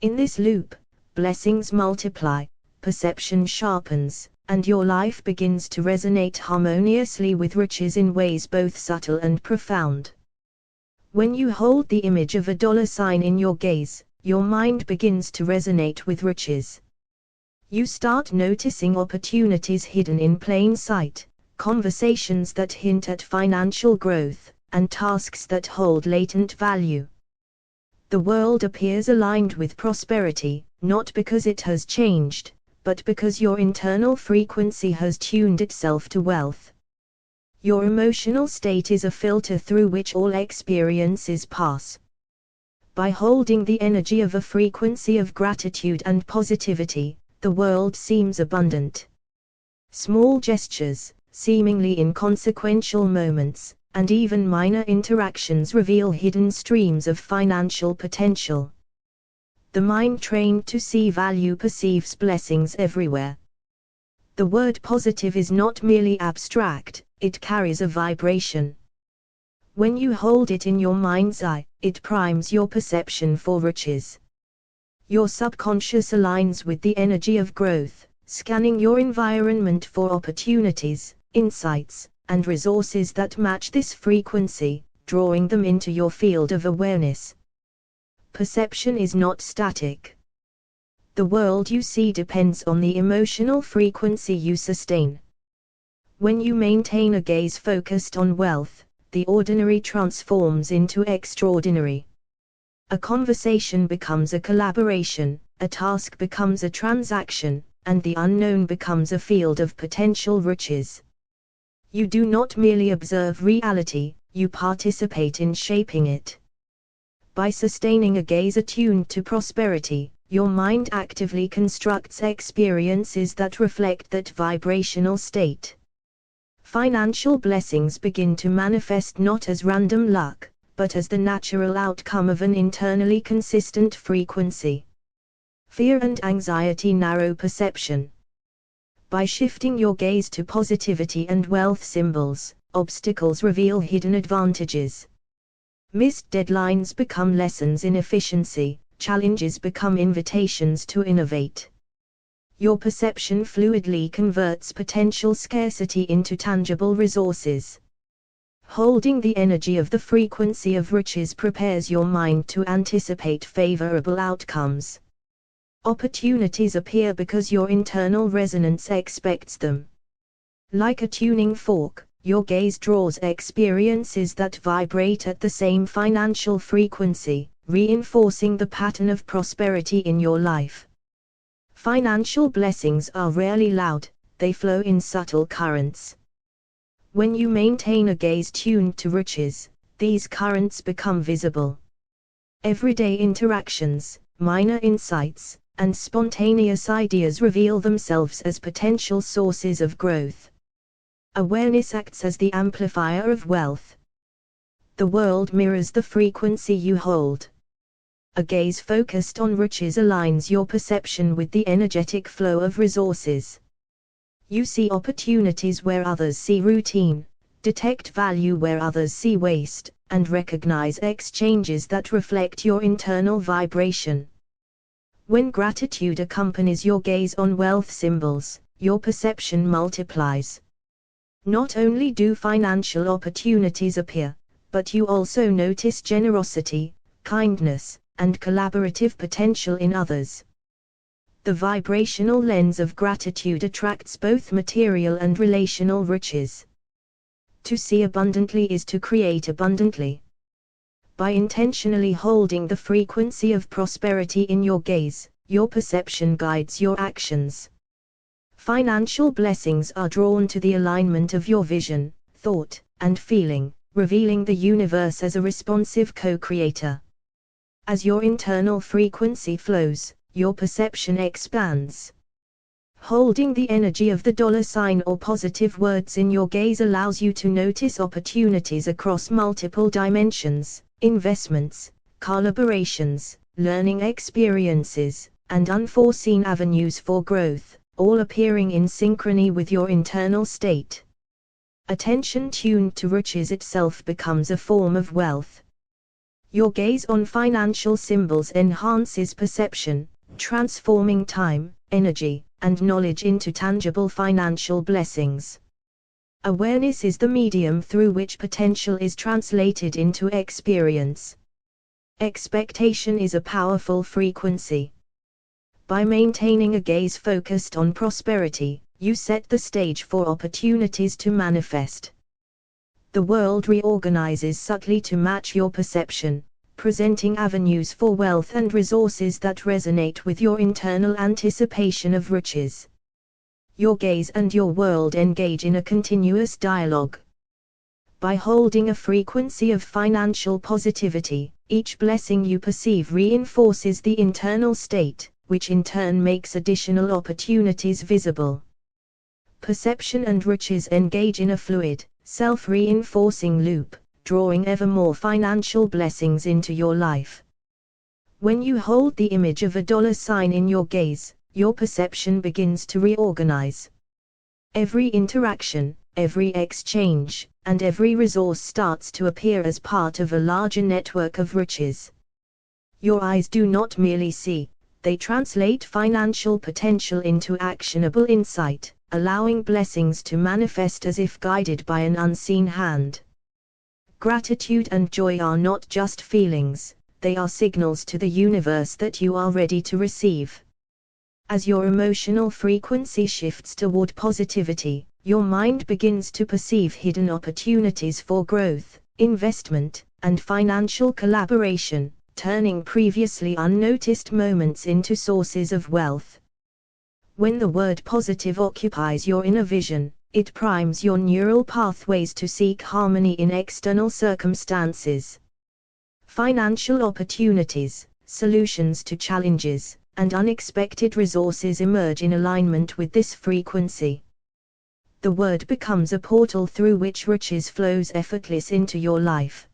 In this loop, blessings multiply, perception sharpens, and your life begins to resonate harmoniously with riches in ways both subtle and profound. When you hold the image of a dollar sign in your gaze, your mind begins to resonate with riches. You start noticing opportunities hidden in plain sight, conversations that hint at financial growth, and tasks that hold latent value. The world appears aligned with prosperity, not because it has changed, but because your internal frequency has tuned itself to wealth. Your emotional state is a filter through which all experiences pass. By holding the energy of a frequency of gratitude and positivity, the world seems abundant. Small gestures, seemingly inconsequential moments, and even minor interactions reveal hidden streams of financial potential. The mind trained to see value perceives blessings everywhere. The word positive is not merely abstract, it carries a vibration. When you hold it in your mind's eye, it primes your perception for riches. Your subconscious aligns with the energy of growth, scanning your environment for opportunities, insights, and resources that match this frequency, drawing them into your field of awareness. Perception is not static. The world you see depends on the emotional frequency you sustain. When you maintain a gaze focused on wealth, the ordinary transforms into extraordinary. A conversation becomes a collaboration, a task becomes a transaction, and the unknown becomes a field of potential riches. You do not merely observe reality, you participate in shaping it. By sustaining a gaze attuned to prosperity, your mind actively constructs experiences that reflect that vibrational state. Financial blessings begin to manifest not as random luck, but as the natural outcome of an internally consistent frequency. Fear and anxiety narrow perception. By shifting your gaze to positivity and wealth symbols, obstacles reveal hidden advantages. Missed deadlines become lessons in efficiency, challenges become invitations to innovate. Your perception fluidly converts potential scarcity into tangible resources. Holding the energy of the frequency of riches prepares your mind to anticipate favorable outcomes. Opportunities appear because your internal resonance expects them. Like a tuning fork, your gaze draws experiences that vibrate at the same financial frequency, reinforcing the pattern of prosperity in your life. Financial blessings are rarely loud, they flow in subtle currents. When you maintain a gaze tuned to riches, these currents become visible. Everyday interactions, minor insights, and spontaneous ideas reveal themselves as potential sources of growth. Awareness acts as the amplifier of wealth. The world mirrors the frequency you hold. A gaze focused on riches aligns your perception with the energetic flow of resources. You see opportunities where others see routine, detect value where others see waste, and recognize exchanges that reflect your internal vibration. When gratitude accompanies your gaze on wealth symbols, your perception multiplies. Not only do financial opportunities appear, but you also notice generosity, kindness, and collaborative potential in others. The vibrational lens of gratitude attracts both material and relational riches. To see abundantly is to create abundantly. By intentionally holding the frequency of prosperity in your gaze, your perception guides your actions. Financial blessings are drawn to the alignment of your vision, thought, and feeling, revealing the universe as a responsive co-creator. As your internal frequency flows, your perception expands. Holding the energy of the dollar sign or positive words in your gaze allows you to notice opportunities across multiple dimensions, investments, collaborations, learning experiences, and unforeseen avenues for growth, all appearing in synchrony with your internal state. Attention tuned to riches itself becomes a form of wealth. Your gaze on financial symbols enhances perception, transforming time, energy, and knowledge into tangible financial blessings. Awareness is the medium through which potential is translated into experience. Expectation is a powerful frequency. By maintaining a gaze focused on prosperity, you set the stage for opportunities to manifest. The world reorganizes subtly to match your perception, presenting avenues for wealth and resources that resonate with your internal anticipation of riches. Your gaze and your world engage in a continuous dialogue. By holding a frequency of financial positivity, each blessing you perceive reinforces the internal state, which in turn makes additional opportunities visible. Perception and riches engage in a fluid, self-reinforcing loop, drawing ever more financial blessings into your life. When you hold the image of a dollar sign in your gaze, your perception begins to reorganize. Every interaction, every exchange, and every resource starts to appear as part of a larger network of riches. Your eyes do not merely see, they translate financial potential into actionable insight, allowing blessings to manifest as if guided by an unseen hand. Gratitude and joy are not just feelings, they are signals to the universe that you are ready to receive. As your emotional frequency shifts toward positivity, your mind begins to perceive hidden opportunities for growth, investment, and financial collaboration, turning previously unnoticed moments into sources of wealth. When the word positive occupies your inner vision, it primes your neural pathways to seek harmony in external circumstances. Financial opportunities, solutions to challenges, and unexpected resources emerge in alignment with this frequency. The word becomes a portal through which riches flows effortless into your life.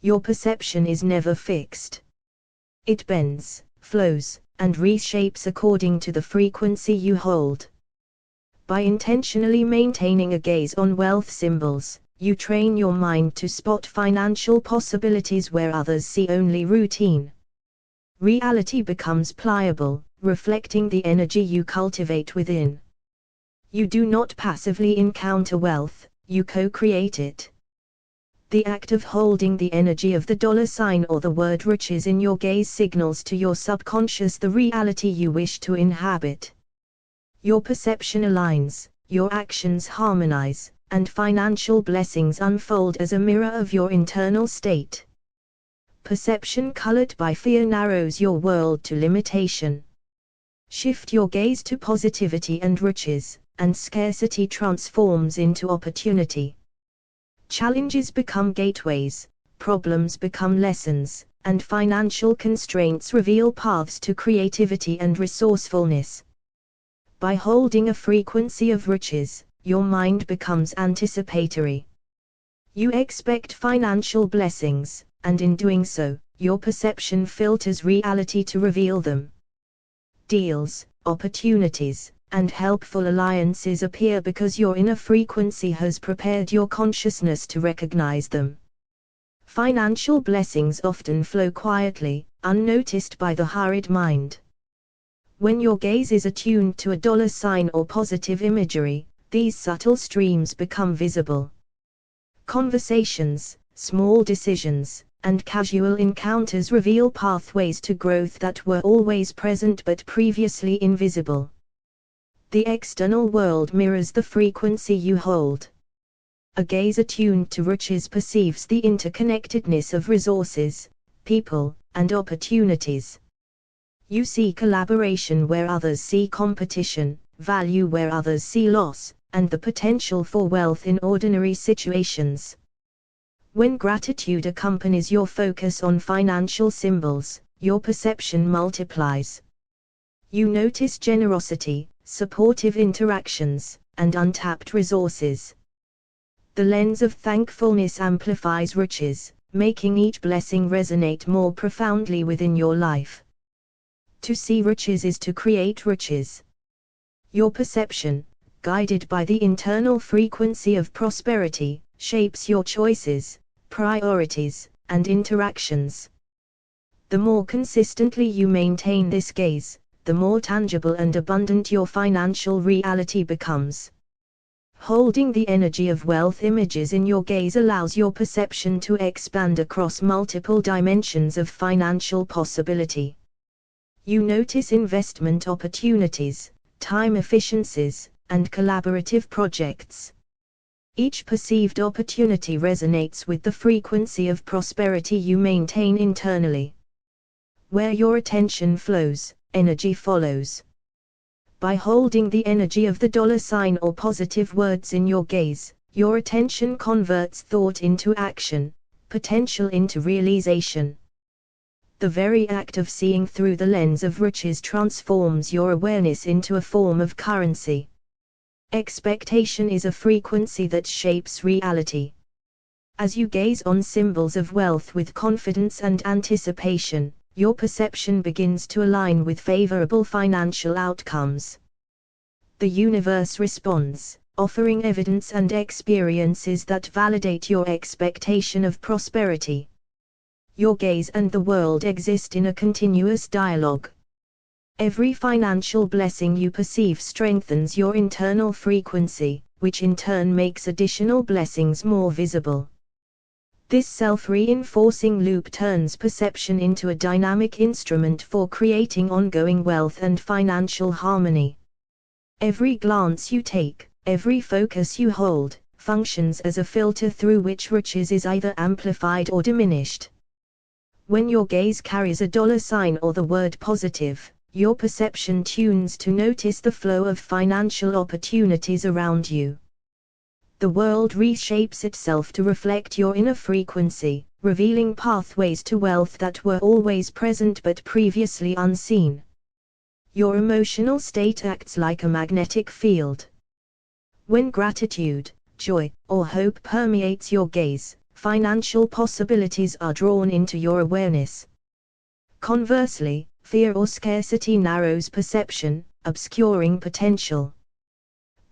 Your perception is never fixed. It bends, flows, and reshapes according to the frequency you hold. By intentionally maintaining a gaze on wealth symbols, you train your mind to spot financial possibilities where others see only routine. Reality becomes pliable, reflecting the energy you cultivate within. You do not passively encounter wealth, you co-create it. The act of holding the energy of the dollar sign or the word riches in your gaze signals to your subconscious the reality you wish to inhabit. Your perception aligns, your actions harmonize, and financial blessings unfold as a mirror of your internal state. Perception colored by fear narrows your world to limitation. Shift your gaze to positivity and riches, and scarcity transforms into opportunity. Challenges become gateways, problems become lessons, and financial constraints reveal paths to creativity and resourcefulness. By holding a frequency of riches, your mind becomes anticipatory. You expect financial blessings, and in doing so, your perception filters reality to reveal them. Deals, opportunities, and helpful alliances appear because your inner frequency has prepared your consciousness to recognize them. Financial blessings often flow quietly, unnoticed by the hurried mind. When your gaze is attuned to a dollar sign or positive imagery, these subtle streams become visible. Conversations, small decisions, and casual encounters reveal pathways to growth that were always present but previously invisible. The external world mirrors the frequency you hold. A gaze attuned to riches perceives the interconnectedness of resources, people, and opportunities. You see collaboration where others see competition, value where others see loss, and the potential for wealth in ordinary situations. When gratitude accompanies your focus on financial symbols, your perception multiplies. You notice generosity, supportive interactions, and untapped resources. The lens of thankfulness amplifies riches, making each blessing resonate more profoundly within your life. To see riches is to create riches. Your perception, guided by the internal frequency of prosperity, shapes your choices, priorities, and interactions. The more consistently you maintain this gaze, the more tangible and abundant your financial reality becomes. Holding the energy of wealth images in your gaze allows your perception to expand across multiple dimensions of financial possibility. You notice investment opportunities, time efficiencies, and collaborative projects. Each perceived opportunity resonates with the frequency of prosperity you maintain internally. Where your attention flows, energy follows. By holding the energy of the $ or positive words in your gaze, your attention converts thought into action, potential into realization. The very act of seeing through the lens of riches transforms your awareness into a form of currency. Expectation is a frequency that shapes reality. As you gaze on symbols of wealth with confidence and anticipation, your perception begins to align with favorable financial outcomes. The universe responds, offering evidence and experiences that validate your expectation of prosperity. Your gaze and the world exist in a continuous dialogue. Every financial blessing you perceive strengthens your internal frequency, which in turn makes additional blessings more visible. This self-reinforcing loop turns perception into a dynamic instrument for creating ongoing wealth and financial harmony. Every glance you take, every focus you hold, functions as a filter through which riches is either amplified or diminished. When your gaze carries a $ or the word positive, your perception tunes to notice the flow of financial opportunities around you. The world reshapes itself to reflect your inner frequency, revealing pathways to wealth that were always present but previously unseen. Your emotional state acts like a magnetic field. When gratitude, joy, or hope permeates your gaze, financial possibilities are drawn into your awareness. Conversely, fear or scarcity narrows perception, obscuring potential.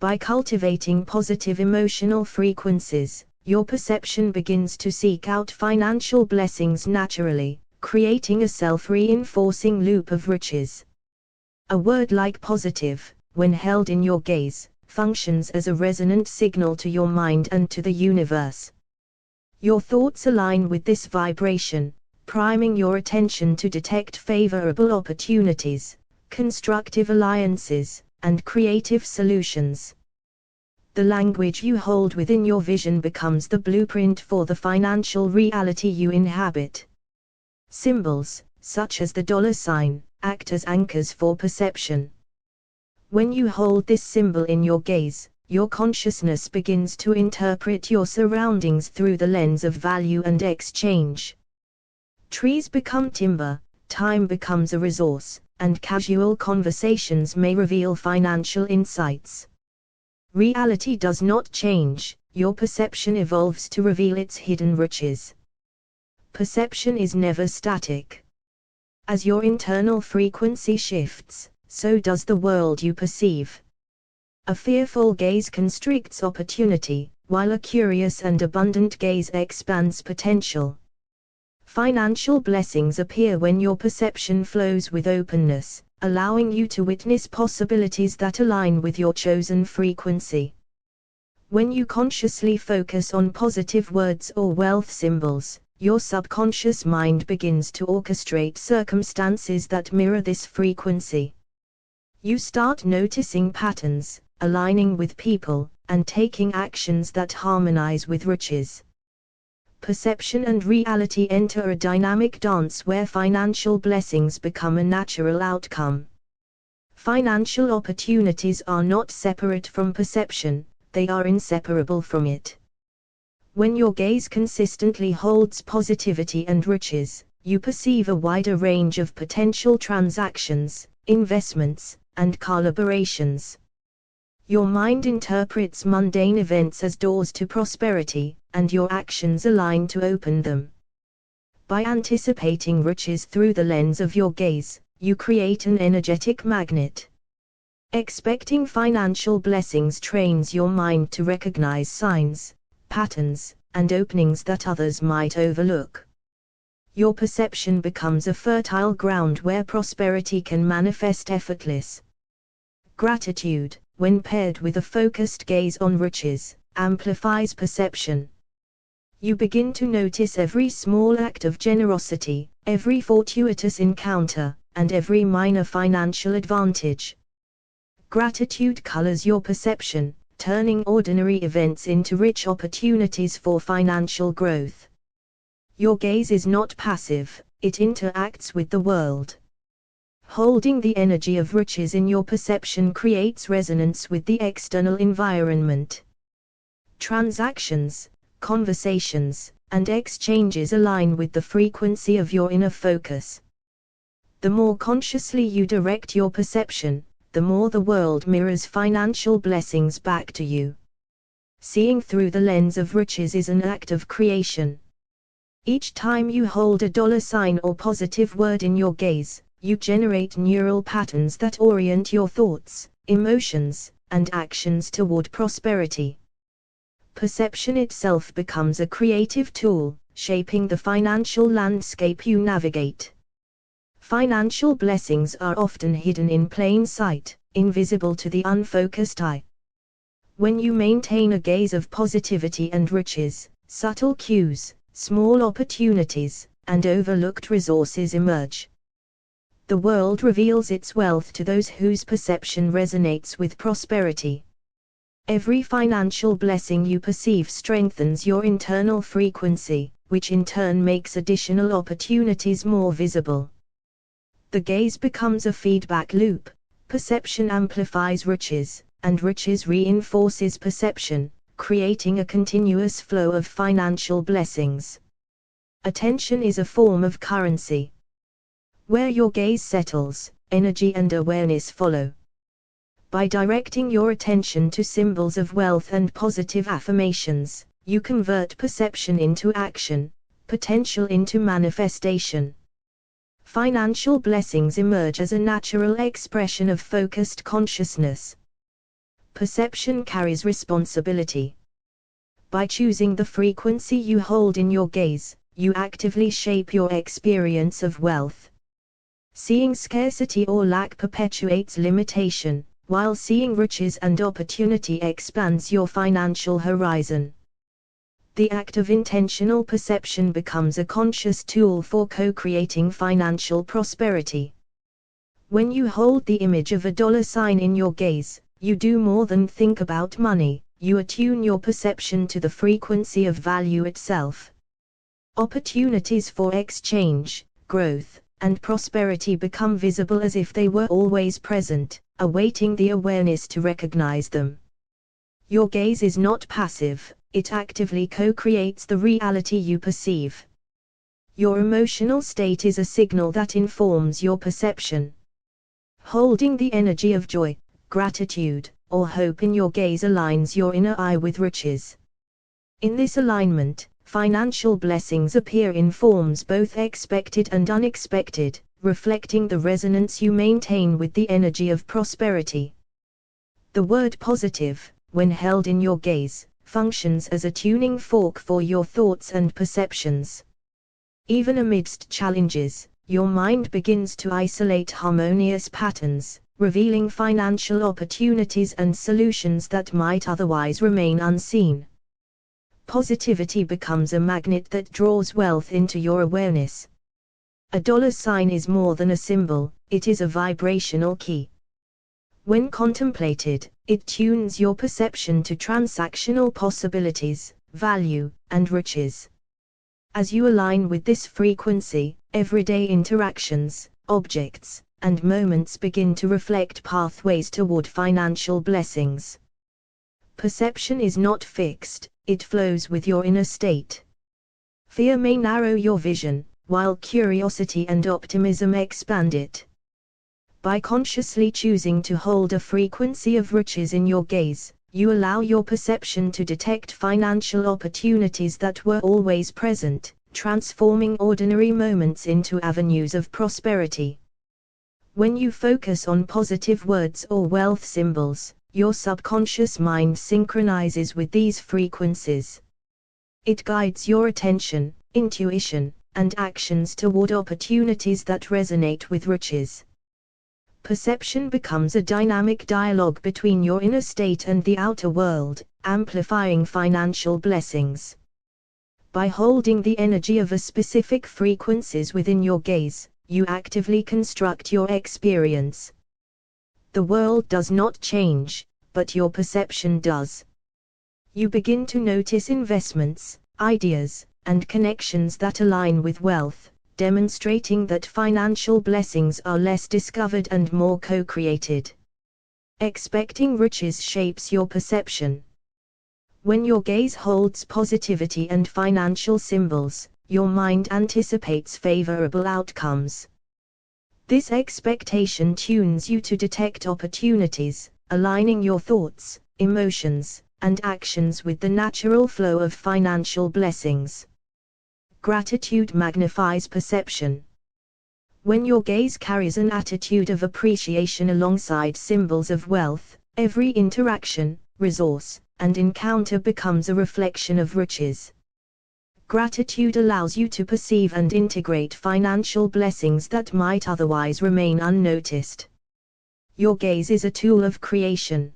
By cultivating positive emotional frequencies, your perception begins to seek out financial blessings naturally, creating a self-reinforcing loop of riches. A word like positive, when held in your gaze, functions as a resonant signal to your mind and to the universe. Your thoughts align with this vibration, priming your attention to detect favorable opportunities, constructive alliances, and creative solutions. The language you hold within your vision becomes the blueprint for the financial reality you inhabit. Symbols, such as the $, act as anchors for perception. When you hold this symbol in your gaze, your consciousness begins to interpret your surroundings through the lens of value and exchange. Trees become timber, time becomes a resource, and casual conversations may reveal financial insights. Reality does not change, your perception evolves to reveal its hidden riches. Perception is never static. As your internal frequency shifts, so does the world you perceive. A fearful gaze constricts opportunity, while a curious and abundant gaze expands potential. Financial blessings appear when your perception flows with openness, allowing you to witness possibilities that align with your chosen frequency. When you consciously focus on positive words or wealth symbols, your subconscious mind begins to orchestrate circumstances that mirror this frequency. You start noticing patterns, aligning with people, and taking actions that harmonize with riches. Perception and reality enter a dynamic dance where financial blessings become a natural outcome. Financial opportunities are not separate from perception, they are inseparable from it. When your gaze consistently holds positivity and riches, you perceive a wider range of potential transactions, investments, and collaborations. Your mind interprets mundane events as doors to prosperity, and your actions align to open them. By anticipating riches through the lens of your gaze, you create an energetic magnet. Expecting financial blessings trains your mind to recognize signs, patterns, and openings that others might overlook. Your perception becomes a fertile ground where prosperity can manifest effortless. Gratitude, when paired with a focused gaze on riches, amplifies perception. You begin to notice every small act of generosity, every fortuitous encounter, and every minor financial advantage. Gratitude colors your perception, turning ordinary events into rich opportunities for financial growth. Your gaze is not passive, it interacts with the world. Holding the energy of riches in your perception creates resonance with the external environment. Transactions, conversations, and exchanges align with the frequency of your inner focus. The more consciously you direct your perception, the more the world mirrors financial blessings back to you. Seeing through the lens of riches is an act of creation. Each time you hold a dollar sign or positive word in your gaze, you generate neural patterns that orient your thoughts, emotions, and actions toward prosperity. Perception itself becomes a creative tool, shaping the financial landscape you navigate. Financial blessings are often hidden in plain sight, invisible to the unfocused eye. When you maintain a gaze of positivity and riches, subtle cues, small opportunities, and overlooked resources emerge. The world reveals its wealth to those whose perception resonates with prosperity. Every financial blessing you perceive strengthens your internal frequency, which in turn makes additional opportunities more visible. The gaze becomes a feedback loop. Perception amplifies riches, and riches reinforces perception, creating a continuous flow of financial blessings. Attention is a form of currency. Where your gaze settles, energy and awareness follow. By directing your attention to symbols of wealth and positive affirmations, you convert perception into action, potential into manifestation. Financial blessings emerge as a natural expression of focused consciousness. Perception carries responsibility. By choosing the frequency you hold in your gaze, you actively shape your experience of wealth. Seeing scarcity or lack perpetuates limitation, while seeing riches and opportunity expands your financial horizon. The act of intentional perception becomes a conscious tool for co-creating financial prosperity. When you hold the image of a dollar sign in your gaze, you do more than think about money, you attune your perception to the frequency of value itself. Opportunities for exchange, growth, and prosperity become visible as if they were always present, awaiting the awareness to recognize them. Your gaze is not passive, it actively co-creates the reality you perceive. Your emotional state is a signal that informs your perception. Holding the energy of joy, gratitude, or hope in your gaze aligns your inner eye with riches. In this alignment, financial blessings appear in forms both expected and unexpected, reflecting the resonance you maintain with the energy of prosperity. The word positive, when held in your gaze, functions as a tuning fork for your thoughts and perceptions. Even amidst challenges, your mind begins to isolate harmonious patterns, revealing financial opportunities and solutions that might otherwise remain unseen. Positivity becomes a magnet that draws wealth into your awareness. A dollar sign is more than a symbol, it is a vibrational key. When contemplated, it tunes your perception to transactional possibilities, value, and riches. As you align with this frequency, everyday interactions, objects, and moments begin to reflect pathways toward financial blessings. Perception is not fixed, it flows with your inner state. Fear may narrow your vision, while curiosity and optimism expand it. By consciously choosing to hold a frequency of riches in your gaze, you allow your perception to detect financial opportunities that were always present, transforming ordinary moments into avenues of prosperity. When you focus on positive words or wealth symbols, your subconscious mind synchronizes with these frequencies. It guides your attention, intuition, and actions toward opportunities that resonate with riches. Perception becomes a dynamic dialogue between your inner state and the outer world, amplifying financial blessings. By holding the energy of a specific frequencies within your gaze, you actively construct your experience. The world does not change, but your perception does. You begin to notice investments, ideas, and connections that align with wealth, demonstrating that financial blessings are less discovered and more co-created. Expecting riches shapes your perception. When your gaze holds positivity and financial symbols, your mind anticipates favorable outcomes. This expectation tunes you to detect opportunities, aligning your thoughts, emotions, and actions with the natural flow of financial blessings. Gratitude magnifies perception. When your gaze carries an attitude of appreciation alongside symbols of wealth, every interaction, resource, and encounter becomes a reflection of riches. Gratitude allows you to perceive and integrate financial blessings that might otherwise remain unnoticed. Your gaze is a tool of creation.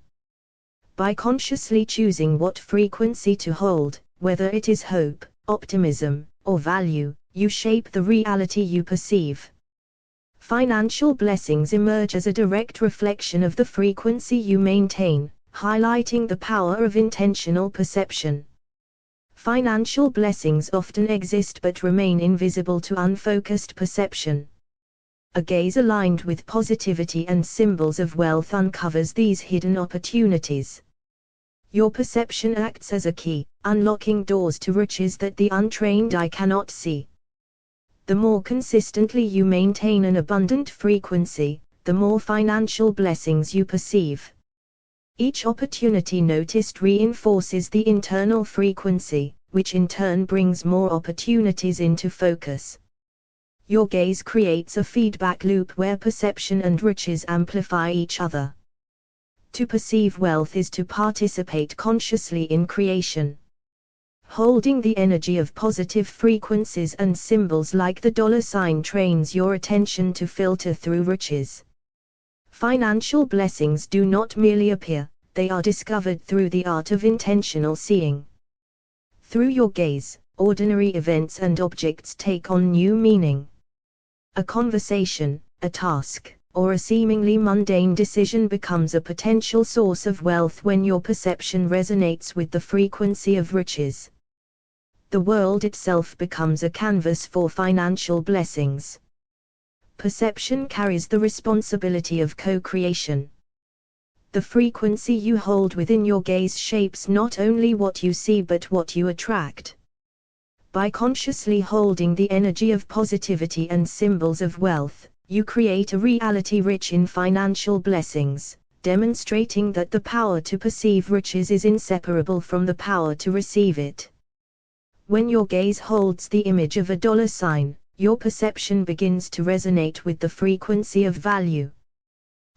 By consciously choosing what frequency to hold, whether it is hope, optimism, or value, you shape the reality you perceive. Financial blessings emerge as a direct reflection of the frequency you maintain, highlighting the power of intentional perception. Financial blessings often exist but remain invisible to unfocused perception. A gaze aligned with positivity and symbols of wealth uncovers these hidden opportunities. Your perception acts as a key, unlocking doors to riches that the untrained eye cannot see. The more consistently you maintain an abundant frequency, the more financial blessings you perceive. Each opportunity noticed reinforces the internal frequency, which in turn brings more opportunities into focus. Your gaze creates a feedback loop where perception and riches amplify each other. To perceive wealth is to participate consciously in creation. Holding the energy of positive frequencies and symbols like the $sign trains your attention to filter through riches. Financial blessings do not merely appear, they are discovered through the art of intentional seeing. Through your gaze, ordinary events and objects take on new meaning. A conversation, a task, or a seemingly mundane decision becomes a potential source of wealth when your perception resonates with the frequency of riches. The world itself becomes a canvas for financial blessings. Perception carries the responsibility of co-creation. The frequency you hold within your gaze shapes not only what you see but what you attract. By consciously holding the energy of positivity and symbols of wealth, you create a reality rich in financial blessings, demonstrating that the power to perceive riches is inseparable from the power to receive it. When your gaze holds the image of a $sign, your perception begins to resonate with the frequency of value.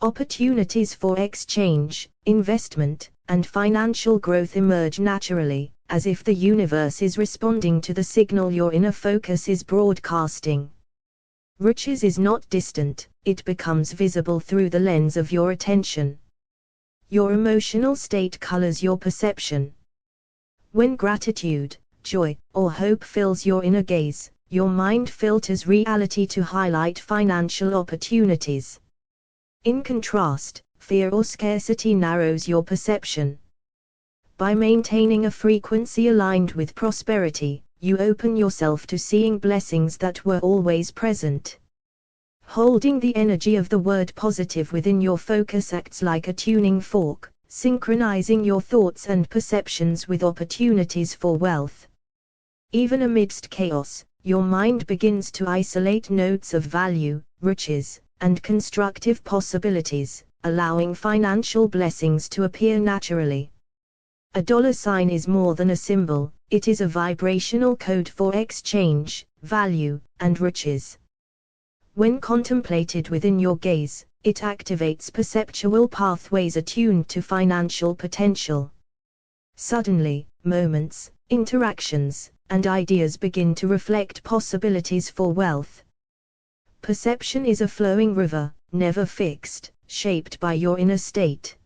Opportunities for exchange, investment, and financial growth emerge naturally, as if the universe is responding to the signal your inner focus is broadcasting. Riches is not distant, it becomes visible through the lens of your attention. Your emotional state colors your perception. When gratitude, joy, or hope fills your inner gaze, your mind filters reality to highlight financial opportunities. In contrast, fear or scarcity narrows your perception. By maintaining a frequency aligned with prosperity, you open yourself to seeing blessings that were always present. Holding the energy of the word positive within your focus acts like a tuning fork, synchronizing your thoughts and perceptions with opportunities for wealth. Even amidst chaos, your mind begins to isolate notes of value, riches, and constructive possibilities, allowing financial blessings to appear naturally. A dollar sign is more than a symbol, it is a vibrational code for exchange, value, and riches. When contemplated within your gaze, it activates perceptual pathways attuned to financial potential. Suddenly, moments, interactions, and ideas begin to reflect possibilities for wealth. Perception is a flowing river, never fixed, shaped by your inner state.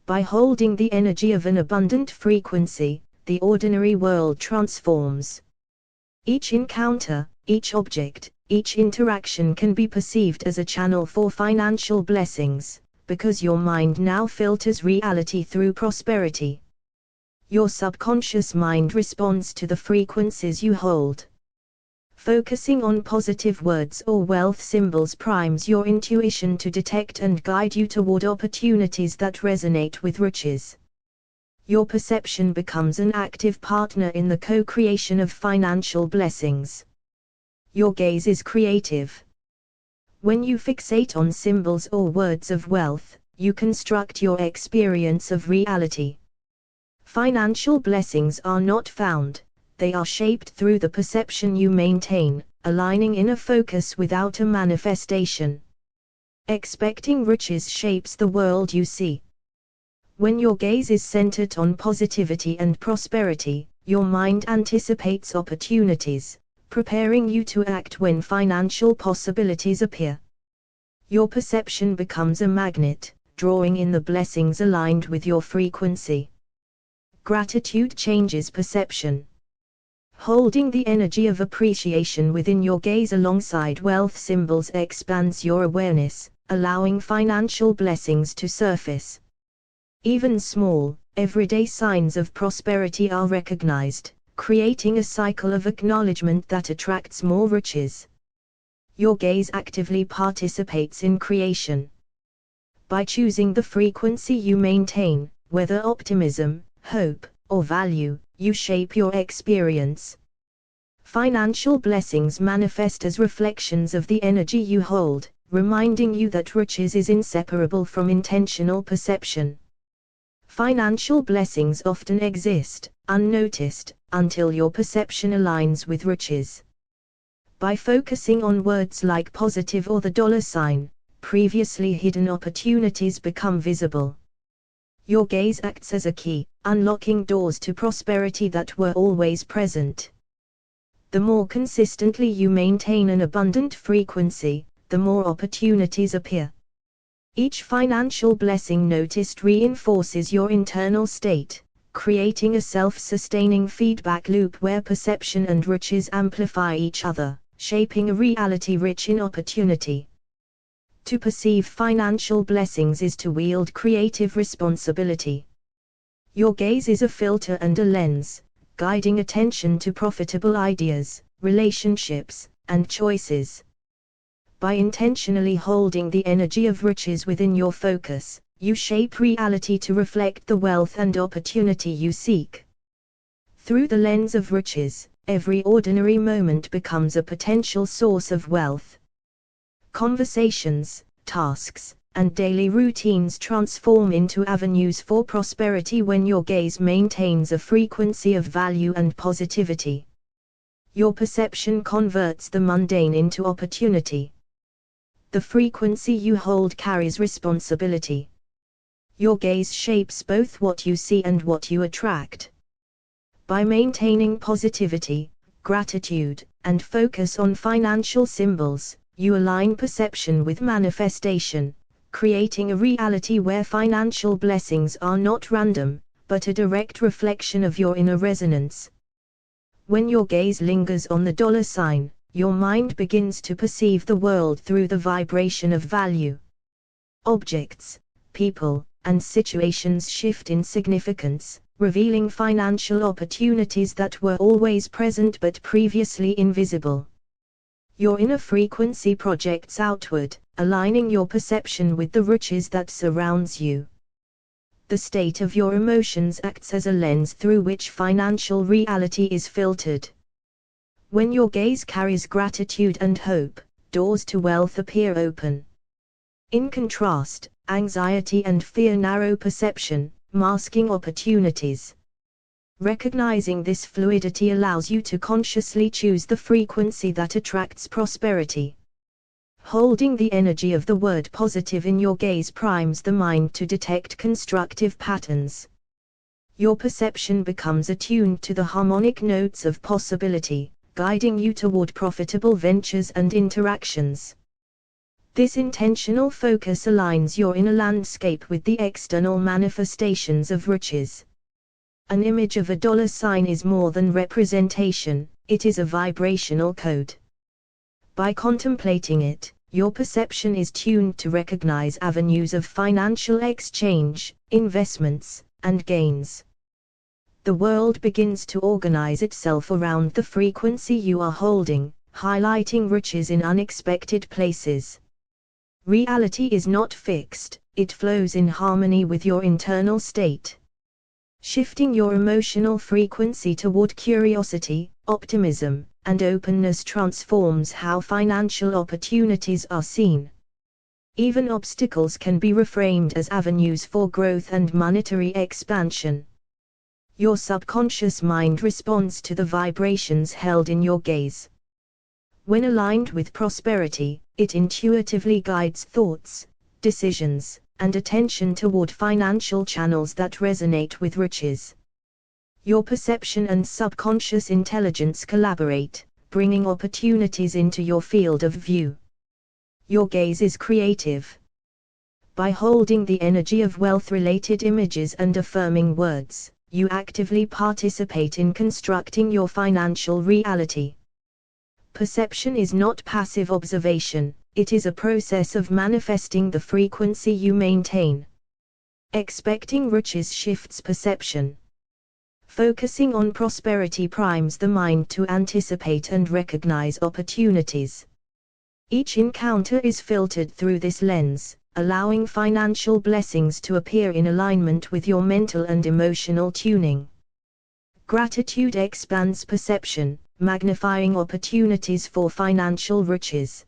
By holding the energy of an abundant frequency, the ordinary world transforms. Each encounter, each object, each interaction can be perceived as a channel for financial blessings, because your mind now filters reality through prosperity. Your subconscious mind responds to the frequencies you hold. Focusing on positive words or wealth symbols primes your intuition to detect and guide you toward opportunities that resonate with riches. Your perception becomes an active partner in the co-creation of financial blessings. Your gaze is creative. When you fixate on symbols or words of wealth, you construct your experience of reality. Financial blessings are not found, they are shaped through the perception you maintain, aligning inner focus without a manifestation. Expecting riches shapes the world you see. When your gaze is centered on positivity and prosperity, your mind anticipates opportunities, preparing you to act when financial possibilities appear. Your perception becomes a magnet, drawing in the blessings aligned with your frequency. Gratitude changes perception. Holding the energy of appreciation within your gaze alongside wealth symbols expands your awareness, allowing financial blessings to surface. Even small, everyday signs of prosperity are recognized, creating a cycle of acknowledgement that attracts more riches. Your gaze actively participates in creation. By choosing the frequency you maintain, whether optimism, hope, or value, you shape your experience. Financial blessings manifest as reflections of the energy you hold, reminding you that riches is inseparable from intentional perception. Financial blessings often exist, unnoticed, until your perception aligns with riches. By focusing on words like positive or the dollar sign, previously hidden opportunities become visible. Your gaze acts as a key, unlocking doors to prosperity that were always present. The more consistently you maintain an abundant frequency, the more opportunities appear. Each financial blessing noticed reinforces your internal state, creating a self-sustaining feedback loop where perception and riches amplify each other, shaping a reality rich in opportunity. To perceive financial blessings is to wield creative responsibility. Your gaze is a filter and a lens, guiding attention to profitable ideas, relationships, and choices. By intentionally holding the energy of riches within your focus, you shape reality to reflect the wealth and opportunity you seek. Through the lens of riches, every ordinary moment becomes a potential source of wealth. Conversations, tasks, and daily routines transform into avenues for prosperity when your gaze maintains a frequency of value and positivity. Your perception converts the mundane into opportunity. The frequency you hold carries responsibility. Your gaze shapes both what you see and what you attract. By maintaining positivity, gratitude, and focus on financial symbols, you align perception with manifestation, creating a reality where financial blessings are not random, but a direct reflection of your inner resonance. When your gaze lingers on the dollar sign, your mind begins to perceive the world through the vibration of value. Objects, people, and situations shift in significance, revealing financial opportunities that were always present but previously invisible. Your inner frequency projects outward, aligning your perception with the riches that surrounds you. The state of your emotions acts as a lens through which financial reality is filtered. When your gaze carries gratitude and hope, doors to wealth appear open. In contrast, anxiety and fear narrow perception, masking opportunities. Recognizing this fluidity allows you to consciously choose the frequency that attracts prosperity. Holding the energy of the word positive in your gaze primes the mind to detect constructive patterns. Your perception becomes attuned to the harmonic notes of possibility, guiding you toward profitable ventures and interactions. This intentional focus aligns your inner landscape with the external manifestations of riches. An image of a dollar sign is more than representation, it is a vibrational code. By contemplating it, your perception is tuned to recognize avenues of financial exchange, investments, and gains. The world begins to organize itself around the frequency you are holding, highlighting riches in unexpected places. Reality is not fixed, it flows in harmony with your internal state. Shifting your emotional frequency toward curiosity, optimism, and openness transforms how financial opportunities are seen. Even obstacles can be reframed as avenues for growth and monetary expansion. Your subconscious mind responds to the vibrations held in your gaze. When aligned with prosperity, it intuitively guides thoughts, decisions, and attention toward financial channels that resonate with riches. Your perception and subconscious intelligence collaborate, bringing opportunities into your field of view. Your gaze is creative. By holding the energy of wealth-related images and affirming words, you actively participate in constructing your financial reality. Perception is not passive observation, it is a process of manifesting the frequency you maintain. Expecting riches shifts perception. Focusing on prosperity primes the mind to anticipate and recognize opportunities. Each encounter is filtered through this lens, allowing financial blessings to appear in alignment with your mental and emotional tuning. Gratitude expands perception, magnifying opportunities for financial riches.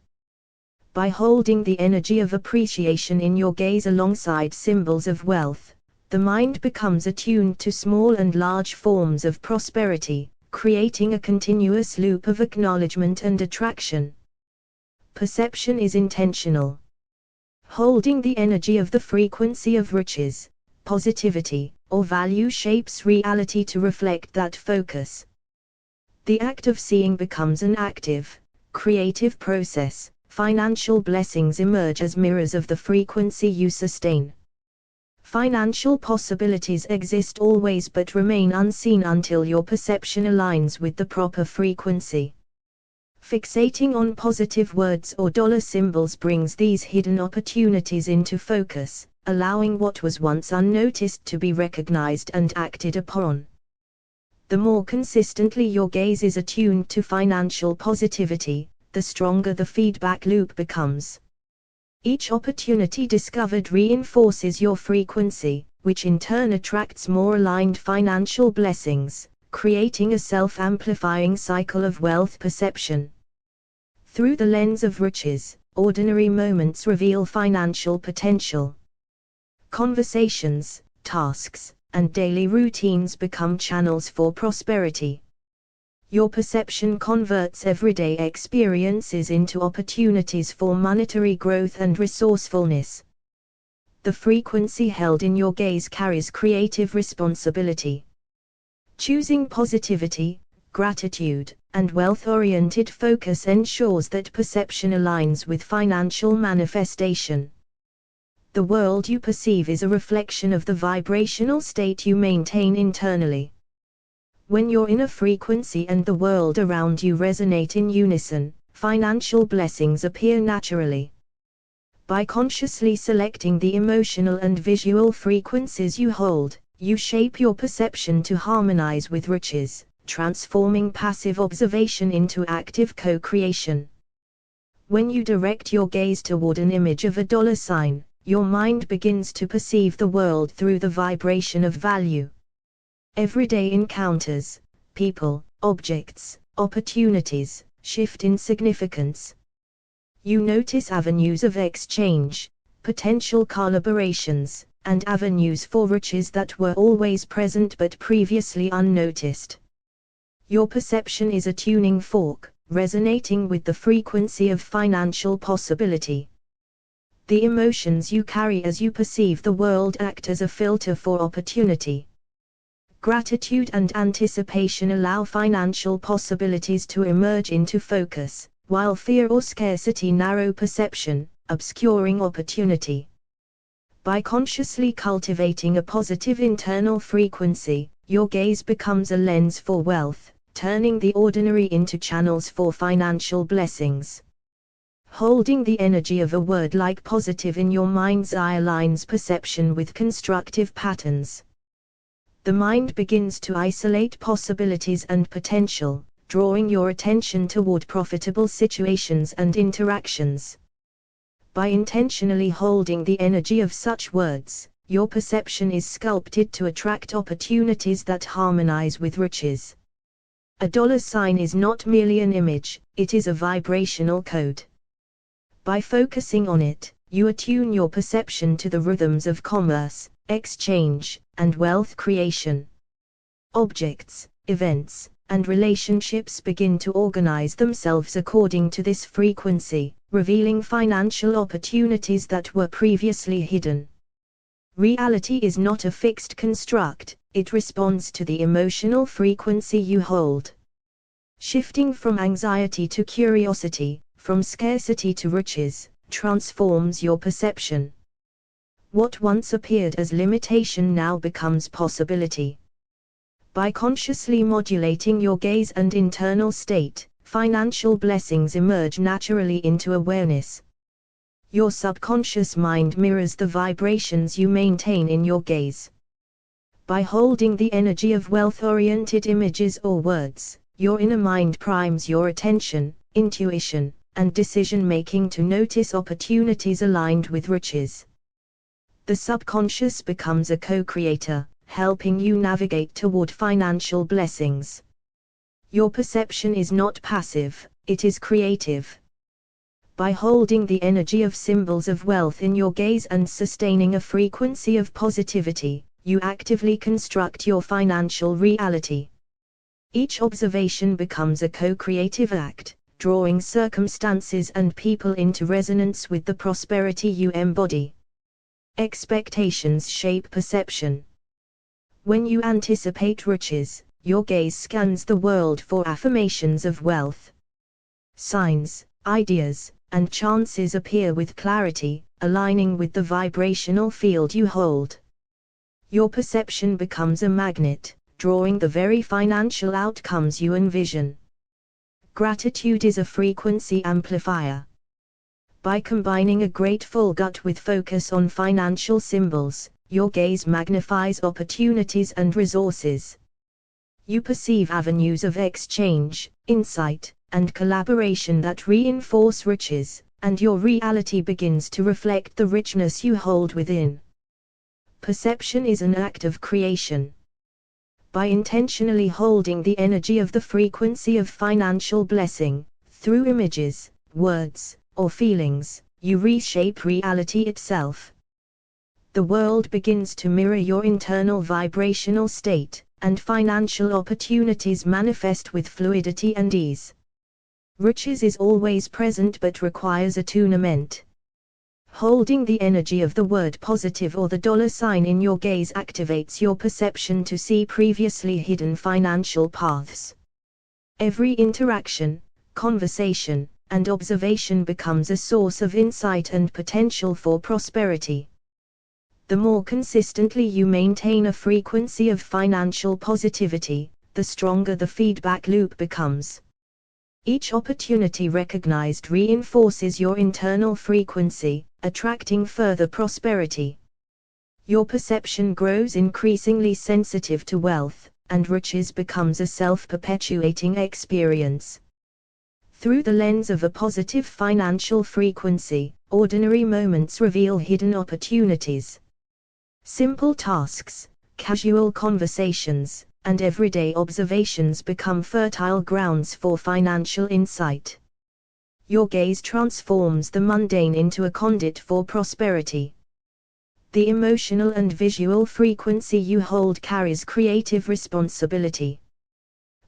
By holding the energy of appreciation in your gaze alongside symbols of wealth, the mind becomes attuned to small and large forms of prosperity, creating a continuous loop of acknowledgement and attraction. Perception is intentional. Holding the energy of the frequency of riches, positivity, or value shapes reality to reflect that focus. The act of seeing becomes an active, creative process. Financial blessings emerge as mirrors of the frequency you sustain. Financial possibilities exist always but remain unseen until your perception aligns with the proper frequency. Fixating on positive words or dollar symbols brings these hidden opportunities into focus, allowing what was once unnoticed to be recognized and acted upon. The more consistently your gaze is attuned to financial positivity, the stronger the feedback loop becomes. Each opportunity discovered reinforces your frequency, which in turn attracts more aligned financial blessings, creating a self-amplifying cycle of wealth perception. Through the lens of riches, ordinary moments reveal financial potential. Conversations, tasks, and daily routines become channels for prosperity. Your perception converts everyday experiences into opportunities for monetary growth and resourcefulness. The frequency held in your gaze carries creative responsibility. Choosing positivity, gratitude, and wealth-oriented focus ensures that perception aligns with financial manifestation. The world you perceive is a reflection of the vibrational state you maintain internally. When your inner frequency and the world around you resonate in unison, financial blessings appear naturally. By consciously selecting the emotional and visual frequencies you hold, you shape your perception to harmonize with riches, transforming passive observation into active co-creation. When you direct your gaze toward an image of a dollar sign, your mind begins to perceive the world through the vibration of value. Everyday encounters, people, objects, opportunities, shift in significance. You notice avenues of exchange, potential collaborations, and avenues for riches that were always present but previously unnoticed. Your perception is a tuning fork, resonating with the frequency of financial possibility. The emotions you carry as you perceive the world act as a filter for opportunity. Gratitude and anticipation allow financial possibilities to emerge into focus, while fear or scarcity narrow perception, obscuring opportunity. By consciously cultivating a positive internal frequency, your gaze becomes a lens for wealth, turning the ordinary into channels for financial blessings. Holding the energy of a word like positive in your mind's eye aligns perception with constructive patterns. The mind begins to isolate possibilities and potential, drawing your attention toward profitable situations and interactions. By intentionally holding the energy of such words, your perception is sculpted to attract opportunities that harmonize with riches. A dollar sign is not merely an image, it is a vibrational code. By focusing on it, you attune your perception to the rhythms of commerce, exchange, and wealth creation. Objects, events, and relationships begin to organize themselves according to this frequency, revealing financial opportunities that were previously hidden. Reality is not a fixed construct, it responds to the emotional frequency you hold. Shifting from anxiety to curiosity, from scarcity to riches, transforms your perception. What once appeared as limitation now becomes possibility. By consciously modulating your gaze and internal state, financial blessings emerge naturally into awareness. Your subconscious mind mirrors the vibrations you maintain in your gaze. By holding the energy of wealth-oriented images or words, your inner mind primes your attention, intuition, and decision-making to notice opportunities aligned with riches. The subconscious becomes a co-creator, helping you navigate toward financial blessings. Your perception is not passive, it is creative. By holding the energy of symbols of wealth in your gaze and sustaining a frequency of positivity, you actively construct your financial reality. Each observation becomes a co-creative act, drawing circumstances and people into resonance with the prosperity you embody. Expectations shape perception. When you anticipate riches, your gaze scans the world for affirmations of wealth. Signs, ideas, and chances appear with clarity, aligning with the vibrational field you hold. Your perception becomes a magnet, drawing the very financial outcomes you envision. Gratitude is a frequency amplifier. By combining a grateful gut with focus on financial symbols, your gaze magnifies opportunities and resources. You perceive avenues of exchange, insight, and collaboration that reinforce riches, and your reality begins to reflect the richness you hold within. Perception is an act of creation. By intentionally holding the energy of the frequency of financial blessing, through images, words, or feelings, you reshape reality itself. The world begins to mirror your internal vibrational state, and financial opportunities manifest with fluidity and ease. Riches is always present but requires attunement. Holding the energy of the word positive or the dollar sign in your gaze activates your perception to see previously hidden financial paths. Every interaction, conversation, and observation becomes a source of insight and potential for prosperity. The more consistently you maintain a frequency of financial positivity, the stronger the feedback loop becomes. Each opportunity recognized reinforces your internal frequency, attracting further prosperity. Your perception grows increasingly sensitive to wealth, and riches becomes a self-perpetuating experience. Through the lens of a positive financial frequency, ordinary moments reveal hidden opportunities. Simple tasks, casual conversations, and everyday observations become fertile grounds for financial insight. Your gaze transforms the mundane into a conduit for prosperity. The emotional and visual frequency you hold carries creative responsibility.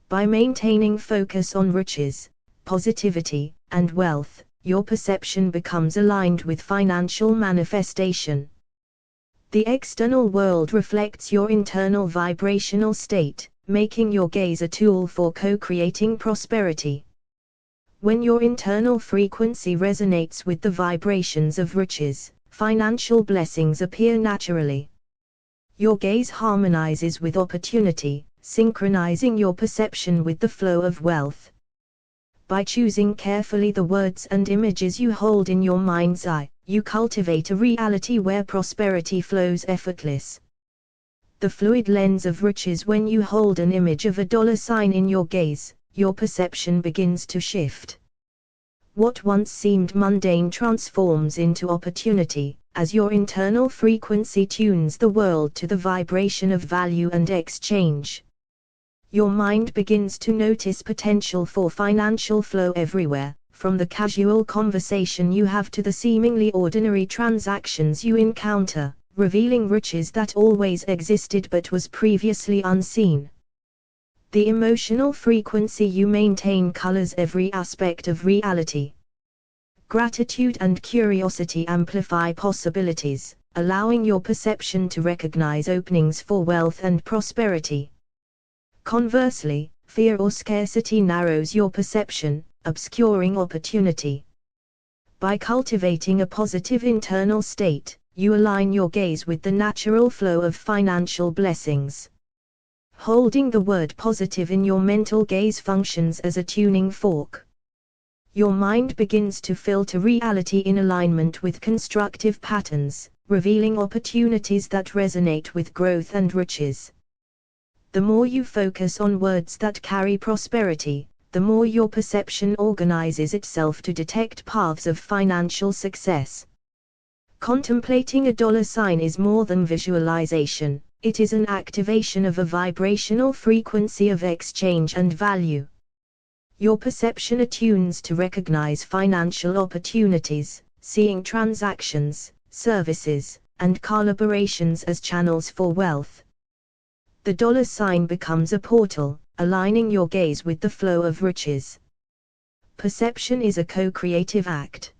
By maintaining focus on riches, positivity, and wealth, your perception becomes aligned with financial manifestation. The external world reflects your internal vibrational state, making your gaze a tool for co-creating prosperity. When your internal frequency resonates with the vibrations of riches, financial blessings appear naturally. Your gaze harmonizes with opportunity, synchronizing your perception with the flow of wealth. By choosing carefully the words and images you hold in your mind's eye, you cultivate a reality where prosperity flows effortless. The fluid lens of riches. When you hold an image of a dollar sign in your gaze, your perception begins to shift. What once seemed mundane transforms into opportunity, as your internal frequency tunes the world to the vibration of value and exchange. Your mind begins to notice potential for financial flow everywhere, from the casual conversation you have to the seemingly ordinary transactions you encounter, revealing riches that always existed but was previously unseen. The emotional frequency you maintain colors every aspect of reality. Gratitude and curiosity amplify possibilities, allowing your perception to recognize openings for wealth and prosperity. Conversely, fear or scarcity narrows your perception, obscuring opportunity. By cultivating a positive internal state, you align your gaze with the natural flow of financial blessings. Holding the word positive in your mental gaze functions as a tuning fork. Your mind begins to filter reality in alignment with constructive patterns, revealing opportunities that resonate with growth and riches. The more you focus on words that carry prosperity, the more your perception organizes itself to detect paths of financial success. Contemplating a dollar sign is more than visualization, it is an activation of a vibrational frequency of exchange and value. Your perception attunes to recognize financial opportunities, seeing transactions, services, and collaborations as channels for wealth. The dollar sign becomes a portal, aligning your gaze with the flow of riches. Perception is a co-creative act.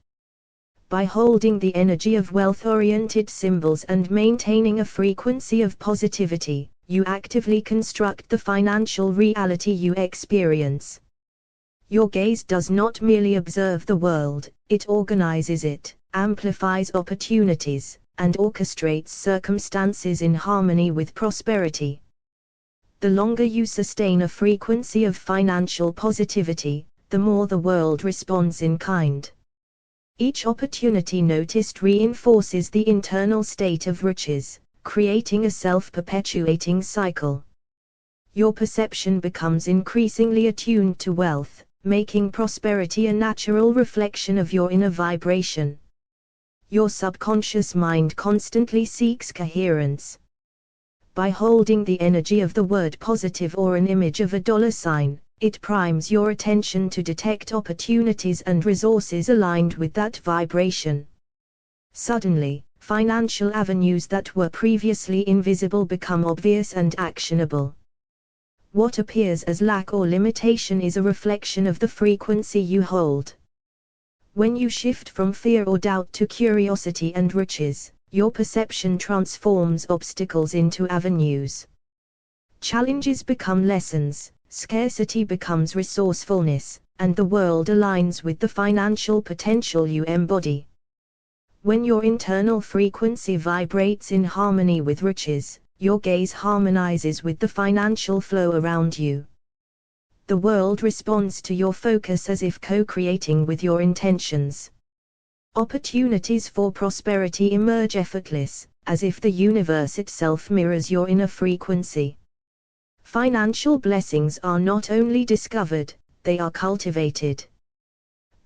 By holding the energy of wealth-oriented symbols and maintaining a frequency of positivity, you actively construct the financial reality you experience. Your gaze does not merely observe the world, it organizes it, amplifies opportunities, and orchestrates circumstances in harmony with prosperity. The longer you sustain a frequency of financial positivity, the more the world responds in kind. Each opportunity noticed reinforces the internal state of riches, creating a self-perpetuating cycle. Your perception becomes increasingly attuned to wealth, making prosperity a natural reflection of your inner vibration. Your subconscious mind constantly seeks coherence. By holding the energy of the word positive or an image of a dollar sign, it primes your attention to detect opportunities and resources aligned with that vibration. Suddenly, financial avenues that were previously invisible become obvious and actionable. What appears as lack or limitation is a reflection of the frequency you hold. When you shift from fear or doubt to curiosity and riches, your perception transforms obstacles into avenues. Challenges become lessons, scarcity becomes resourcefulness, and the world aligns with the financial potential you embody. When your internal frequency vibrates in harmony with riches, your gaze harmonizes with the financial flow around you. The world responds to your focus as if co-creating with your intentions. Opportunities for prosperity emerge effortless, as if the universe itself mirrors your inner frequency. Financial blessings are not only discovered, they are cultivated.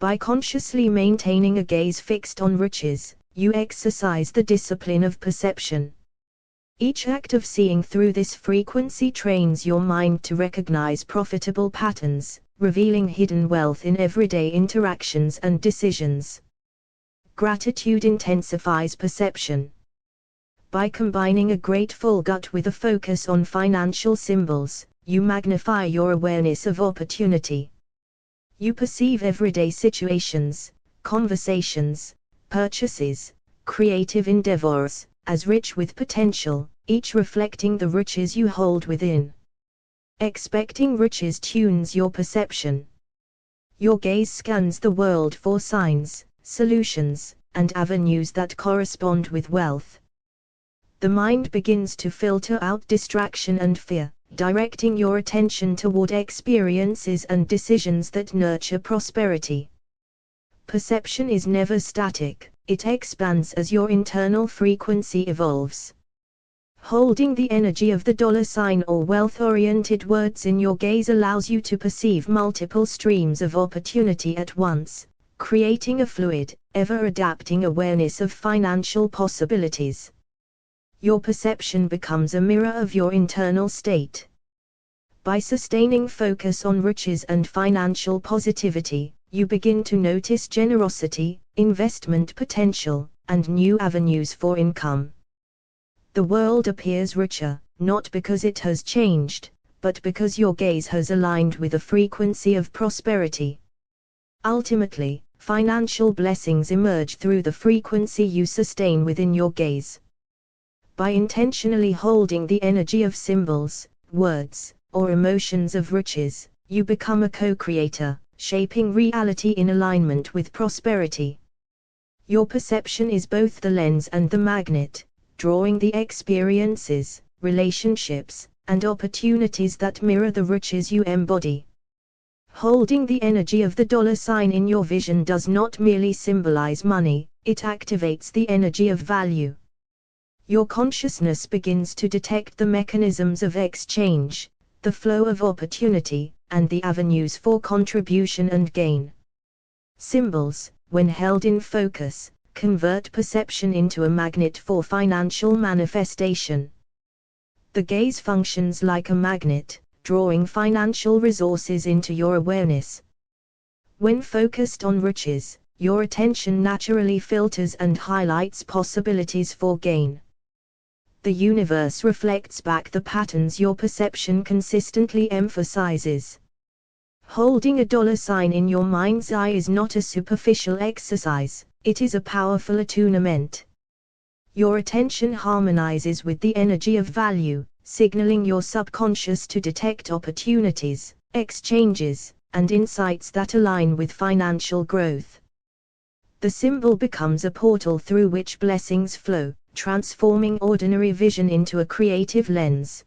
By consciously maintaining a gaze fixed on riches, you exercise the discipline of perception. Each act of seeing through this frequency trains your mind to recognize profitable patterns, revealing hidden wealth in everyday interactions and decisions. Gratitude intensifies perception. By combining a grateful gut with a focus on financial symbols, you magnify your awareness of opportunity. You perceive everyday situations, conversations, purchases, creative endeavors, as rich with potential, each reflecting the riches you hold within. Expecting riches tunes your perception. Your gaze scans the world for signs, solutions, and avenues that correspond with wealth. The mind begins to filter out distraction and fear, directing your attention toward experiences and decisions that nurture prosperity. Perception is never static, it expands as your internal frequency evolves. Holding the energy of the dollar sign or wealth-oriented words in your gaze allows you to perceive multiple streams of opportunity at once, creating a fluid, ever-adapting awareness of financial possibilities. Your perception becomes a mirror of your internal state. By sustaining focus on riches and financial positivity, you begin to notice generosity, investment potential, and new avenues for income. The world appears richer, not because it has changed, but because your gaze has aligned with a frequency of prosperity. Ultimately, financial blessings emerge through the frequency you sustain within your gaze. By intentionally holding the energy of symbols, words, or emotions of riches, you become a co-creator, shaping reality in alignment with prosperity. Your perception is both the lens and the magnet, drawing the experiences, relationships, and opportunities that mirror the riches you embody. Holding the energy of the dollar sign in your vision does not merely symbolize money, it activates the energy of value. Your consciousness begins to detect the mechanisms of exchange, the flow of opportunity, and the avenues for contribution and gain. Symbols, when held in focus, convert perception into a magnet for financial manifestation. The gaze functions like a magnet, drawing financial resources into your awareness. When focused on riches, your attention naturally filters and highlights possibilities for gain. The universe reflects back the patterns your perception consistently emphasizes. Holding a dollar sign in your mind's eye is not a superficial exercise, it is a powerful attunement. Your attention harmonizes with the energy of value, signaling your subconscious to detect opportunities, exchanges, and insights that align with financial growth. The symbol becomes a portal through which blessings flow, transforming ordinary vision into a creative lens.